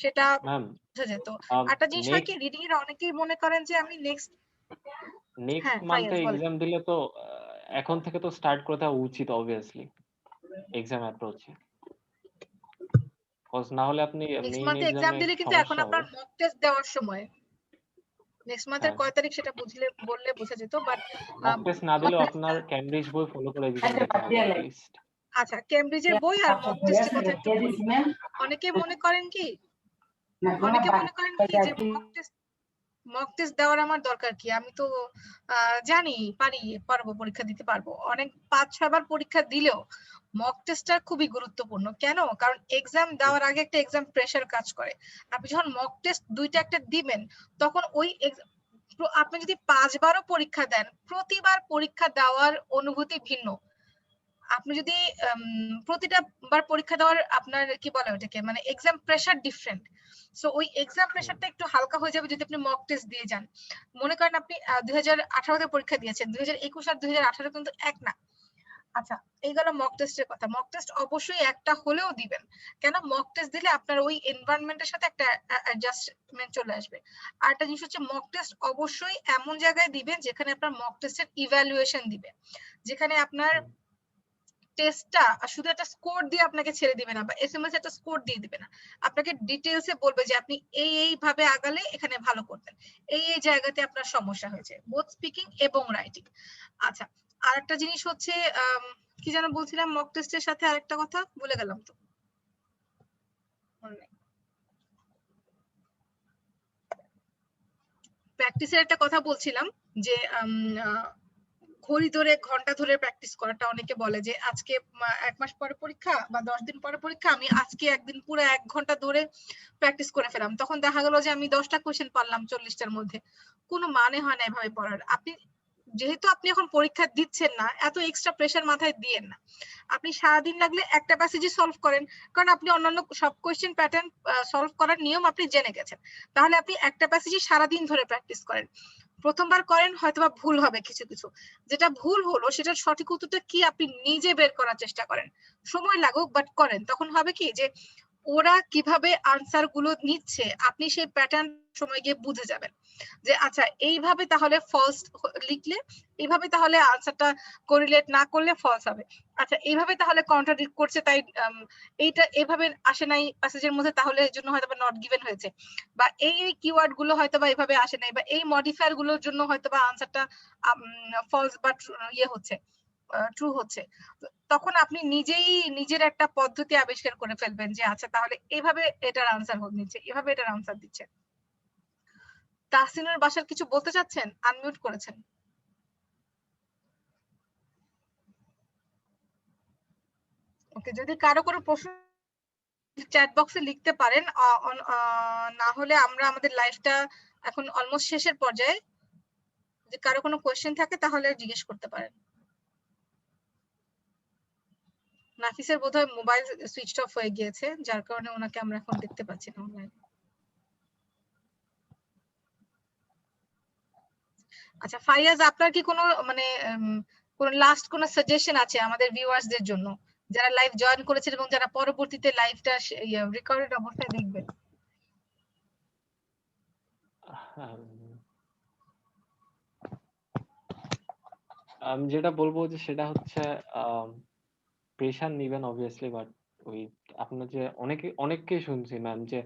সেটা ম্যাম, বোঝা যেত। একটা জিনিস হয় কি, রিডিং এর অনেকেই মনে করেন যে আমি নেক্সট, নেক্সট হ্যাঁ মান্থে ফাইয়াজ বলেন। এক্সাম দিলে তো এখন থেকে তো স্টার্ট করে দেওয়া উচিত অবভিয়াসলি এক্সাম অ্যাপ্রোচে। কজ না হলে আপনি নেক্সট মেইন মান্থে এক্সাম এক্সামে দিলে কিন্তু এখন সমস্যা আপনার হবে। মক টেস্ট দেওয়ার সময়। নেক্সট মান্থের হ্যাঁ, কয় তারিখ সেটা বললে বোঝা যেত, বাট মক টেস্ট না দিলেও আপনার ক্যামব্রিজ বই ফলো করে এক্সাম দিতে হবে অ্যাটলিস্ট। আচ্ছা, কেমব্রিজের বই আর মক টেস্টের কথা একটু বলি। অনেকে মনে করেন কি, অনেকে মনে করেন কি যে মক টেস্ট মক টেস্ট দেওয়ার আমার দরকার কি? আমি তো জানি পারবো পরীক্ষা দিতে পারবো। অনেক ৫-৬ বার পরীক্ষা দিলেও মক টেস্টটা খুবই গুরুত্বপূর্ণ। কেন? কারণ এক্সাম দেওয়ার আগে একটা এক্সাম প্রেশার কাজ করে। আপনি যখন মক টেস্ট ২ টা একটা দিবেন তখন ওই আপনি যদি ৫ বারও পরীক্ষা দেন, প্রতিবার পরীক্ষা দেওয়ার অনুভূতি ভিন্ন। আপনি যদি প্রতিটা বার পরীক্ষা দেওয়ার আপনার কি বলে ওটাকে মানে এক্সাম প্রেশার ডিফারেন্ট। সো ওই এক্সাম প্রেশারটা একটু হালকা হয়ে যাবে যদি আপনি মক টেস্ট দিয়ে যান। মনে করেন আপনি 2018 তে পরীক্ষা দিয়েছেন, 2021 আর 2018 কিন্তু এক না। আচ্ছা, এই গেল মক টেস্টের কথা। মক টেস্ট অবশ্যই একটা হলেও দিবেন। কেন? মক টেস্ট দিলে আপনার ওই এনভায়রনমেন্টের সাথে একটা অ্যাডজাস্টমেন্ট চলে আসবে। আর একটা জিনিস হচ্ছে মক টেস্ট অবশ্যই এমন জায়গায় দিবেন যেখানে আপনার মক টেস্টের ইভ্যালুয়েশন দিবে, যেখানে আপনার টেস্টটা শুধু একটা স্কোর দিয়ে আপনাকে ছেড়ে দিবে না বা এসএমএস একটা স্কোর দিয়ে দিবে না, আপনাকে ডিটেইলসে বলবে যে আপনি এই ভাবে আগালে এখানে ভালো করতেন, এই জায়গাতে আপনার সমস্যা হয়েছে, বোথ স্পিকিং এবং রাইটিং। আচ্ছা, আরেকটা জিনিস হচ্ছে কি যেন বলছিলাম মক টেস্টের সাথে আরেকটা কথা ভুলে গেলাম তো, প্র্যাকটিসের একটা কথা বলছিলাম যে ঘড়ি ধরে ঘন্টা ধরে প্র্যাকটিস করাটা, অনেকে বলে যে আজকে 1 মাস পরে পরীক্ষা বা 10 দিন পরে পরীক্ষা, আমি আজকে একদিন পুরো 1 ঘন্টা ধরে প্র্যাকটিস করে ফেলাম, তখন দেখা গেল যে আমি 10টা কোশ্চেন পারলাম 40টার মধ্যে। কোনো মানে হয় না এভাবে পড়ার। আপনি যেহেতু আপনি এখন পরীক্ষা দিচ্ছেন না, এত এক্সট্রা প্রেশার মাথায় দিয়েন না। আপনি সারাদিন লাগলে একটা প্যাসেজই সলভ করেন, কারণ আপনি অন্যান্য সব কোশ্চেন প্যাটার্ন সলভ করার নিয়ম আপনি জেনে গেছেন। তাহলে আপনি একটা প্যাসেজই সারাদিন ধরে প্র্যাকটিস করেন। প্রথমবার করেন হয়তোবা ভুল হবে কিছু কিছু, যেটা ভুল হলো সেটার সঠিক উত্তরটা কি আপনি নিজে বের করার চেষ্টা করেন, সময় লাগুক বাট করেন। তখন হবে কি যে ওরা কিভাবে আনসার গুলো নিচ্ছে আপনি সেই প্যাটার্ন সময় গিয়ে বুঝে যাবেন যে আচ্ছা এইভাবে তাহলে ফলস লিখলে, এইভাবে তাহলে আনসারটা কোরিলেট না করলে ফলস হবে, আচ্ছা এইভাবে তাহলে কন্ট্রাডিক্ট করছে তাই এইটা এইভাবে আসে নাই প্যাসেজের মধ্যে, তাহলে এর জন্য হয়তো নট গিভেন হয়েছে, বা এই কিওয়ার্ড গুলো হয়তো বা এইভাবে আসে নাই, বা এই মডিফায়ার গুলোর জন্য হয়তো বা আনসারটা ফলস বা ইয়ে হচ্ছে, ট্রু হচ্ছে। তখন আপনি নিজেই নিজের একটা পদ্ধতি আবিষ্কার করে ফেলবেন যে আচ্ছা তাহলে এভাবে এটার আনসার নিচ্ছে, এভাবে এটার আনসার দিচ্ছে। তাহসিনের বাসার কিছু বলতে চাচ্ছেন? আনমিউট করেছেন। ওকে, যদি কারো কোনো প্রশ্ন চ্যাট বক্সে লিখতে পারেন, না হলে আমরা আমাদের লাইভটা এখন অলমোস্ট শেষের পর্যায়ে, যদি কারো কোনো কোয়েশ্চেন থাকে তাহলে জিজ্ঞেস করতে পারেন। নাফিসের বোধহয় মোবাইল সুইচ অফ হয়ে গিয়েছে, যার কারণে ওনাকে আমরা এখন দেখতে পাচ্ছি না অনলাইনে। আচ্ছা ফাইয়াজ, আপনার কি কোনো মানে কোন লাস্ট কোন সাজেশন আছে আমাদের ভিউয়ার্সদের জন্য, যারা লাইভ জয়েন করেছেন এবং যারা পরবর্তীতে লাইভটা রেকর্ডেড অবস্থায় দেখবেন? আমি যেটা বলবো যে সেটা হচ্ছে প্রেশার নিবেন অবভিয়াসলি, বাট ওই আপনার যে অনেককেই শুনছি ম্যাম যে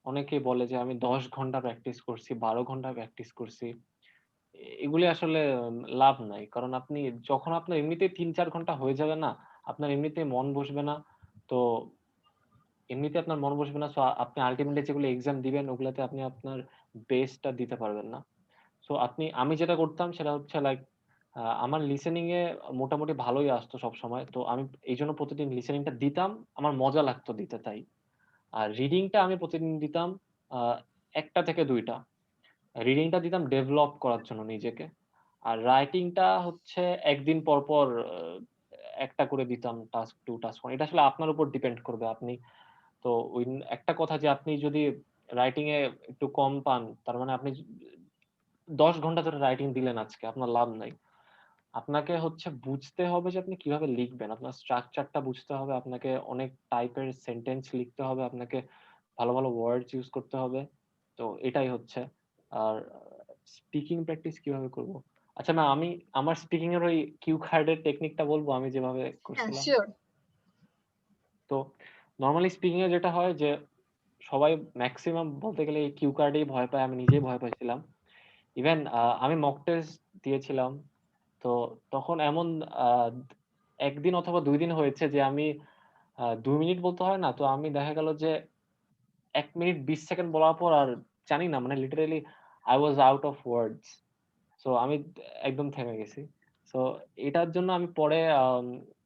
অনেকেই বলে যে আমি 10 ঘন্টা প্র্যাকটিস করছি, 12 ঘন্টা প্র্যাকটিস করছি। এগুলি আসলে লাভ নাই, কারণ আপনি যখন আপনার এমনিতেই 3-4 ঘন্টা হয়ে যাবে না, আপনার এমনিতেই মন বসবে না, তো এমনিতে আপনার মন বসবে না, সো আপনি আলটিমেটলি যেগুলো এক্সাম দিবেন ওগুলাতে আপনি আপনার বেস্টটা দিতে পারবেন না। সো আমি যেটা করতাম সেটা হচ্ছে লাইক আমার লিসেনিং এ মোটামুটি ভালোই আসতো সব সময়, তো আমি এই জন্য প্রতিদিন লিসেনিংটা দিতাম, আমার মজা লাগতো দিতে তাই। আর রিডিংটা আমি প্রতিদিন দিতাম 1টা থেকে 2টা। রিডিংটা দিতাম ডেভেলপ করার জন্য নিজেকে, আর রাইটিংটা হচ্ছে একদিন পর পর একটা করে দিতাম, টাস্ক 2 টাস্ক 1। এটা আসলে আপনার উপর ডিপেন্ড করবে। আপনি তো ওই একটা কথা যে আপনি যদি রাইটিং এ একটু কম পান, তার মানে আপনি 10 ঘন্টা ধরে রাইটিং দিলেন আজকে, আপনার লাভ নাই। আপনাকে হচ্ছে বুঝতে হবে যে আপনি কিভাবে লিখবেন, আপনার স্ট্রাকচারটা বুঝতে হবে, আপনাকে অনেক টাইপের সেন্টেন্স লিখতে হবে, আপনাকে ভালো ভালো ওয়ার্ডস ইউজ করতে হবে। তো এটাই হচ্ছে। আর স্পিকিং প্র্যাকটিস কিভাবে করব? আচ্ছা না, আমি আমার স্পিকিং এর ওই কিউ কার্ডের টেকনিকটা বলবো আমি যেভাবে হ্যাঁ করছিলাম। শিওর। তো নরমালি স্পিকিং এ যেটা হয় যে সবাই ম্যাক্সিমাম বলতে গেলে এই কিউ কার্ডেই ভয় পায়, আমি নিজেই ভয় পাইছিলাম। ইভেন আমি মক টেস্ট দিয়েছিলাম, তো তখন এমন আহ, 1 দিন অথবা 2 দিন হয়েছে যে আমি 2 মিনিট বলতে হয় না, তো আমি দেখা গেল যে 1 মিনিট 20 সেকেন্ড বলার পর আর জানি না মানে literally I was out of words. So আমি একদম থেমে গেছি। সো এটার জন্য আমি পরে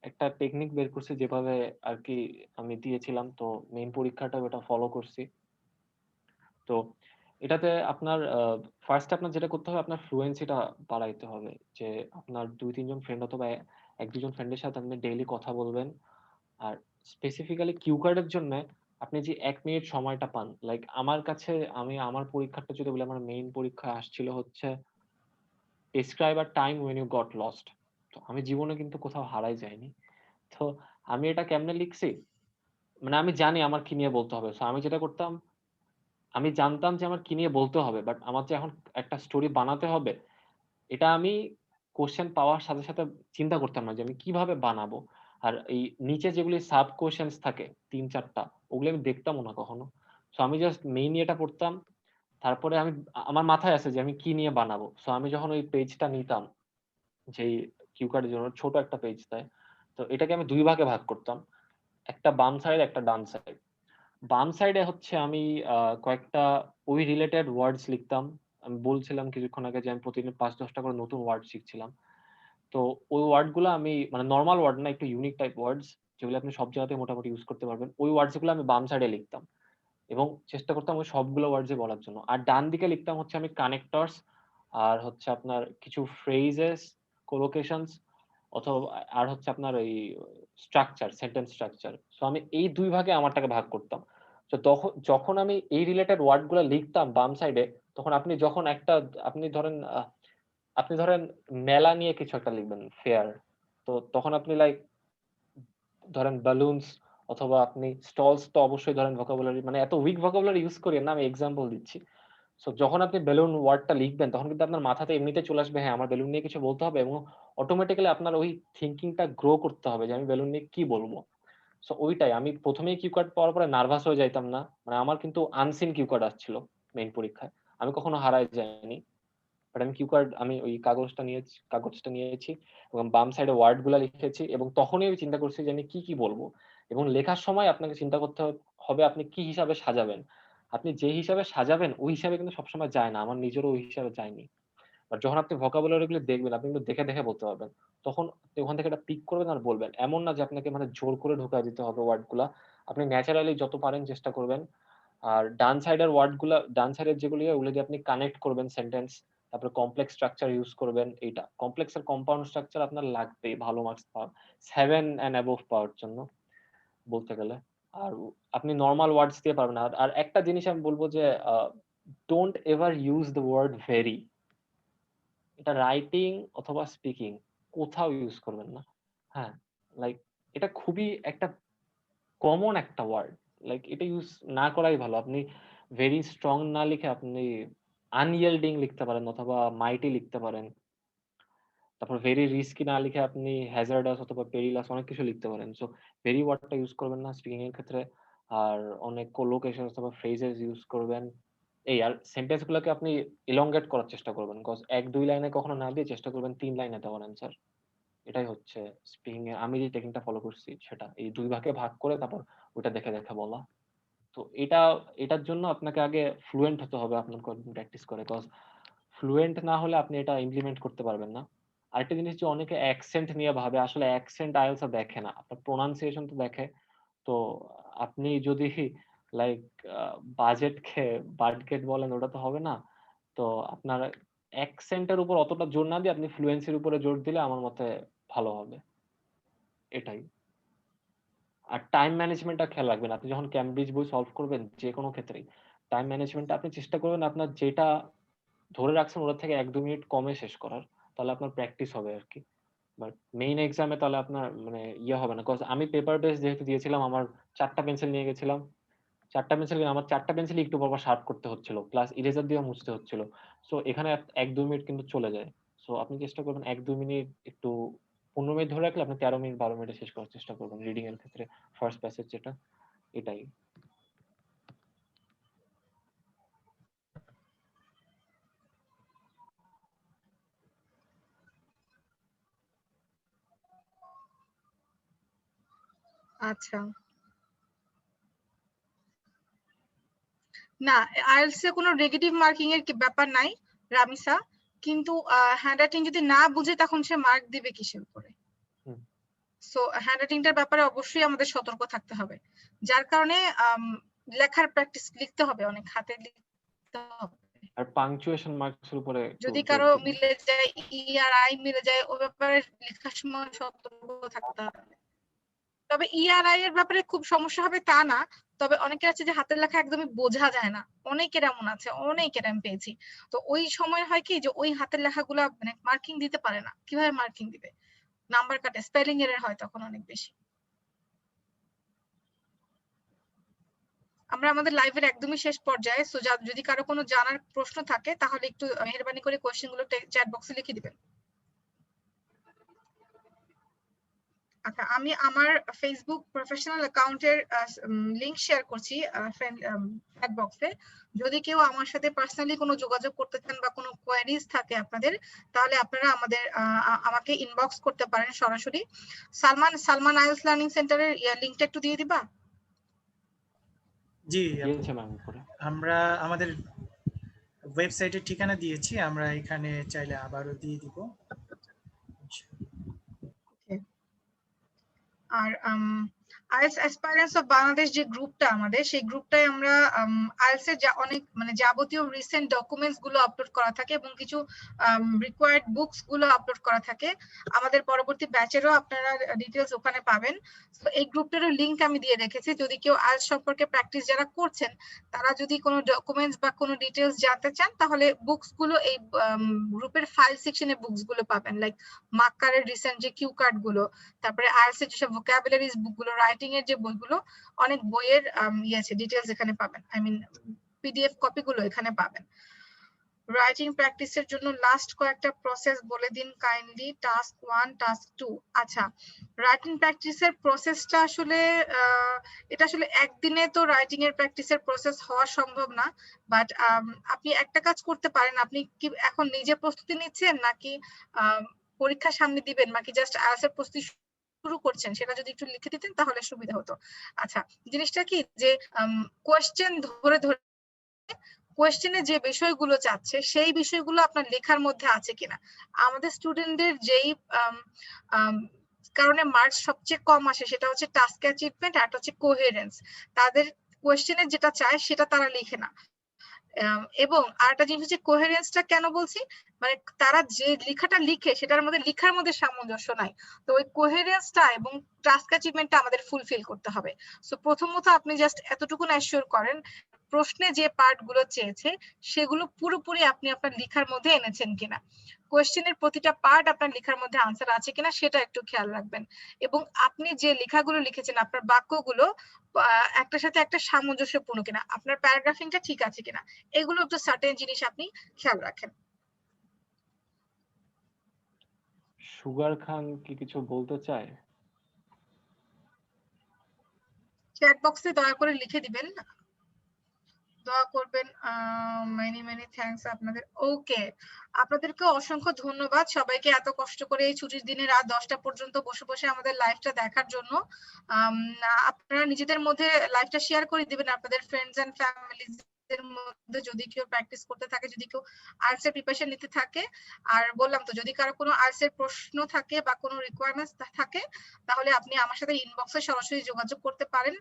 একটা টেকনিক বের করছি যেভাবে আর কি আমি দিয়েছিলাম। তো মেইন পরীক্ষাটাও এটা ফলো করছি। তো এটাতে আপনার ফার্স্ট আপনার যেটা করতে হবে আপনার ফ্লুয়েন্সিটা বাড়াইতে হবে। যে আপনার ২-৩ জন ফ্রেন্ড অথবা ১-২ জন ফ্রেন্ডের সাথে আপনি ডেইলি কথা বলবেন। আর স্পেসিফিক্যালি কিউ কার্ডের জন্যে আপনি যে ১ মিনিট সময়টা পান, লাইক আমার কাছে আমি আমার পরীক্ষাটা যদি বলি আমার মেইন পরীক্ষা আসছিল হচ্ছে describe a time when you got lost. তো আমি জীবনে কিন্তু কোথাও হারাই যাইনি। তো আমি এটা কেমনে লিখছি? মানে আমি জানি আমার কি নিয়ে বলতে হবে। সো আমি যেটা করতাম, আমি জানতাম যে আমার কি নিয়ে বলতে হবে। বাট আমার যে এখন একটা স্টোরি বানাতে হবে, এটা আমি কোয়েশ্চেন পাওয়ার সাথে, সাথে চিন্তা করতাম না যে আমি কিভাবে বানাবো। আর এই নিচে যেগুলি সাব কোয়েশ্চেনস থাকে ৩-৪ টা, ওগুলো আমি দেখতামও না কখনো। সো আমি জাস্ট মেইন ইয়েটা পড়তাম। তারপরে আমি আমার মাথায় আছে যে আমি কি নিয়ে বানাবো। সো আমি যখন ওই পেজটা নিতাম, যেই কিউ কার্ডের জন্য ছোট একটা পেজ দেয়। তো এটাকে আমি ২ ভাগে ভাগ করতাম। একটা বাম সাইড, একটা ডান সাইড। বাম সাইডে হচ্ছে আমি কয়েকটা ওই রিলেটেড ওয়ার্ডস লিখতাম। আমি বলছিলাম কিছুক্ষণ আগে যে আমি প্রতিদিন ৫-১০ টা করে নতুন ওয়ার্ড শিখছিলাম। তো ওই ওয়ার্ড গুলা আমি মানে নরমাল ওয়ার্ড না, একটু ইউনিক টাইপ ওয়ার্ডস যেগুলো আপনি সব জায়গাতে মোটামুটি ইউজ করতে পারবেন। ওই ওয়ার্ডস গুলো আমি বাম সাইডে লিখতাম এবং চেষ্টা করতাম ওই সবগুলো ওয়ার্ডসই বলার জন্য। আর ডান দিকে লিখতাম হচ্ছে আমি কানেক্টরস আর হচ্ছে আপনার কিছু ফ্রেজেস, কোলোকেশনস অথবা আর হচ্ছে আপনার এই স্ট্রাকচার, সেন্টেন্স স্ট্রাকচার। সো আমি এই ২ ভাগে আমারটাকে ভাগ করতাম। তো যখন আমি এই রিলেটেড ওয়ার্ড গুলা লিখতাম বাম সাইডে, তখন আপনি যখন একটা আপনি ধরেন মেলা নিয়ে কিছু একটা লিখবেন, ফেয়ার। তো তখন আপনি লাইক ধরেন বালুনস অথবা আপনি স্টলস তো অবশ্যই ধরেন ভোকাবুলারি মানে এত উইক ভোকাবুলারি ইউজ করি না, আমি এক্সাম্পল দিচ্ছি। সো যখন আপনি বেলুন ওয়ার্ডটা লিখবেন তখন কিন্তু আপনার মাথাতে এমনিতে চলে আসবে হ্যাঁ আমার বেলুন নিয়ে কিছু বলতে হবে এবং অটোমেটিক্যালি আপনার ওই থিংকিংটা গ্রো করতে হবে যে আমি বেলুন নিয়ে কি বলবো। সো ওইটাই আমি প্রথমেই কিউ কার্ড পাওয়ার পরে নার্ভাস হয়ে যাইতাম না। মানে আমার কিন্তু আনসিন কিউ কার্ড আসছিল মেইন পরীক্ষায়। আমি কখনো হারায় যাইনি। বাট আমি কিউ কার্ড আমি ওই কাগজটা নিয়েছি এবং বাম সাইডে ওয়ার্ড গুলা লিখেছি এবং তখনই আমি চিন্তা করছি যে আমি কি বলবো। এবং লেখার সময় আপনাকে চিন্তা করতে হবে আপনি কি হিসাবে সাজাবেন। আপনি যে হিসাবে সাজাবেন ওই হিসাবে কিন্তু সবসময় যায় না। আমার নিজেরও ওই হিসাবে যায়নি। বাট যখন আপনি ভোকাবুলারি গুলো দেখবেন আপনি কিন্তু দেখে দেখে বলতে পারবেন। তখন আপনি ওখান থেকে এটা পিক করবেন আর বলবেন। এমন না যে আপনাকে মানে জোর করে ঢুকায় দিতে হবে ওয়ার্ড গুলা। আপনি ন্যাচারালি যত পারেন চেষ্টা করবেন। আর ডান সাইডের ওয়ার্ড গুলা, ডান সাইডের যেগুলি ওগুলো দিয়ে আপনি কানেক্ট করবেন সেন্টেন্স। তারপরে কমপ্লেক্স স্ট্রাকচার ইউজ করবেন। এইটা কমপ্লেক্স আর কম্পাউন্ড স্ট্রাকচার আপনার লাগবেই ভালো মার্কস পাওয়ার 7 এন্ড অ্যাবভ পাওয়ার জন্য বলতে গেলে। আর আপনি নরমাল ওয়ার্ডস দিয়ে পারবেন না। আর একটা জিনিস আমি বলবো যে don't ever use the word very. এটা রাইটিং অথবা স্পিকিং কোথাও ইউজ করবেন না। হ্যাঁ, লাইক এটা খুবই একটা কমন একটা ওয়ার্ড। লাইক এটা ইউজ না করাই ভালো। আপনি ভেরি স্ট্রং না লিখে আপনি আনইয়েল্ডিং লিখতে পারেন অথবা মাইটি লিখতে পারেন। তারপর ভেরি রিস্কি না লিখে আপনি হ্যাজার্ডাস অথবা পেরিলাস অনেক কিছু লিখতে পারেন। সো ভেরি ওয়ার্ডটা ইউজ করবেন না স্পিকিং এর ক্ষেত্রে। আর অনেক কোলোকেশন অথবা ফ্রেজেস ইউজ করবেন। এই আর সেন্টেন্স গুলোকে আপনি ইলংগেট করার চেষ্টা করবেন। কজ ১-২ লাইনে কখনো না দিয়ে চেষ্টা করবেন ৩ লাইনে দেওয়ার অ্যান্সার। এটাই হচ্ছে স্পিকিং এ আমি যে টেকনিকটা ফলো করছি সেটা। এই ২ ভাগে ভাগ করে তারপর ওটা দেখে দেখে বলা। তো এটার জন্য আপনাকে আগে ফ্লুয়েন্ট হতে হবে আপনার প্র্যাকটিস করে। কজ ফ্লুয়েন্ট না হলে আপনি এটা ইমপ্লিমেন্ট করতে পারবেন না। আরেকটা জিনিস যে অনেকে অ্যাকসেন্ট নিয়ে ভাবে, আসলে অ্যাকসেন্ট আইএলটিএস দেখে না। আপনার প্রোনাউন্সিয়েশন তো দেখে। তো আপনি যদি লাইক বাজেটকে বার্ডগেট বলেন ওটা তো হবে না। তো আপনার অ্যাকসেন্টের উপর অতটা জোর না দিয়ে আপনি ফ্লুয়েন্সির উপরে জোর দিলে আমার মতে ভালো হবে। এটাই। আর টাইম ম্যানেজমেন্টটা খেয়াল রাখবেন। আপনি যখন ক্যামব্রিজ বই সলভ করবেন যেকোনো ক্ষেত্রেই, টাইম ম্যানেজমেন্টটা আপনি চেষ্টা করবেন আপনার যেটা ধরে রাখছেন ওটার থেকে ১-২ মিনিট কমে শেষ করার। তাহলে আপনার প্র্যাকটিস হবে আরকি। বাট মেইন এক্সামে তাহলে আপনার মানে ইয়ে হবে না। কজ আমি পেপার বেস যেহেতু দিয়েছিলাম আমার ৪ টা পেন্সিল নিয়ে গেছিলাম। ৪ টা পেন্সিল আমার ৪ টা পেন্সিলই একটু পরপর শার্প করতে হচ্ছিল। প্লাস ইরেজার দিয়েও মুছতে হচ্ছিল। সো এখানে ১-২ মিনিট কিন্তু চলে যায়। সো আপনি চেষ্টা করবেন ১-২ মিনিট একটু ১৫ মিনিট ধরে রাখলে আপনি ১৩ মিনিট ১২ মিনিটে শেষ করার চেষ্টা করবেন রিডিং এর ক্ষেত্রে ফার্স্ট প্যাসেজ যেটা। এটাই। আচ্ছা। না, আইএলটিএস এ কোনো নেগেটিভ মার্কিং এর ব্যাপার নাই রামিসা, কিন্তু হ্যান্ডরাইটিং যদি না বুঝে তখন সে মার্ক দিবে কিসের উপরে? হুম। সো হ্যান্ডরাইটিংটার ব্যাপারে অবশ্যই আমাদের সতর্ক থাকতে হবে, যার কারণে লেখার প্র্যাকটিস লিখতে হবে, অনেক হাতে লিখতে হবে। আর পাংচুয়েশন মার্কস এর উপরে একটু যদি জোর কারো দিন। মিলে যায় ই আর আই মিলে যায়, ও ব্যাপারে লেখার সময় সতর্ক থাকতে হবে। তবে ই আর আই এর ব্যাপারে খুব সমস্যা হবে তা না, তবে অনেকের আছে যে হাতের লেখা একদমই বোঝা যায় না, অনেকের এমন আছে, অনেকের আমি পেয়েছি। তো ওই সময় হয় কি যে ওই হাতের লেখাগুলা মানে মার্কিং দিতে পারে না, কিভাবে মার্কিং দিবে? নাম্বার কাটে, স্পেলিং এর হয় তখন অনেক বেশি। আমরা আমাদের লাইভের একদমই শেষ পর্যায়ে, সো যদি কারো কোনো জানার প্রশ্ন থাকে তাহলে একটু মেহেরবানি করে কোশ্চেন গুলো চ্যাট বক্সে লিখে দিবেন। আচ্ছা, আমি আমার ফেসবুক প্রফেশনাল অ্যাকাউন্টের লিংক শেয়ার করছি চ্যাট বক্সে। যদি কেউ আমার সাথে পার্সোনালি কোনো যোগাযোগ করতে চান বা কোনো কোয়েরিজ থাকে আপনাদের, তাহলে আপনারা আমাকে ইনবক্স করতে পারেন সরাসরি। সালমান আইএলটিএস লার্নিং সেন্টারের লিংকটা একটু দিয়ে দিবা? জি, দিয়েছে ম্যাম উপরে। আমরা আমাদের ওয়েবসাইটের ঠিকানা দিয়েছি, আমরা এখানে চাইলে আবারও দিয়ে দিব। আর আইএলটিএস অ্যাসপাইরেন্টস অফ বাংলাদেশ যে গ্রুপটা আমাদের, সেই গ্রুপটায় আমরা আইএলটিএস এর অনেক মানে যাবতীয় রিসেন্ট ডকুমেন্টস গুলো আপলোড করা থাকে এবং কিছু রিকোয়ার্ড বুকস গুলো আপলোড করা থাকে। আমাদের পরবর্তী ব্যাচেরও আপনারা ডিটেলস ওখানে পাবেন। তো এই গ্রুপটারও লিংক আমি দিয়ে রেখেছি, যদি কেউ আইএলটিএস সম্পর্কে প্র্যাকটিস যারা করছেন তারা যদি কোনো ডকুমেন্টস বা কোনো ডিটেলস জানতে চান, তাহলে বুকস গুলো এই গ্রুপের ফাইল সেকশনে বুকস গুলো পাবেন, লাইক মার্কারের রিসেন্ট যে কিউ কার্ড গুলো, তারপরে আইএলটিএস এর যেসব ভোকাবুলারিজ বুকগুলো, রাইটিং এর যে বইগুলো, অনেক বইয়ের ইয়ে আছে, ডিটেলস এখানে পাবেন, আই মিন পিডিএফ কপি গুলো এখানে পাবেন। রাইটিং প্র্যাকটিসের জন্য লাস্ট কয়েকটা প্রসেস বলে দিন কাইন্ডলি। Task 1, task 2। আচ্ছা, রাইটিং প্র্যাকটিসের প্রসেসটা আসলে এটা আসলে একদিনে তো রাইটিং এর প্র্যাকটিসের প্রসেস হওয়া সম্ভব না, বাট আপনি একটা কাজ করতে পারেন। আপনি কি এখন নিজে প্রস্তুতি নিচ্ছেন নাকি পরীক্ষা সামনে দিবেন, নাকি জাস্ট আইএলটিএস এর প্রস্তুতি শুরু করছেন, সেটা যদি একটু লিখে দিতেন তাহলে সুবিধা হতো। আচ্ছা, জিনিসটা কি যে কোয়েশ্চেন ধরে ধরে কোয়েশ্চেনে যে বিষয়গুলো চাচ্ছে সেই বিষয়গুলো আপনার লেখার মধ্যে আছে কিনা। আমাদের স্টুডেন্টদের যেই কারণে মার্কস সবচেয়ে কম আসে সেটা হচ্ছে টাস্ক অ্যাচিভমেন্ট আর হচ্ছে কোহেরেন্স। তাদের কোয়েশ্চেনে যেটা চায় সেটা তারা লিখে না। এবং আরেকটা জিনিস হচ্ছে কোহেরেন্সটা কেন বলছি, মানে তারা যে লেখাটা লিখে সেটার মধ্যে লেখার মধ্যে সামঞ্জস্য নাই। তো ওই কোহেরেন্সটা এবং টাস্ক অ্যাচিভমেন্টটা আমাদের ফুলফিল করতে হবে। সো প্রথমত আপনি জাস্ট এতটুকু অ্যাসিওর করেন প্রশ্নে যে পার্ট গুলো চেয়েছে সেগুলো পুরোপুরি আপনি আপনার লেখার মধ্যে এনেছেন কিনা। কোয়েশ্চেনের প্রতিটা পার্ট আপনার লেখার মধ্যে আনসার আছে কিনা সেটা একটু খেয়াল রাখবেন। এবং আপনি যে লেখাগুলো লিখেছেন আপনার বাক্যগুলো একটার সাথে একটা সামঞ্জস্যপূর্ণ কিনা, আপনার প্যারাগ্রাফিংটা ঠিক আছে কিনা, এগুলো একটু সার্টেন জিনিস আপনি খেয়াল রাখেন। সুগার খান কি কিছু বলতে চায়? চ্যাট বক্সে দয়া করে লিখে দিবেন, দোয়া করবেন। মেনি মেনি থ্যাঙ্কস আপনাদের। ওকে, আপনাদেরকে অসংখ্য ধন্যবাদ সবাইকে এত কষ্ট করে এই ছুটির দিনে রাত 10টা পর্যন্ত বসে বসে আমাদের লাইভটা দেখার জন্য। আপনারা নিজেদের মধ্যে লাইভটা শেয়ার করে দিবেন আপনাদের ফ্রেন্ডস এন্ড ফ্যামিলিজ এর মধ্যে, যদি কেউ প্র্যাকটিস করতে থাকে, যদি কেউ আইএলটিএস এর প্রিপারেশন নিতে থাকে। আর বললাম তো, যদি কারো কোনো আইএলটিএস এর প্রশ্ন থাকে বা কোনো রিকোয়ারমেন্টস থাকে তাহলে আপনি আমার সাথে ইনবক্সে সরাসরি যোগাযোগ করতে পারেন।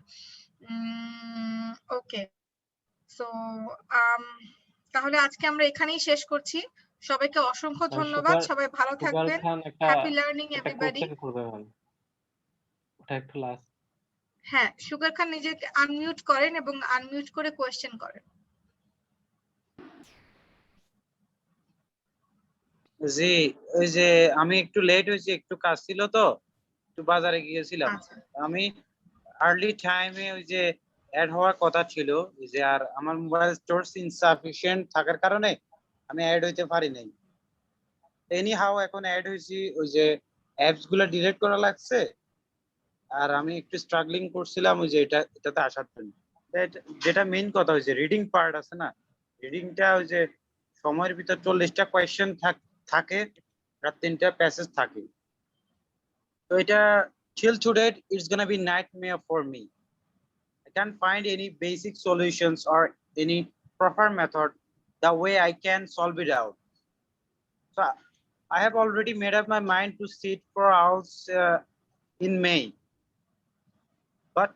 ওকে, সো তাহলে আজকে আমরা এখানেই শেষ করছি। সবাইকে অসংখ্য ধন্যবাদ, সবাই ভালো সুগার থাকবেন। খান হ্যাপি লার্নিং একটা এভরিবডি। কোশ্চেন করবে ম্যাম, ওটা একটু লাস্ট। হ্যাঁ, সুগার খান নিজেকে আনমিউট করেন এবং আনমিউট করে কোয়েশ্চেন করেন। জি, ওই যে আমি একটু লেট হয়েছি, একটু কাজ ছিল তো, একটু বাজারে গিয়েছিলাম। আচ্ছা, আমি আর্লি টাইমে ওই যে অ্যাড হওয়ার কথা ছিল, ওই যে আর আমার মোবাইল স্টোরেজ ইনসাফিসিয়েন্ট থাকার কারণে আমি অ্যাড হইতে পারি নাই। এনি হাউ এখন অ্যাড হয়েছি, ওই যে অ্যাপস গুলা ডিলিট করা লাগছে, আর আমি একটু স্ট্রাগলিং করছিলাম ওই যে এটাতে আসার জন্য। যেটা মেইন কথা হয়েছে রিডিং পার্ট আছে না, রিডিংটা ওই যে সময়ের ভিতর 40টা কোয়েশ্চেন থাকে আর 3টা প্যাসেজ থাকে। তো এটা till today it's gonna be nightmare for me. I can't find any basic solutions or any proper method, the way I can solve it out. So I have already made up my mind to sit for hours in May, but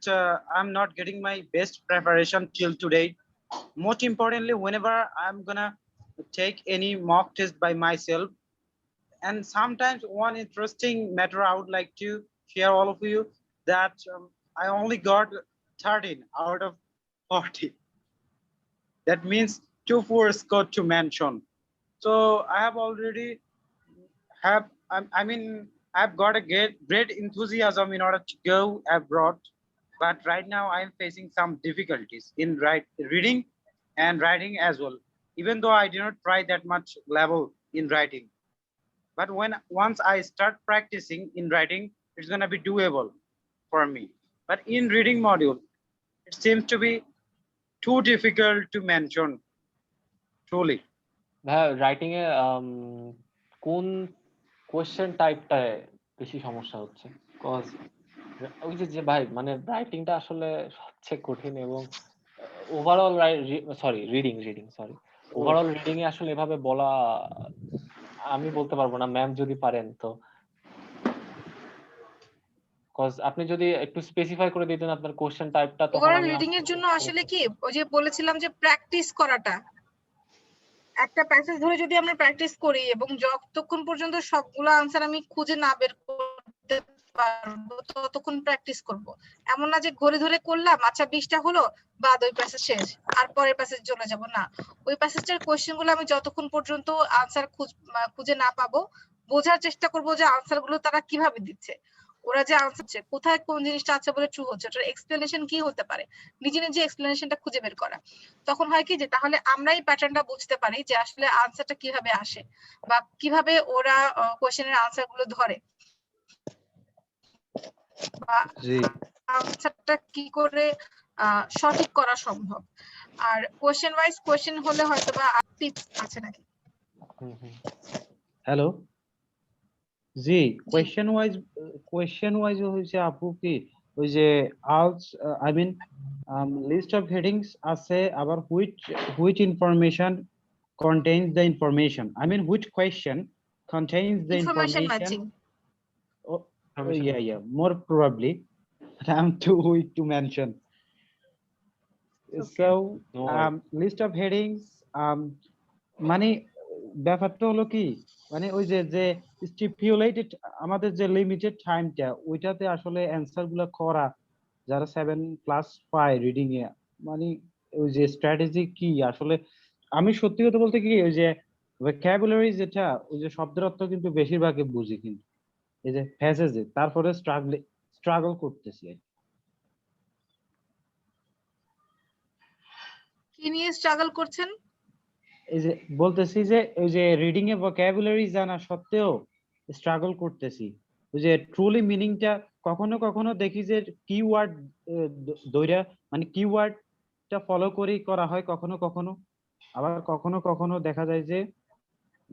I'm not getting my best preparation till today. Most importantly, whenever I'm gonna take any mock test by myself, and sometimes one interesting matter I would like to share all of you that I only got 13 out of 40. That means 2 poor score to mention. So I have already I mean, I've got a great enthusiasm in order to go abroad, but right now I'm facing some difficulties in reading and writing as well. Even though I did not try that much level in writing, but once I start practicing in writing, it's gonna be doable for me. But in reading module, it seems to be too difficult to mention. Truly. ভাইয়া writing এ কোন question টাইপটায় বেশি সমস্যা হচ্ছে? Cause ওই যে ভাই মানে রাইটিংটা আসলে সবচেয়ে কঠিন এবং overall reading overall reading a আসলে এভাবে বলা আমি বলতে পারবো না, ম্যাম যদি পারেন তো। কজ আপনি যদি একটু স্পেসিফাই করে দিতেন আপনার কোশ্চেন টাইপটা, তখন ওভারঅল আমি রিডিং এর জন্য আসলে কি ওই যে বলেছিলাম যে প্র্যাকটিস করাটা, একটা প্যাসেজ ধরে যদি আমরা প্র্যাকটিস করি এবং যতক্ষণ পর্যন্ত সবগুলো আনসার আমি খুঁজে না বের করতে পারবো ততক্ষণ প্র্যাকটিস করব। এমন না যে ঘড়ি ধরে করলাম, আচ্ছা 20টা হলো বা ওই প্যাসেজ শেষ আর পরের প্যাসেজ চলে যাব, না। ওই প্যাসেজটার কোশ্চেন গুলো আমি যতক্ষণ পর্যন্ত আনসার খুঁজে না পাবো বোঝার চেষ্টা করব যে আনসার গুলো তারা কিভাবে দিচ্ছে, ওরা যে আনসার দিচ্ছে কোথায় কোন জিনিসটা আছে বলে ট্রু হচ্ছে, ওটার এক্সপ্লেনেশন কি হতে পারে, নিজে নিজে এক্সপ্লেনেশনটা খুঁজে বের করা। তখন হয় কি যে তাহলে আমরাই প্যাটার্নটা বুঝতে পারি যে আসলে আনসারটা কিভাবে আসে বা কিভাবে ওরা কোশ্চেনের আনসার গুলো ধরে বা আনসারটা কি করে সঠিক করা সম্ভব। আর কোশ্চেন ওয়াইজ কোশ্চেন হলে হয়তো বা টিপস আছে নাকি? হ্যালো জি, কোয়েশ্চেন ওয়াইজ হইছে আপু কি ওই যে also I mean list of headings আছে, আবার which information contains the information. I mean, which question contains the information information? Matching. Yeah, more probably. But I'm too weak to mention. So, list of headings. মানে ব্যাপারটা হলো কি, মানে ওই যে stipulated আমাদের যে লিমিটেড টাইমটা, ওইটাতে আসলে অ্যানসার গুলো করা যারা 7+5 রিডিং এ, মানে ওই যে স্ট্র্যাটেজি কি আসলে আমি সত্যি কথা বলতে কি ওই যে ভোকাবুলারি যেটা ওই যে শব্দের অর্থ কিন্তু বেশিরভাগই বুঝি, কিন্তু এই যে প্যাসেজে তারপরে স্ট্রাগল করতেছি। কি নিয়ে স্ট্রাগল করছেন? এই যে বলতেছি যে ওই যে রিডিং এ ভোকাবুলারি জানা সত্ত্বেও স্ট্রাগল করতেছি, ওই যে ট্রুলি মিনিংটা কখনো কখনো দেখি যে কিওয়ার্ড দইরা মানে কিওয়ার্ডটা ফলো করেই করা হয় কখনো কখনো, আবার কখনো কখনো দেখা যায় যে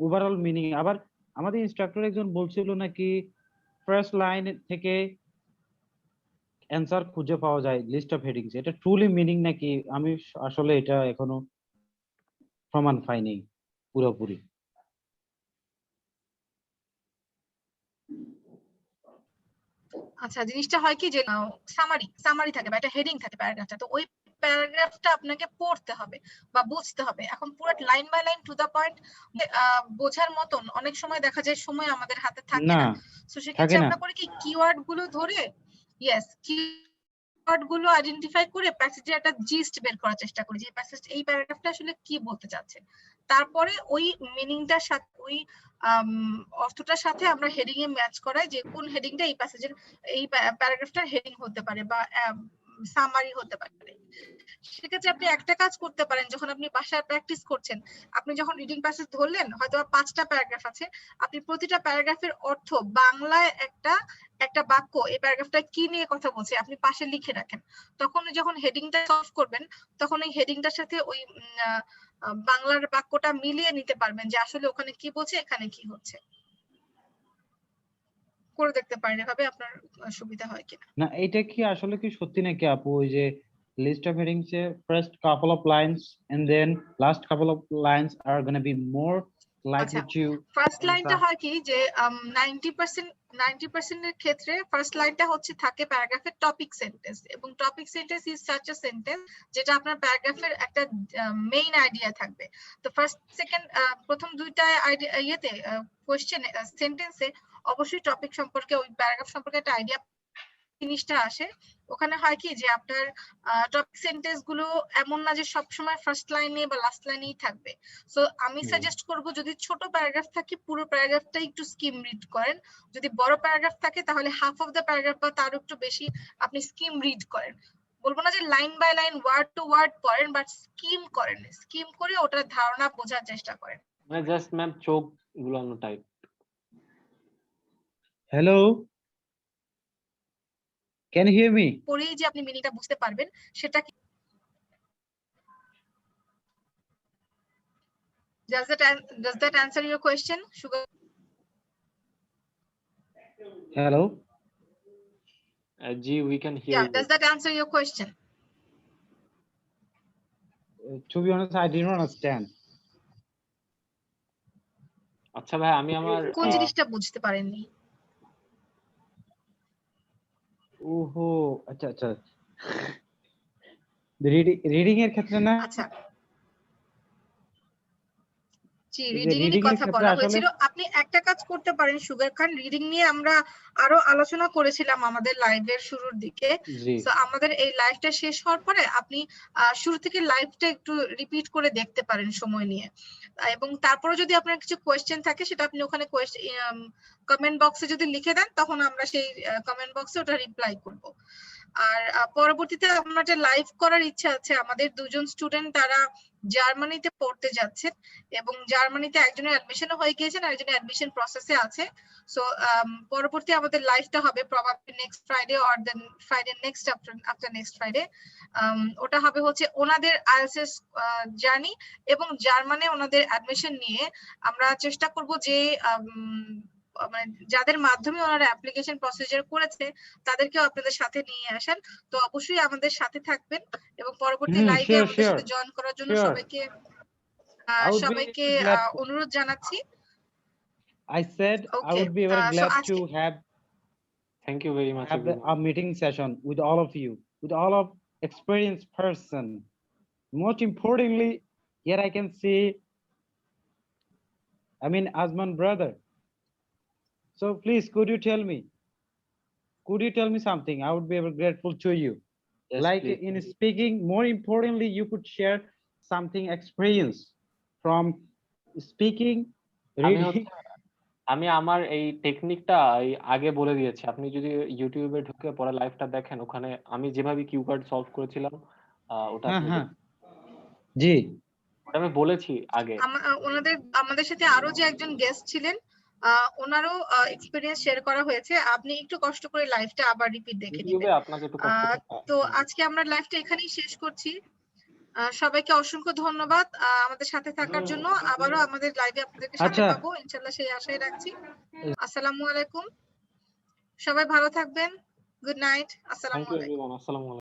ওভারঅল মিনিং। আবার আমাদের ইনস্ট্রাক্টর একজন বলছিল নাকি ফার্স্ট লাইন থেকে অ্যানসার খুঁজে পাওয়া যায় লিস্ট অফ হেডিংস, এটা ট্রুলি মিনিং নাকি আমি আসলে এটা এখনো প্রমাণ পাইনি পুরোপুরি। আচ্ছা, জিনিসটা হয় কি যে সামারি থাকে বা একটা হেডিং থাকে প্যারাগ্রাফটা, তো ওই প্যারাগ্রাফটা আপনাকে পড়তে হবে বা বুঝতে হবে। এখন পুরো line by line to the point বোঝার মতন অনেক সময় দেখা যায় সময় আমাদের হাতে থাকে না। তো সেক্ষেত্রে আমরা করি কি কিওয়ার্ড গুলো ধরে, ইয়েস, কিওয়ার্ড গুলো আইডেন্টিফাই করে প্যাসেজের একটা জিস্ট বের করার চেষ্টা করি যে প্যাসেজ এই প্যারাগ্রাফটা আসলে কি বলতে চাচ্ছে। তারপরে ওই মিনিংটার সাথে ওই অর্থটার সাথে আমরা হেডিং এ ম্যাচ করাই যে কোন হেডিংটা এই প্যাসেজের এই প্যারাগ্রাফটার হেডিং হতে পারে বা সামারি হতে পারে। সেক্ষেত্রে আপনি একটা কাজ করতে পারেন, যখন আপনি বাসায় প্র্যাকটিস করছেন, আপনি যখন রিডিং প্যাসেজ ধরলেন হয়তো 5টা প্যারাগ্রাফ আছে, আপনি প্রতিটা প্যারাগ্রাফের অর্থ বাংলায় একটা বাক্য এই প্যারাগ্রাফটা কি নিয়ে কথা বলছে আপনি পাশে লিখে রাখেন। তখন যখন হেডিংটা সলভ করবেন তখন এই হেডিংটার সাথে ওই বাংলার বাক্যটা মিলিয়ে নিতে পারবেন যে আসলে ওখানে কি বলছে এখানে কি হচ্ছে। করে দেখতে পারেন, এভাবে আপনার সুবিধা হয় কিনা। না এটা কি আসলে কি সত্যি নাকি আপু ওই যে list of headings first couple of lines and then last couple of lines are going to be more likely to first লাইনটা answer. হয় কি যে 90% এর ক্ষেত্রে ফার্স্ট লাইনটা হচ্ছে থাকে প্যারাগ্রাফের টপিক সেন্টেন্স, এবং topic sentence is such a sentence যেটা আপনার প্যারাগ্রাফের একটা মেইন আইডিয়া থাকবে। তো ফার্স্ট সেকেন্ড প্রথম দুইটা ইয়েতে কোশ্চেনে সেন্টেন্সে অবশ্যই টপিক সম্পর্কে ওই প্যারাগ্রাফ সম্পর্কে একটা আইডিয়া জিনিসটা আসে। ওখানে হয় কি যে আপনার টপিক সেন্টেন্স গুলো এমন না যে সবসময় ফার্স্ট লাইনে বা লাস্ট লাইনেই থাকবে। সো আমি সাজেস্ট করব যদি ছোট প্যারাগ্রাফ থাকে পুরো প্যারাগ্রাফটা একটু স্কিম রিড করেন, যদি বড় প্যারাগ্রাফ থাকে তাহলে হাফ অফ দ্য প্যারাগ্রাফ বা তার একটু বেশি আপনি স্কিম রিড করেন। বলবো না যে line by line word to word পড়েন, বাট স্কিম করেন, স্কিম করে ওটার ধারণা বোঝার চেষ্টা করেন। মানে জাস্ট ম্যাম চোখ গুলানো type. Hello, can you hear me? পরেই যে আপনি মিনিংটা বুঝতে পারবেন সেটা কি? Does that answer your question, Sugar? Hello. G, we can hear Yeah, you. does that answer your question? To be honest, I didn't understand. আচ্ছা ভাই, আমি আমার কোন জিনিসটা বুঝতে পারেননি? ওহো, আচ্ছা আচ্ছা, রিডিং এর ক্ষেত্রে না? আচ্ছা, জি, যে রিডিং এর reading এর কথা ক্ষেত্রে বলা আসলে- হয়েছিল। আপনি একটা কাজ করতে পারেন সুগার খান, রিডিং নিয়ে আমরা আরো আলোচনা করেছিলাম আমাদের লাইভের শুরুর দিকে। জি তো আমাদের এই লাইভটা শেষ হওয়ার পরে আপনি শুরু থেকে লাইভটা একটু রিপিট করে দেখতে পারেন সময় নিয়ে, এবং তারপরে যদি আপনার কিছু কোয়েশ্চেন থাকে সেটা আপনি ওখানে কমেন্ট বক্সে যদি লিখে দেন তখন আমরা সেই কমেন্ট বক্সে ওটা রিপ্লাই করব। আর পরবর্তীতে আমরা যে লাইভ করার ইচ্ছা আছে, আমাদের দুজন স্টুডেন্ট তারা জার্মানিতে পড়তে যাচ্ছেন এবং জার্মানিতে একজনের অ্যাডমিশন হয়ে গিয়েছেন আর একজনের অ্যাডমিশন প্রসেসে আছে। সো পরবর্তী আমাদের লাইভটা হবে probably next Friday or then Friday next after next Friday. ওটা হবে হচ্ছে ওনাদের আইএলটিএস জার্নি এবং জার্মানে ওনাদের অ্যাডমিশন নিয়ে আমরা চেষ্টা করব যে মানে যাদের মাধ্যমে ওনারা অ্যাপ্লিকেশন প্রসিজার করেছে তাদেরকেও আপনাদের সাথে নিয়ে আসেন। তো অবশ্যই আমাদের সাথে থাকবেন এবং পরবর্তী লাইভে sure, আমাদের সাথে sure, জয়েন করার জন্য sure. সবাইকে I would be সবাইকে glad to- অনুরোধ জানাচ্ছি। I said I Okay, would be very so glad to আজকে- have thank you very much a meeting session with all of you, with all of experienced person. Most importantly, here I can see, I mean, Azman brother. So please, could you tell me something? I would be very grateful to you. Like in speaking, more importantly, you could share something experience from speaking, reading. আমি আমার এই টেকনিকটা আগে বলে দিয়েছি। আপনি যদি ইউটিউবে ঢুকে পরে লাইভটা দেখেন, ওখানে আমি যেভাবে কিউ কার্ড সলভ করেছিলাম ওটা আপনি হ্যাঁ, জি, ওটা আমি বলেছি আগে। আমাদের সাথে আরো যে একজন গেস্ট ছিলেন ওনারও এক্সপেরিয়েন্স শেয়ার করা হয়েছে। আপনি একটু কষ্ট করে লাইভটা আবার রিপিট দেখে ইউটিউবে নেবেন। আপনাকে একটু কষ্ট করতে তো আজকে আমরা লাইভটা এখানেই শেষ করছি। সবাইকে অসংখ্য ধন্যবাদ আমাদের সাথে থাকার জন্য। আবারও আমাদের লাইভে আপনাদেরকে সাথে আচ্ছা। পাবো ইনশাআল্লাহ, সেই আশায় রাখছি। আসসালামু আলাইকুম, সবাই ভালো থাকবেন। গুড নাইট, আসসালামু থ্যাংক ইউ আলাইকুম। এভরিওয়ান, আসসালামু আলাইকুম।